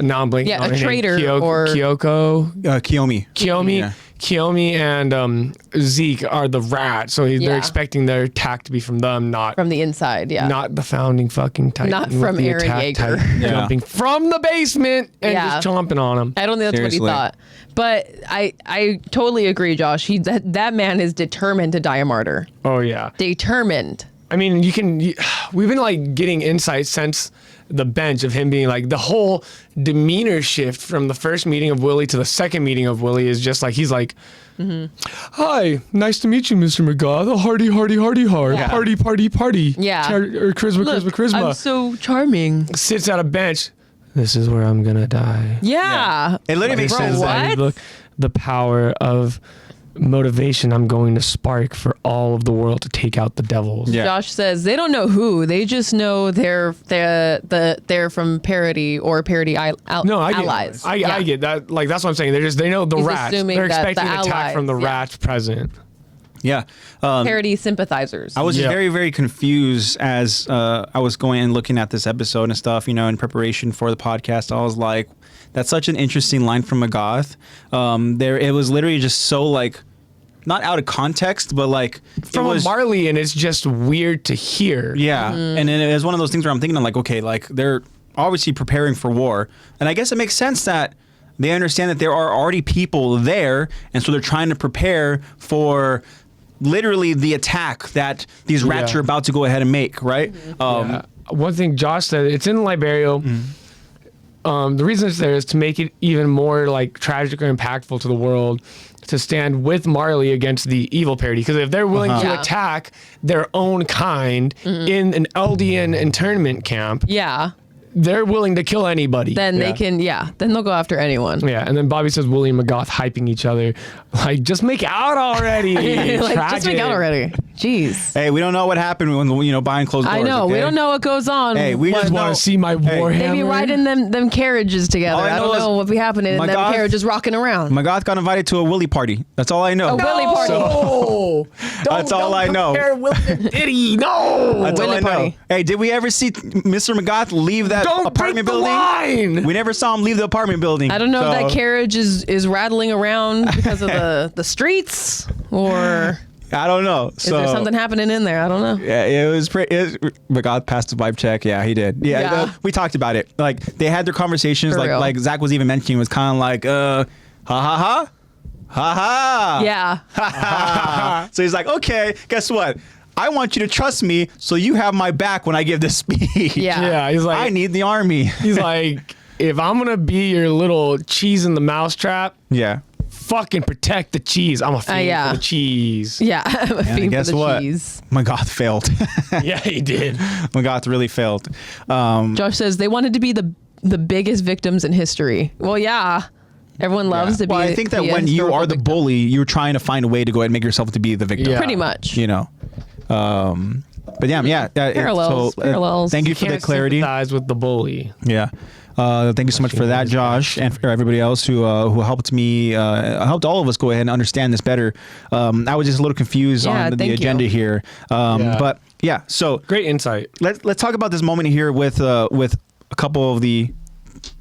now I'm blanking Yeah, on a her name. traitor or- Kiyomi. Kiyomi. Kiyomi and Zeke are the rats, so they're Yeah. expecting their attack to be from them, not From the inside, yeah. not the founding fucking Titan. Not with from the Aaron attack Yeager. Titan Yeah. jumping from the basement and Yeah. just chomping on him. I don't think that's Seriously. what he thought. But I totally agree, Josh. That man is determined to die a martyr. Oh yeah. Determined. I mean, we've been like getting insights since the bench of him being like the whole demeanor shift from the first meeting of Willie to the second meeting of Willie is just like he's like, "Hi, nice to meet you, Mr. McGaw. Hardy, hardy, hardy, hard. Yeah. Party, party, party. Yeah. Or charisma, charisma, charisma." I'm so charming. Sits at a bench. This is where I'm gonna die. Yeah. It literally makes Bro, sense. what? Look, the power of motivation I'm going to spark for all of the world to take out the devils. Yeah. Josh says they don't know who. They just know they're from parody or parody No, I get, allies. I Yeah. get that. Like that's what I'm saying. They know the He's rats. assuming They're that expecting the an attack allies, from the yeah. rats present. Yeah. Parody sympathizers. I was just Yeah. very, very confused as I was going and looking at this episode and stuff, in preparation for the podcast. I was like, that's such an interesting line from Magath. It was literally just so like, not out of context, but like From it was, a Marley, and it's just weird to hear. yeah. Mm-hmm. And it was one of those things where I'm thinking, like, okay, like they're obviously preparing for war, and I guess it makes sense that they understand that there are already people there, and so they're trying to prepare for literally the attack that these rats Yeah. are about to go ahead and make, right? One thing Josh said, it's in Liberio. The reason it's there is to make it even more like tragic or impactful to the world, to stand with Marley against the evil parody. Because if they're willing to Yeah. attack their own kind in an Eldian internment camp, yeah. they're willing to kill anybody. Then they can, then they'll go after anyone. Yeah, and then Bobby says Willie and McGoth hyping each other. Like, just make out already. Like, just make out Tragic. already. Jeez. Hey, we don't know what happened when behind closed doors. I know. We okay? don't know what goes on. Hey, we I just just want know. to see my Warhammer. They be riding them carriages together. All I I know don't is know what be happening in my them God- carriages rocking around. Magath got invited to a Willy party. That's all I know. A Willy party. No. That's all I know. Compare Willie and Diddy. No. That's all Willy I know. party. Hey, did we ever see Mr. Magath leave that Don't apartment break the building? line. We never saw him leave the apartment building. I don't know if So, that carriage is rattling around because of the streets, or I don't know. is there something happening in there? I don't know. Yeah, it was pretty. Magath passed the vibe check. Yeah, he did. Yeah, Yeah. we talked about it. Like they had their conversations. For real. Like Zach was even mentioning, was kind of like, ha ha ha, ha ha. Yeah. Ha ha. So he's like, okay, guess what? I want you to trust me, so you have my back when I give this speech. Yeah. Yeah, he's like, I need the army. he's like, if I'm gonna be your little cheese in the mousetrap, Yeah. fucking protect the cheese. I'm a fiend yeah. for the cheese. Yeah. I'm a And fiend guess for the what? cheese. Magath failed. Yeah, he did. Magath really failed. Josh says they wanted to be the biggest victims in history. Well, yeah. Everyone loves to be. Well, I think that be a when you historical are the victim. bully, you're trying to find a way to go ahead and make yourself to be the victim. Yeah. Pretty much. You know. But yeah. Parallels. Thank you for the Can't clarity. sympathize with the bully. Yeah. Thank you so much for that, Josh, and for everybody else who helped me, helped all of us go ahead and understand this better. I was just a little confused Yeah, on the thank agenda you. here. Yeah. But yeah, so Great insight. let's talk about this moment here with a couple of the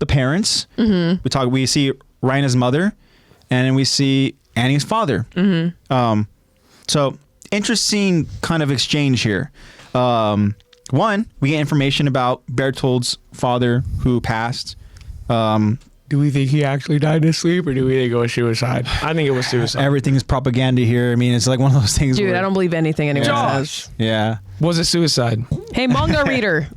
parents. Mm-hmm. We see Raina's mother, and then we see Annie's father. Mm-hmm. So interesting kind of exchange here. One, we get information about Bertold's father who passed. Do we think he actually died in his sleep, or do we think it was suicide? I think it was suicide. Everything is propaganda here. I mean, it's like one of those things. Dude, where, I don't believe anything anyone says. Josh, Yeah. was it suicide? Hey, manga reader.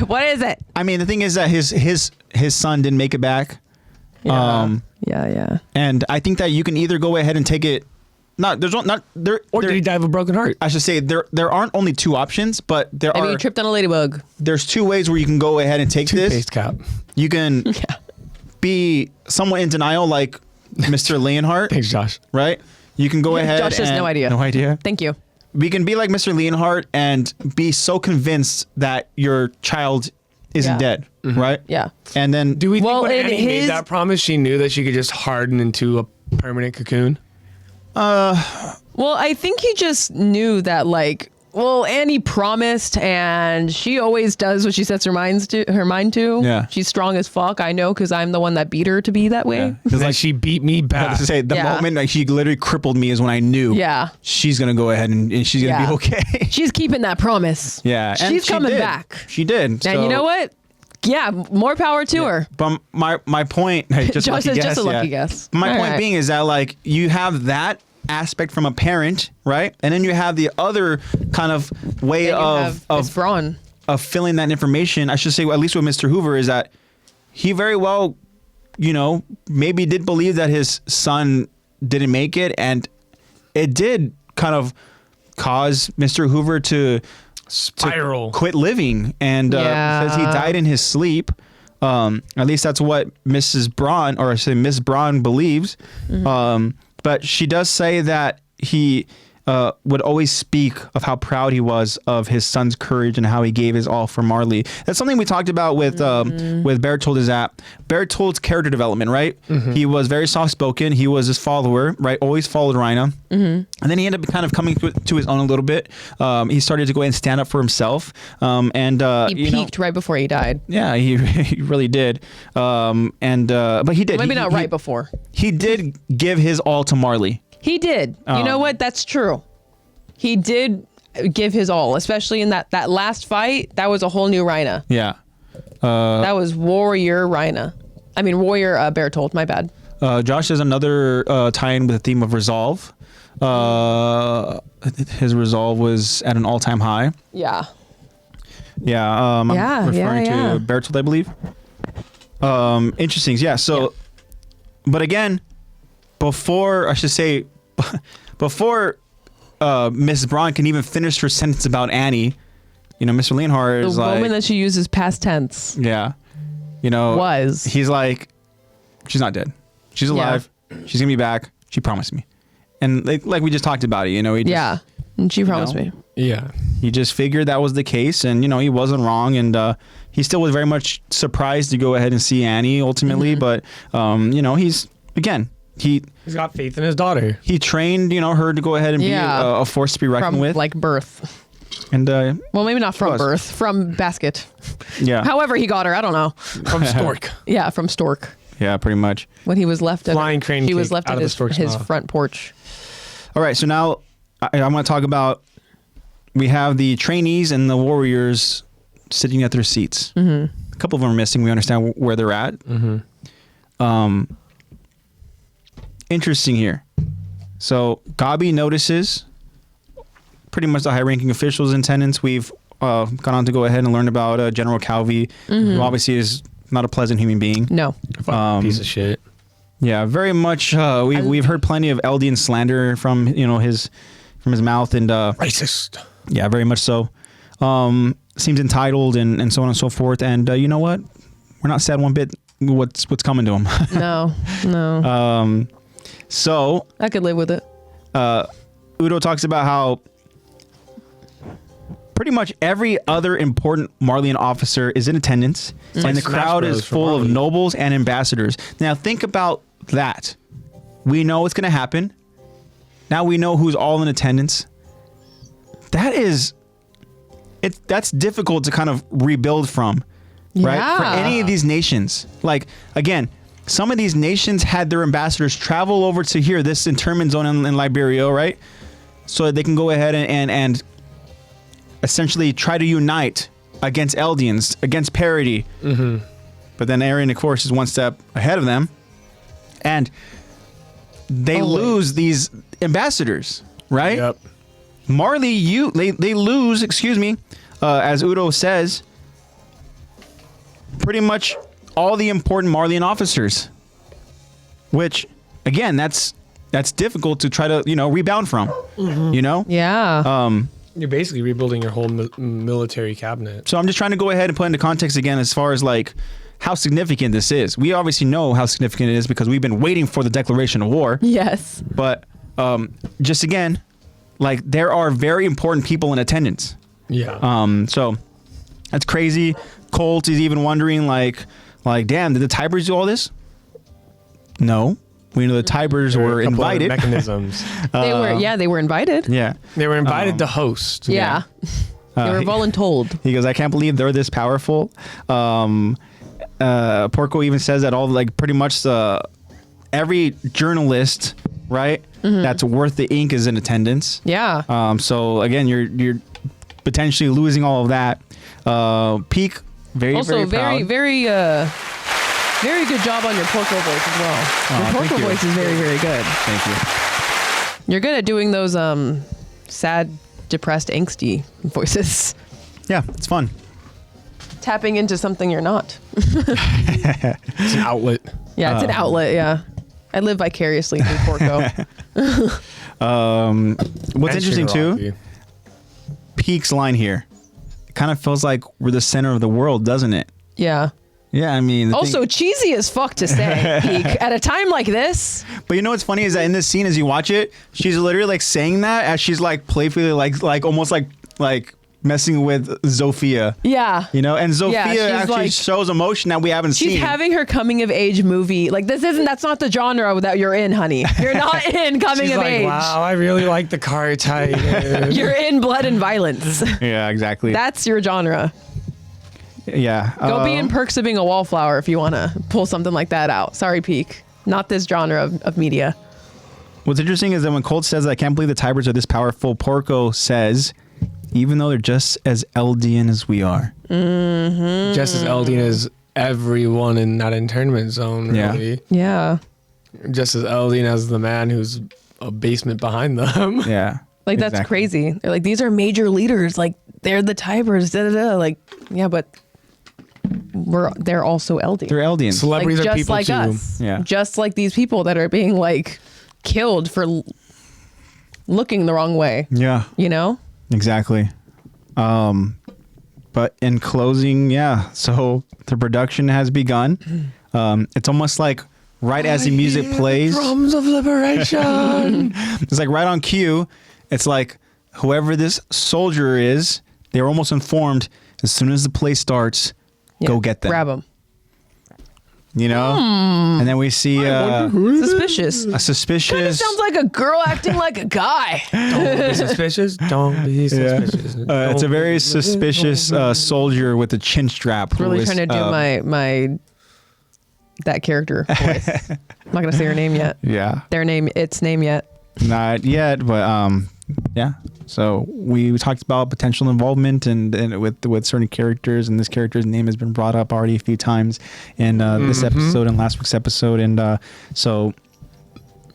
What is it? I mean, the thing is that his son didn't make it back. Yeah. Yeah. And I think that you can either go ahead and take it. Or Or did he die of a broken heart? I should say there aren't only two options, but Maybe he tripped on a ladybug. there's two ways where you can go ahead and take this. Toothpaste cap. You can be somewhat in denial, like Mr. Leonhardt, Thanks, Josh. right? You can go ahead. Josh has and, no idea. No idea. Thank you. We can be like Mr. Leonhardt and be so convinced that your child isn't Yeah. dead, right? Yeah. And then Do we think Well, when in Annie made his- that promise, she knew that she could just harden into a permanent cocoon? Well, I think he just knew that, like, well, Annie promised, and she always does what she sets her mind to. Yeah. She's strong as fuck. I know, because I'm the one that beat her to be that way. Yeah. Because like she beat me back. To say the Yeah. moment like she literally crippled me is when I knew. Yeah. She's gonna go ahead and she's gonna Yeah. be okay. She's keeping that promise. Yeah, and She's she coming did. back. She did. And So- you know what? Yeah, more power to her. But my point, just Josh lucky says guess, just a lucky yeah. guess. My All point right. being is that like you have that aspect from a parent, right? And then you have the other kind of way Then you of have Miss Braun. of filling that information. I should say, at least with Mr. Hoover, is that he very well, maybe did believe that his son didn't make it, and it did kind of cause Mr. Hoover to Spiral. quit living, and Yeah. says he died in his sleep. At least that's what Mrs. Braun, or I say Miss Braun, believes. But she does say that he would always speak of how proud he was of his son's courage and how he gave his all for Marley. That's something we talked about with Bertold, is that Bertold's character development, right? He was very soft-spoken. He was his follower, right? Always followed Rhina. And then he ended up kind of coming to his own a little bit. He started to go ahead and stand up for himself. He peaked right before he died. Yeah, he really did. But he did. Maybe He- not he- right before. He did give his all to Marley. He did. You know what? That's true. He did give his all, especially in that last fight. That was a whole new Rhina. Yeah. That was Warrior Rhina. I mean, Warrior Bertold. My bad. Josh has another tie-in with the theme of resolve. His resolve was at an all-time high. Yeah. Yeah. I'm referring yeah. to Bertold, I believe. Interesting. Yeah. So, but again, before Mrs. Braun can even finish her sentence about Annie, Mr. Leonhardt is The like, woman that she uses past tense yeah, was. he's like, she's not dead. She's alive. She's gonna be back. She promised me. And like we just talked about it, he just, Yeah. And she promised me. Yeah. he just figured that was the case, and he wasn't wrong, and he still was very much surprised to go ahead and see Annie ultimately, but he's He's got faith in his daughter. he trained her to go ahead and be Yeah. a force to be reckoned From with, like birth. and Well, maybe not from was. birth. From basket. yeah, However he got her, I don't know. From Stork. Yeah, from Stork. yeah, pretty much. When he was left at Flying crane he was kick left out at of the his stork's mouth. front porch. All right, so now I want to talk about, we have the trainees and the warriors sitting at their seats. A couple of them are missing. We understand where they're at. Interesting here. So Gabi notices pretty much the high-ranking officials in attendance. We've gone on to go ahead and learn about General Calvi, who obviously is not a pleasant human being. No. Piece of shit. Yeah, very much. We've heard plenty of Eldian slander from his mouth, and Racist. yeah, very much so. Seems entitled and so on and so forth. And you know what? We're not sad one bit. What's coming to him? No. So I could live with it. Udo talks about how pretty much every other important Marleyan officer is in attendance, and like the Smash crowd Bros. is for full of Marley. nobles and ambassadors. Now think about that. We know what's going to happen. Now we know who's all in attendance. That's difficult to kind of rebuild from, right? For Yeah. any of these nations. Like, again, some of these nations had their ambassadors travel over to here, this internment zone in Liberia, right? So that they can go ahead and essentially try to unite against Eldians, against parity. But then Aryan, of course, is one step ahead of them. And they lose these ambassadors, right? Yep. Marley, they lose, as Udo says, pretty much all the important Marleyan officers, which, again, that's difficult to try to, rebound from, Yeah. You're basically rebuilding your whole military cabinet. So I'm just trying to go ahead and put into context again as far as like how significant this is. We obviously know how significant it is because we've been waiting for the declaration of war. Yes. But just again, like there are very important people in attendance. Yeah. So that's crazy. Colt is even wondering like, damn, did the Tybers do all this? No. We know the Tybers There were a couple other invited. mechanisms. They were invited. Yeah. They were invited to host. Yeah. They were voluntold. He goes, I can't believe they're this powerful. Porco even says that all like pretty much every journalist, right, that's worth the ink is in attendance. Yeah. So again, you're potentially losing all of that. Peak, very Also, very very proud. very good job on your Porco voice as well. Your thank Porco you. voice is very, very good. Thank you. You're good at doing those sad, depressed, angsty voices. Yeah, it's fun. Tapping into something you're not. It's an outlet. Yeah, it's an outlet. Yeah, I live vicariously through Porco. What's interesting too, Peak's line here, it kind of feels like we're the center of the world, doesn't it? Yeah. Yeah, I mean. Also, cheesy as fuck to say, Peak, at a time like this. But you know what's funny is that in this scene, as you watch it, she's literally like saying that as she's like playfully like almost like messing with Zofia. Yeah. You know, and Zofia she's actually like- shows emotion that we haven't She's seen. having her coming of age movie. Like that's not the genre that you're in, honey. You're not in coming She's of like, age. wow, I really like the car type. You're in blood and violence. Yeah, exactly. That's your genre. Yeah. Go be in Perks of Being a Wallflower if you want to pull something like that out. Sorry, Peak. Not this genre of media. What's interesting is that when Colt says, I can't believe the Tybers are this powerful, Porco says, even though they're just as Eldian as we are. Just as Eldian as everyone in that internment zone, really. Yeah. Just as Eldian as the man who's a basement behind them. Yeah. Like, that's exactly. crazy. They're like, these are major leaders. Like, they're the Tybers. Da, da, da. Like, yeah, but they're also Eldian. They're Eldians. Celebrities like, are just people like too. us. Yeah. Just like these people that are being, like, killed for looking the wrong way. Yeah. You know? Exactly. But in closing, yeah. So the production has begun. It's almost like right as the music plays, Drums of liberation. it's like right on cue. It's like whoever this soldier is, they're almost informed as soon as the play starts, go get them. Grab them. You know? And then we see Suspicious. a suspicious. Sounds like a girl acting like a guy. Don't be suspicious. Don't be suspicious. It's a very suspicious soldier with a chin strap. who Really is, trying to do my that character voice. I'm not gonna say her name yet. Yeah. Its name yet. Not yet, but yeah. So we talked about potential involvement and with certain characters, and this character's name has been brought up already a few times in this episode and last week's episode, and so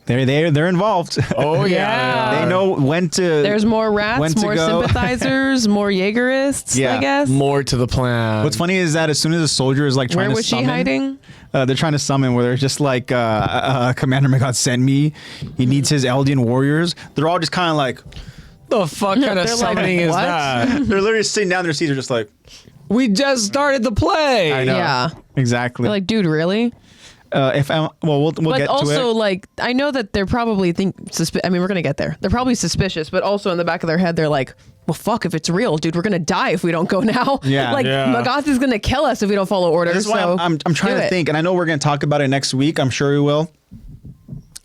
they're involved. Oh yeah. They know when to. There's more when rats, to more go. sympathizers, more Jaegerists. Yeah. I guess. More to the plan. What's funny is that as soon as a soldier is like trying Where to was summon, she hiding? they're trying to summon where they're just like Commander McGod sent me. He needs his Eldian warriors. They're all just kind of like. the fuck kind of They're like, summoning is what? that? They're literally sitting down in their seats. They're just like. We just started the play. I know. Yeah. Exactly. They're like, dude, really? We'll But get also, to it. like, I know that they're probably I mean, we're gonna get there. They're probably suspicious, but also in the back of their head, they're like, well, fuck, if it's real, dude, we're gonna die if we don't go now. Yeah. Like, Yeah. Magath is gonna kill us if we don't follow orders. This is why so I'm trying do to it. think, and I know we're going to talk about it next week. I'm sure we will.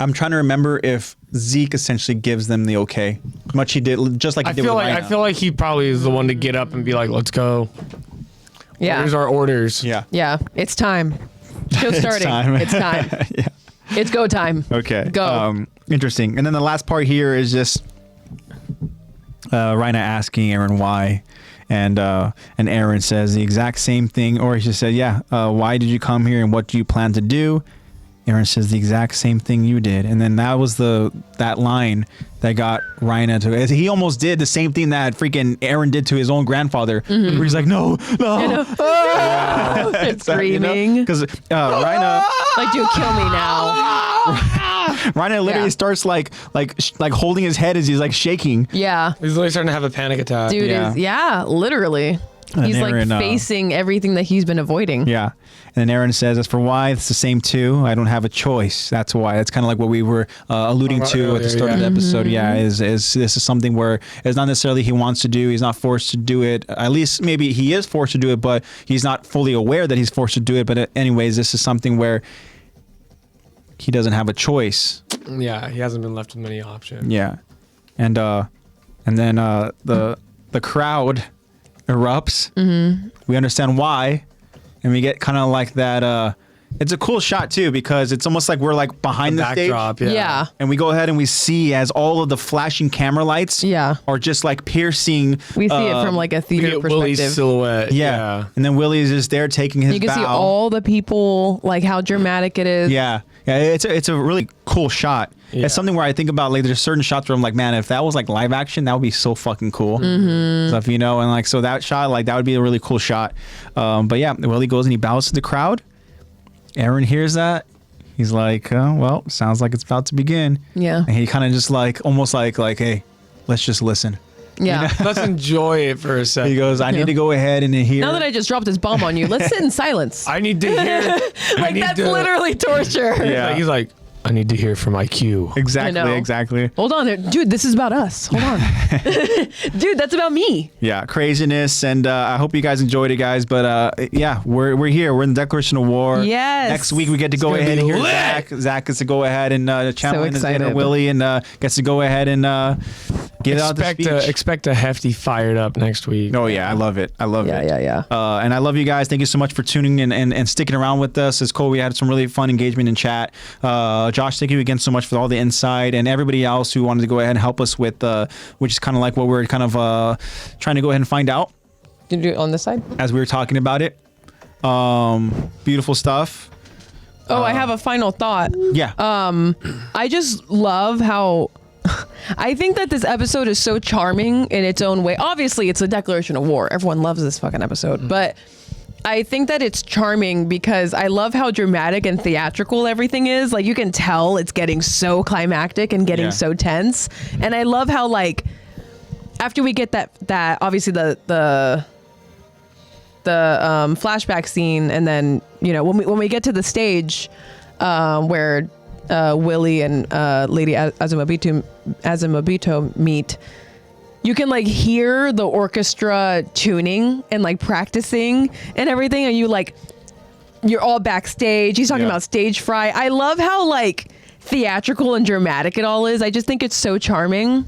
I'm trying to remember if Zeke essentially gives them the okay, much he did, just like he I did feel with like Rhino. I feel like he probably is the one to get up and be like, "Let's go. Yeah. Here's our orders." Yeah. Yeah. It's time. Show's starting. time. It's time. Yeah. It's go time. Okay. Go. Interesting. And then the last part here is just Rhina asking Aaron why. And Aaron says the exact same thing, or he just said, yeah, why did you come here and what do you plan to do? Aaron says the exact same thing you did. And then that was that line that got Rhina to, he almost did the same thing that freaking Aaron did to his own grandfather, where he's like, no. It's screaming. Because Rhina, Like, dude, kill me now. Rhina literally Yeah. starts like holding his head as he's like shaking. Yeah. He's literally starting to have a panic attack. Dude Yeah. is, literally. And He's Aaron, like facing everything that he's been avoiding. Yeah. And then Aaron says, as for why, it's the same too. I don't have a choice. That's why. That's kind of like what we were alluding About to at the earlier, start of the yeah. episode. Yeah, is this is something where it's not necessarily he wants to do. He's not forced to do it. At least maybe he is forced to do it, but he's not fully aware that he's forced to do it. But anyways, this is something where he doesn't have a choice. Yeah, he hasn't been left with many options. Yeah, and then the crowd erupts. Mm-hmm. We understand why, and we get kind of like that. It's a cool shot too because it's almost like we're like behind the stage. Backdrop, Yeah. And we go ahead and we see as all of the flashing camera lights are just like piercing. We see it from like a We theater get perspective. Willie's silhouette. Yeah. And then Willie is just there taking his You can bow. see all the people, like how dramatic it is. Yeah. Yeah, it's a really cool shot. Yeah. It's something where I think about like there's certain shots where I'm like, man, if that was like live action, that would be so fucking cool. Mm-hmm. Stuff, you know, and like so that shot, like that would be a really cool shot. But yeah, Willie goes and he bows to the crowd. Aaron hears that. He's like, well, sounds like it's about to begin. Yeah. And he kind of just like almost like, hey, let's just listen. Yeah. Let's enjoy it for a second. He goes, I need to go ahead and hear. Now that I just dropped this bomb on you, let's sit in silence. I need to hear. Like that's literally torture. Yeah. Like, he's like, I need to hear from IQ. Exactly, I know. Exactly. Hold on, dude. This is about us. Hold on, dude. That's about me. Yeah, craziness, and I hope you guys enjoyed it, guys. But yeah, we're here. We're in the Declaration of War. Yes. Next week we get to go gonna ahead be and hear lit. Zach. Zach gets to go ahead and channel in his inner excited. Willie, and gets to go ahead and get out the speech. Expect a hefty fired up next week. Oh yeah, I love it. I love it. Yeah. And I love you guys. Thank you so much for tuning in and sticking around with us. It's cool. We had some really fun engagement in chat. Josh, thank you again so much for all the insight, and everybody else who wanted to go ahead and help us with, which is kind of like what we're kind of trying to go ahead and find out Did you do it on this side? as we were talking about it. Beautiful stuff. Oh, I have a final thought. Yeah. I just love how I think that this episode is so charming in its own way. Obviously, it's a declaration of war. Everyone loves this fucking episode, but I think that it's charming because I love how dramatic and theatrical everything is. Like you can tell it's getting so climactic and getting so tense. And I love how like after we get that obviously the flashback scene, and then you know when we get to the stage where Willie and Lady Azumabito meet, you can like hear the orchestra tuning and like practicing and everything, and you're all backstage. He's talking about stage fright. I love how like theatrical and dramatic it all is. I just think it's so charming.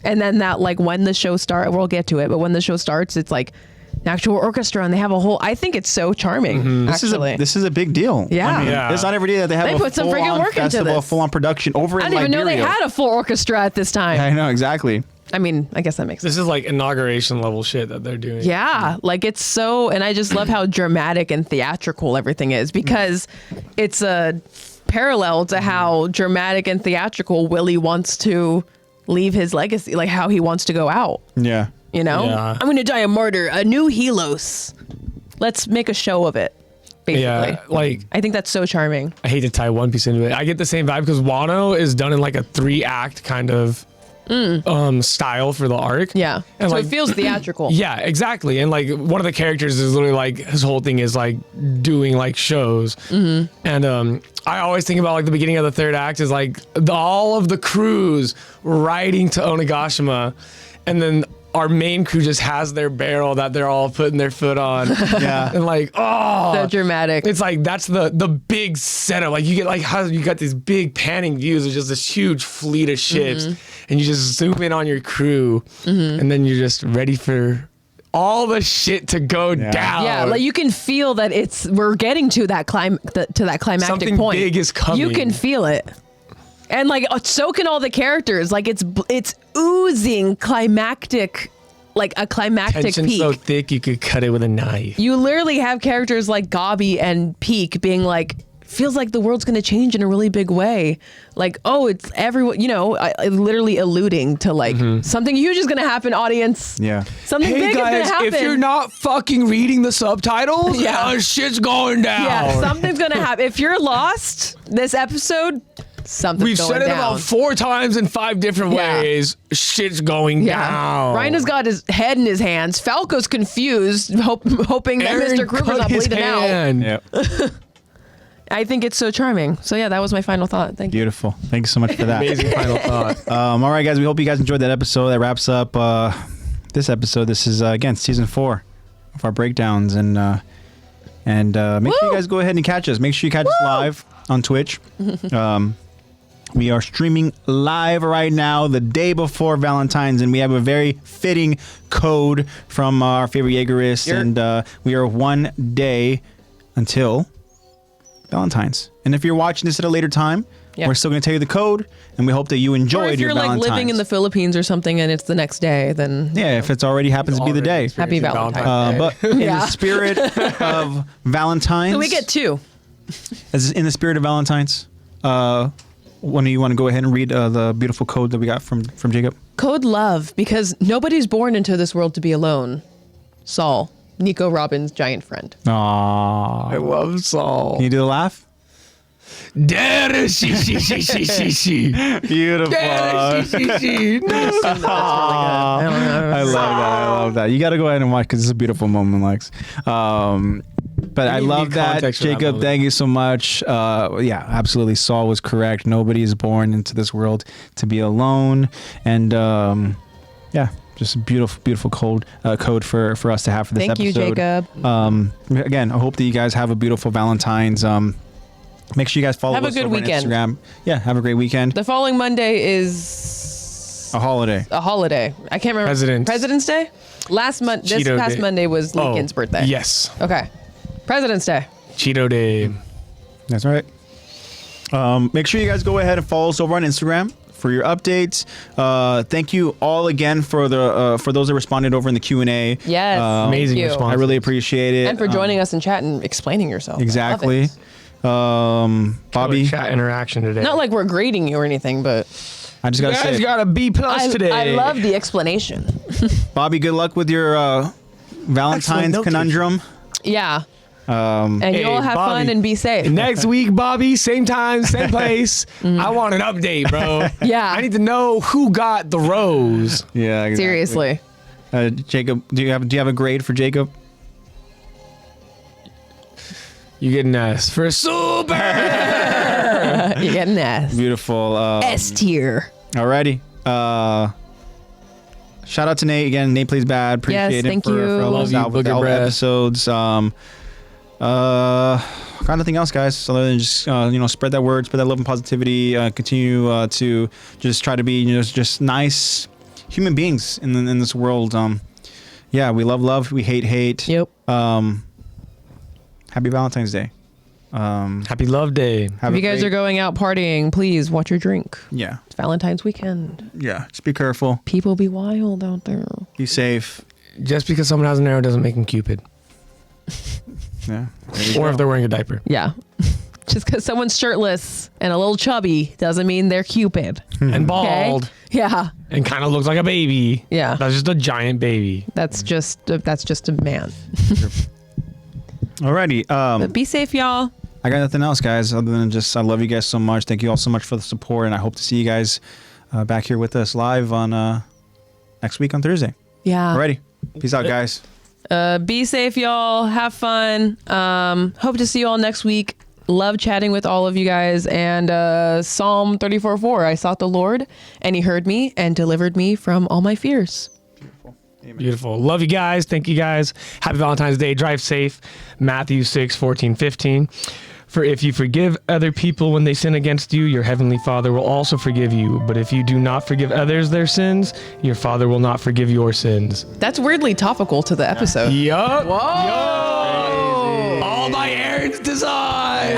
And then that like when the show starts, we'll get to it, but when the show starts, it's like an actual orchestra and they have a whole. I think it's so charming. Actually, This is a big deal. Yeah. I mean, it's not every day that they have They a put some freaking full-on work into festival, this. full-on production over in I didn't even know they Liberia. had a full orchestra at this time. I know exactly. I mean, I guess that makes sense. This is like inauguration level shit that they're doing. Yeah, like it's so, and I just love how dramatic and theatrical everything is because it's a parallel to how dramatic and theatrical Willie wants to leave his legacy, like how he wants to go out. Yeah. You know, Yeah. I'm going to die a martyr, a new Helos. Let's make a show of it. Basically, Yeah, like I think that's so charming. I hate to tie One Piece into it. I get the same vibe because Wano is done in like a 3-act kind of style for the arc. Yeah, And so like, it feels theatrical. Yeah, exactly. And like one of the characters is literally like his whole thing is like doing like shows. Mm-hmm. And I always think about like the beginning of the 3rd act is like all of the crews riding to Onigashima, and then our main crew just has their barrel that they're all putting their foot on. Yeah. And like, oh, So dramatic. it's like that's the big setup. Like you get like how you got these big panning views of just this huge fleet of ships, and you just zoom in on your crew, and then you're just ready for all the shit to go down. Yeah, like you can feel that we're getting to that climactic Something point. big is coming. You can feel it. And like so can all the characters. Like it's oozing climactic, like a climactic tension peak. so thick you could cut it with a knife. You literally have characters like Gabi and Peak being like, feels like the world's going to change in a really big way. Like, oh, it's everyone, you know, literally alluding to like something huge is going to happen, audience. Yeah. Something Hey big guys, is going to happen. if you're not fucking reading the subtitles, Yeah. shit's going down. yeah, something's going to happen. If you're lost this episode, something's We've going said it down. about 4 times in 5 different Yeah. ways. Shit's going down. Rhino's got his head in his hands. Falco's confused, hoping that Aaron Mr. Kruger's cut not his bleeding out. hand. Yeah. I think it's so charming. So yeah, that was my final thought. Thank you. Beautiful. Thank you so much for that. Amazing final thought. All right, guys. We hope you guys enjoyed that episode. That wraps up this episode. This is again season 4 of our breakdowns, and make sure you guys go ahead and catch us. Make sure you catch us live on Twitch. We are streaming live right now, the day before Valentine's, and we have a very fitting code from our favorite Jaegerists, and we are 1 day until Valentine's. And if you're watching this at a later time, we're still going to tell you the code, and we hope that you enjoyed your Valentine's. Or if you're like living in the Philippines or something, and it's the next day, then if it's already happens to be the day. Happy Valentine's Day. But in the spirit of Valentine's, so we get 2. in the spirit of Valentine's, one of you want to go ahead and read the beautiful code that we got from Jacob? Code love, because nobody's born into this world to be alone. Saul, Nico Robin's giant friend. Aww. I love Saul. Can you do the laugh? Beautiful. I love that. You got to go ahead and watch because it's a beautiful moment, Lex. But I love that, Jacob. Thank you so much. Absolutely. Saul was correct. Nobody is born into this world to be alone, and just a beautiful code for us to have for this episode. Thank you, Jacob. Again, I hope that you guys have a beautiful Valentine's. Make sure you guys follow us Have a good over weekend. on Instagram. Yeah, have a great weekend. The following Monday is A holiday. I can't remember. President's Day? This past Monday was Lincoln's birthday. Yes. Okay. President's Day. Cheeto Day. That's right. Make sure you guys go ahead and follow us over on Instagram for your updates. Thank you all again for those that responded over in the Q&A. Yes. Amazing thank you. response. I really appreciate it. And for joining us in chat and explaining yourself. Exactly. Bobby, Chat interaction today. Not like we're grading you or anything, but I just gotta you guys say, got a B+ today. I love the explanation. Bobby, good luck with your Valentine's conundrum. Yeah. And you all have fun and be safe. Next week, Bobby, same time, same place. I want an update, bro. Yeah. I need to know who got the rose. Yeah, exactly. Seriously. Jacob, do you have a grade for Jacob? You get an S for super. You get an S. Beautiful. S tier. Alrighty. Shout out to Nate again. Nate Plays Bad. Appreciate thank it for you. all those Love you, all the Booger episodes. Got nothing else, guys, other than just spread that word, spread that love and positivity. Continue to just try to be just nice human beings in this world. We love, we hate. Yep. Happy Valentine's Day. Happy Love Day. If you guys are going out partying, please watch your drink. Yeah. It's Valentine's weekend. Yeah. Just be careful. People be wild out there. Be safe. Just because someone has an arrow doesn't make them Cupid. Yeah. Or if they're wearing a diaper. Yeah. Just because someone's shirtless and a little chubby doesn't mean they're Cupid. And bald. Okay? Yeah. And kind of looks like a baby. Yeah. That's just a giant baby. That's just a man. Alrighty. But be safe, y'all. I got nothing else, guys, other than just I love you guys so much. Thank you all so much for the support, and I hope to see you guys back here with us live on next week on Thursday. Yeah. Alrighty. Peace out, guys. Be safe, y'all. Have fun. Hope to see you all next week. Love chatting with all of you guys. And Psalm 34:4, I sought the Lord, and he heard me and delivered me from all my fears. Beautiful. Love you guys. Thank you guys. Happy Valentine's Day. Drive safe. Matthew 6:14-15. For if you forgive other people when they sin against you, your heavenly Father will also forgive you. But if you do not forgive others their sins, your Father will not forgive your sins. That's weirdly topical to the episode. Yup. Whoa. All by Aaron's design.